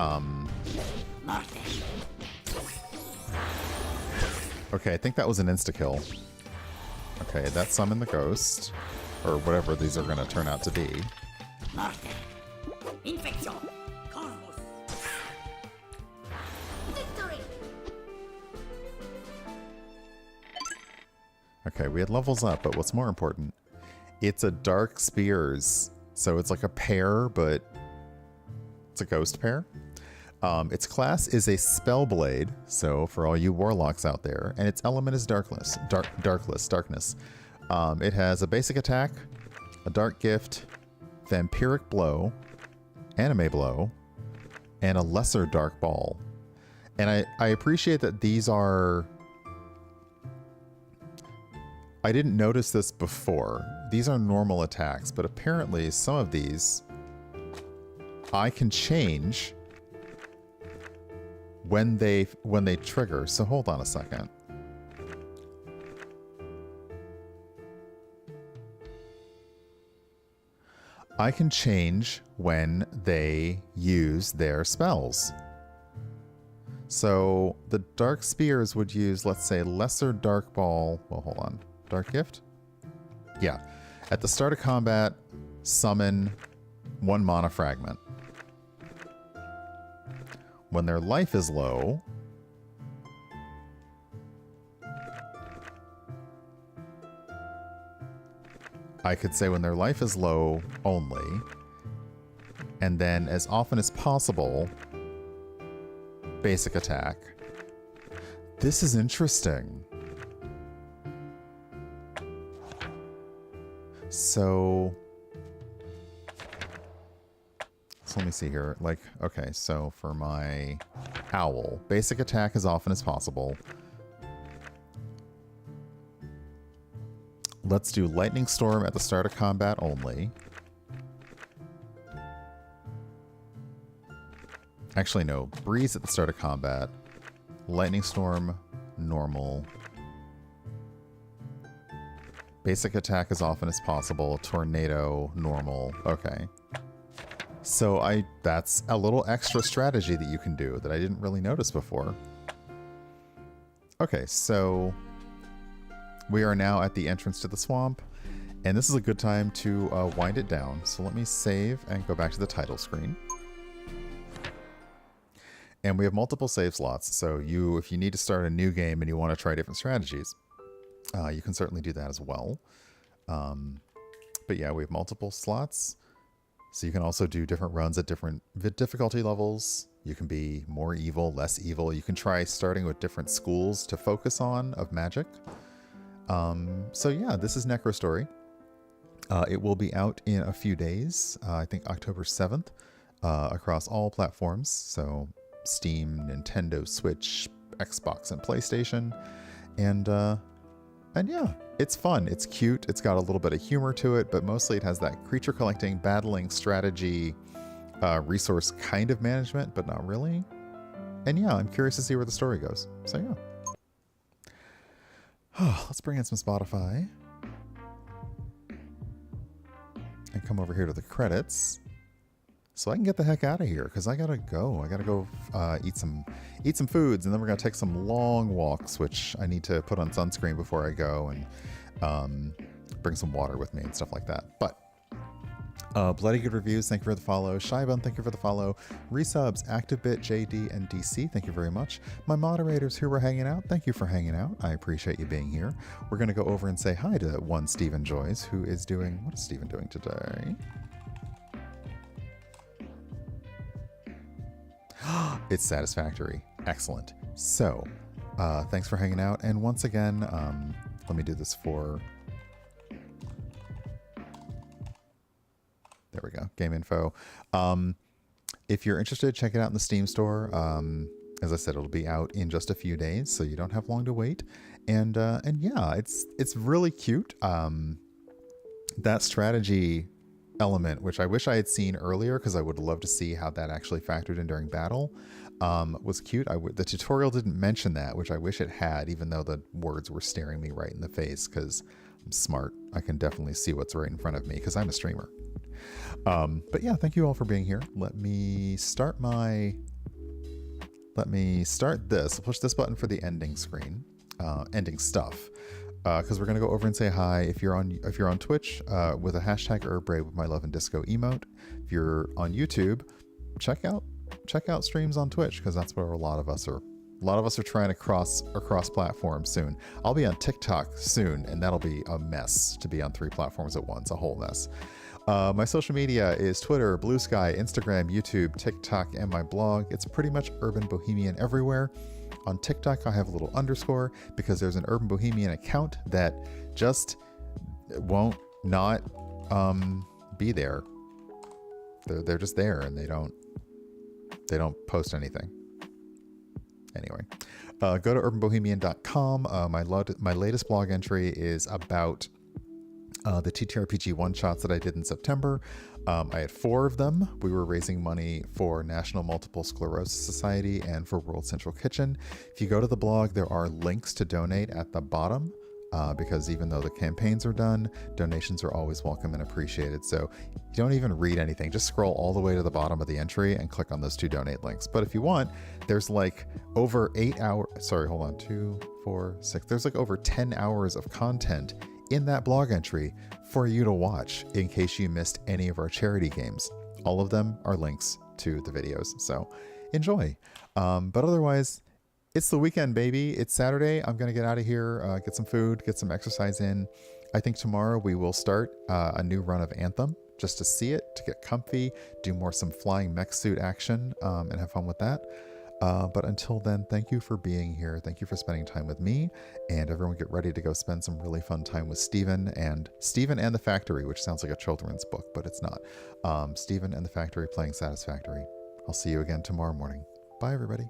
Okay, I think that was an insta-kill. Okay, that summoned the ghost. Or whatever these are going to turn out to be. Okay, we had levels up, but what's more important, it's a Dark Spears. So it's like a pair, but it's a ghost pair. Its class is a Spellblade, so for all you warlocks out there, and its element is darkness. It has a basic attack, a dark gift, vampiric blow, anime blow, and a lesser dark ball. And I appreciate that these are... I didn't notice this before. These are normal attacks, but apparently some of these I can change when they trigger. So hold on a second. I can change when they use their spells. So the Dark Spears would use, let's say, Lesser Dark Ball. Well, hold on. Dark Gift? Yeah. At the start of combat, summon 1 mana fragment. When their life is low, I could say when their life is low only, and then as often as possible, basic attack. This is interesting. So let me see here. Like, okay, so for my owl, basic attack as often as possible. Let's do Lightning Storm at the start of combat only. Actually, no. Breeze at the start of combat. Lightning Storm, normal. Basic attack as often as possible. Tornado, normal. Okay. So that's a little extra strategy that you can do that I didn't really notice before. Okay, so we are now at the entrance to the swamp, and this is a good time to wind it down. So let me save and go back to the title screen. And we have multiple save slots, so if you need to start a new game and you want to try different strategies, you can certainly do that as well. But yeah, we have multiple slots. So you can also do different runs at different difficulty levels. You can be more evil, less evil. You can try starting with different schools to focus on of magic. So yeah, this is Necro Story. It will be out in a few days, I think October 7th, across all platforms. So Steam, Nintendo, Switch, Xbox, and PlayStation. And yeah, it's fun. It's cute. It's got a little bit of humor to it, but mostly it has that creature collecting, battling, strategy, resource kind of management, but not really. And yeah, I'm curious to see where the story goes. So yeah. Let's bring in some Spotify. come over here to the credits so I can get the heck out of here because I gotta go. I gotta go eat some foods, and then we're gonna take some long walks, which I need to put on sunscreen before I go, and bring some water with me and stuff like that. But Bloody Good Reviews, thank you for the follow. Shybun, thank you for the follow. Resubs, ActiveBit, JD, and DC, thank you very much. My moderators who were hanging out, thank you for hanging out. I appreciate you being here. We're going to go over and say hi to one Stephen Joyce, who is doing... What is Stephen doing today? It's Satisfactory. Excellent. So, thanks for hanging out. And once again, let me do this for... There we go. Game info. If you're interested, check it out in the Steam store. As I said, it'll be out in just a few days, so you don't have long to wait. And yeah, it's really cute. That strategy element, which I wish I had seen earlier because I would love to see how that actually factored in during battle, was cute. The tutorial didn't mention that, which I wish it had, even though the words were staring me right in the face because I'm smart. I can definitely see what's right in front of me because I'm a streamer. But yeah, thank you all for being here. Let me start this. I'll push this button for the ending screen, ending stuff, because we're gonna go over and say hi. If you're on Twitch, with a hashtag #Brave with my love and disco emote. If you're on YouTube, check out streams on Twitch because that's where a lot of us are. A lot of us are trying to cross platforms soon. I'll be on TikTok soon, and that'll be a mess to be on 3 platforms at once, a whole mess. My social media is Twitter, Blue Sky, Instagram, YouTube, TikTok, and my blog. It's pretty much Urban Bohemian everywhere. On TikTok, I have a little underscore because there's an Urban Bohemian account that just won't not be there. They're just there, and they don't post anything. Anyway, go to urbanbohemian.com. My latest blog entry is about the TTRPG one-shots that I did in September. I had 4 of them. We were raising money for National Multiple Sclerosis Society and for World Central Kitchen. If you go to the blog, there are links to donate at the bottom, because even though the campaigns are done, donations are always welcome and appreciated. So you don't even read anything. Just scroll all the way to the bottom of the entry and click on those 2 donate links. But if you want, there's like over 8 hours. Sorry, hold on. 2, 4, 6. There's like over 10 hours of content in that blog entry for you to watch in case you missed any of our charity games. All of them are links to the videos, so enjoy. But otherwise, it's the weekend, baby. It's Saturday. I'm gonna get out of here, get some food, get some exercise in. I think tomorrow we will start a new run of Anthem just to see it, to get comfy, do some flying mech suit action, and have fun with that. But until then, thank you for being here. Thank you for spending time with me, and everyone get ready to go spend some really fun time with Steven and the Factory, which sounds like a children's book, but it's not. Steven and the Factory playing Satisfactory. I'll see you again tomorrow morning. Bye, everybody.